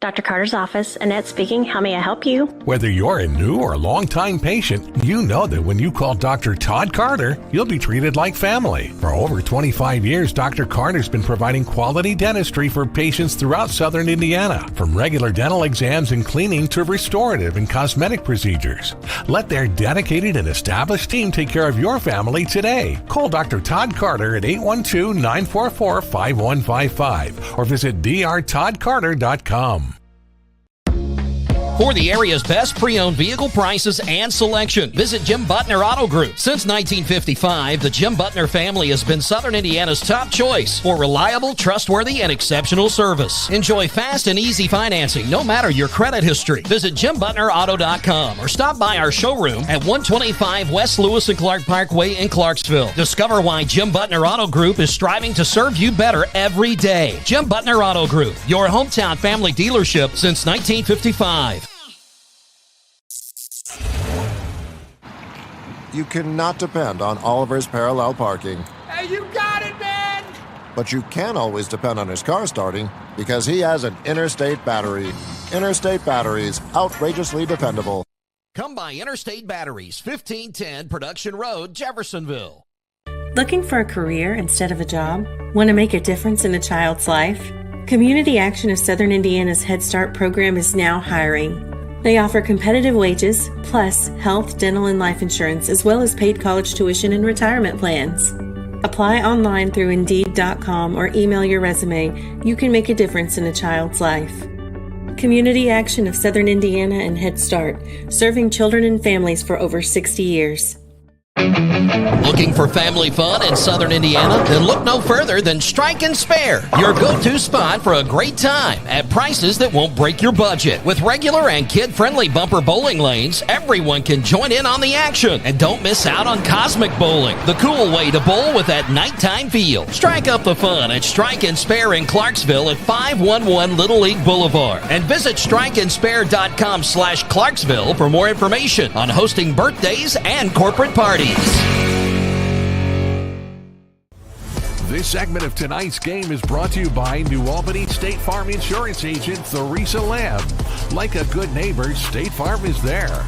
Dr. Carter's office, Annette speaking. How may I help you? Whether you're a new or long-time patient, you know that when you call Dr. Todd Carter, you'll be treated like family. For over 25 years, Dr. Carter's been providing quality dentistry for patients throughout Southern Indiana, from regular dental exams and cleaning to restorative and cosmetic procedures. Let their dedicated and established team take care of your family today. Call Dr. Todd Carter at 812-944-5155 or visit drtoddcarter.com. For the area's best pre-owned vehicle prices and selection, visit Jim Butner Auto Group. Since 1955, the Jim Butner family has been Southern Indiana's top choice for reliable, trustworthy, and exceptional service. Enjoy fast and easy financing, no matter your credit history. Visit JimButnerAuto.com or stop by our showroom at 125 West Lewis and Clark Parkway in Clarksville. Discover why Jim Butner Auto Group is striving to serve you better every day. Jim Butner Auto Group, your hometown family dealership since 1955. You cannot depend on Oliver's parallel parking. Hey, you got it, man! But you can always depend on his car starting because he has an Interstate battery. Interstate batteries, outrageously dependable. Come by Interstate Batteries, 1510 Production Road, Jeffersonville. Looking for a career instead of a job? Want to make a difference in a child's life? Community Action of Southern Indiana's Head Start program is now hiring. They offer competitive wages, plus health, dental, and life insurance, as well as paid college tuition and retirement plans. Apply online through Indeed.com or email your resume. You can make a difference in a child's life. Community Action of Southern Indiana and Head Start, serving children and families for over 60 years. Looking for family fun in Southern Indiana? Then look no further than Strike and Spare, your go-to spot for a great time at prices that won't break your budget. With regular and kid-friendly bumper bowling lanes, everyone can join in on the action. And don't miss out on Cosmic Bowling, the cool way to bowl with that nighttime feel. Strike up the fun at Strike and Spare in Clarksville at 511 Little League Boulevard. And visit strikeandspare.com/Clarksville for more information on hosting birthdays and corporate parties. This segment of tonight's game is brought to you by New Albany State Farm Insurance Agent Theresa Lamb. Like a good neighbor, State Farm is there.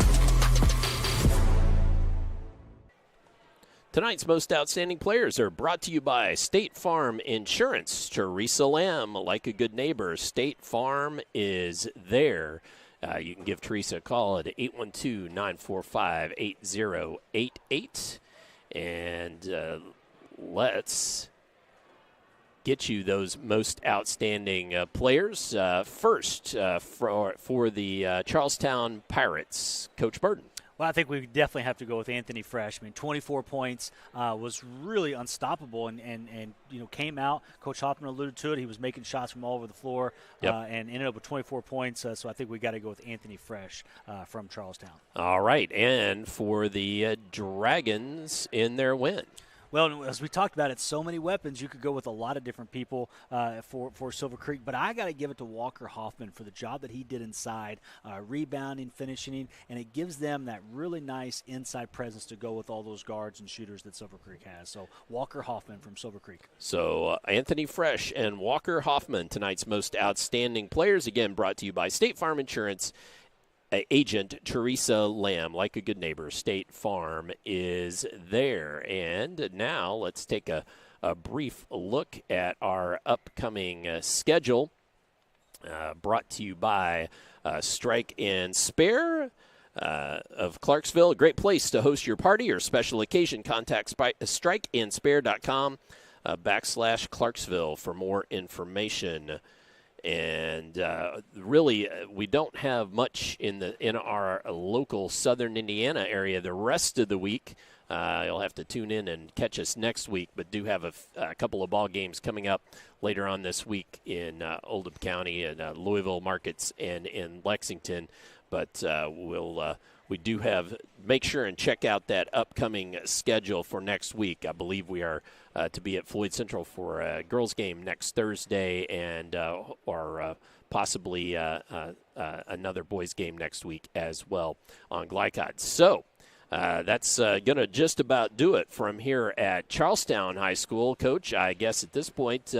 Tonight's most outstanding players are brought to you by State Farm Insurance. Theresa Lamb, like a good neighbor, State Farm is there. You can give Teresa a call at 812-945-8088. And let's get you those most outstanding players. First, for the Charlestown Pirates, Coach Burden. Well, I think we definitely have to go with Anthony Fresh. I mean, 24 points, was really unstoppable and came out. Coach Hoffman alluded to it. He was making shots from all over the floor and ended up with 24 points. So I think we got to go with Anthony Fresh from Charlestown. All right. And for the Dragons in their win. Well, as we talked about, it's so many weapons. You could go with a lot of different people for Silver Creek, but I got to give it to Walker Hoffman for the job that he did inside, rebounding, finishing, and it gives them that really nice inside presence to go with all those guards and shooters that Silver Creek has. So Walker Hoffman from Silver Creek. So Anthony Fresh and Walker Hoffman, tonight's most outstanding players, again brought to you by State Farm Insurance agent Teresa Lamb. Like a good neighbor, State Farm is there. And now let's take a brief look at our upcoming schedule, brought to you by Strike and Spare of Clarksville. A great place to host your party or special occasion. Contact strikeandspare.com /Clarksville for more information. And really, we don't have much in our local southern Indiana area the rest of the week. You'll have to tune in and catch us next week, but do have a couple of ball games coming up later on this week in Oldham County and Louisville markets and in Lexington. But we do have, make sure and check out that upcoming schedule for next week. I believe we are to be at Floyd Central for a girls game next Thursday and or possibly another boys game next week as well on Glycod. So that's going to just about do it from here at Charlestown High School. Coach, I guess at this point,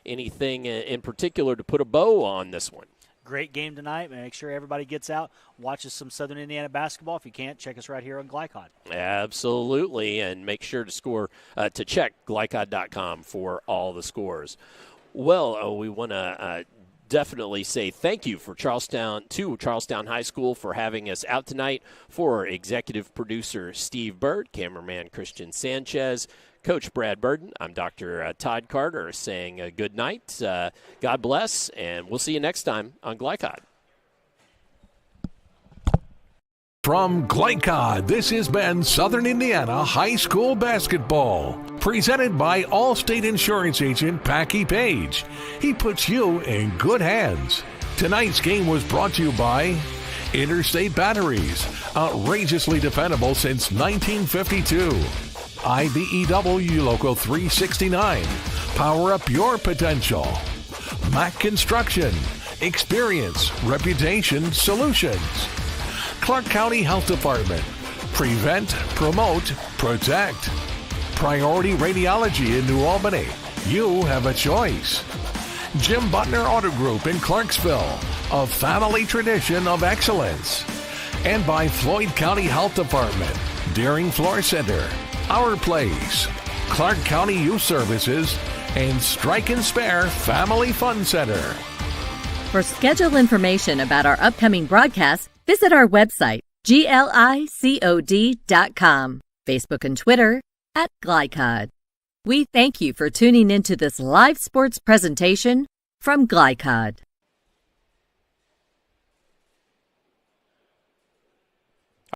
anything in particular to put a bow on this one? Great game tonight. Make sure everybody gets out, watches some Southern Indiana basketball. If you can't, check us right here on Glycod. Absolutely, and make sure to check glycod.com for all the scores. Well, we want to definitely say thank you to Charlestown High School for having us out tonight. For executive producer Steve Bird, cameraman Christian Sanchez, Coach Brad Burden, I'm Dr. Todd Carter saying good night, God bless, and we'll see you next time on Glycod. From Glycod, this has been Southern Indiana High School Basketball, presented by Allstate Insurance Agent Packy Page. He puts you in good hands. Tonight's game was brought to you by Interstate Batteries, outrageously dependable since 1952. IBEW Local 369. Power up your potential. Mac Construction. Experience, reputation, solutions. Clark County Health Department. Prevent, promote, protect. Priority Radiology in New Albany. You have a choice. Jim Butner Auto Group in Clarksville. A family tradition of excellence. And by Floyd County Health Department. Deering Floor Center. Our Place, Clark County Youth Services, and Strike and Spare Family Fun Center. For schedule information about our upcoming broadcasts, visit our website, glicod.com, Facebook and Twitter @Glycod. We thank you for tuning into this live sports presentation from Glycod.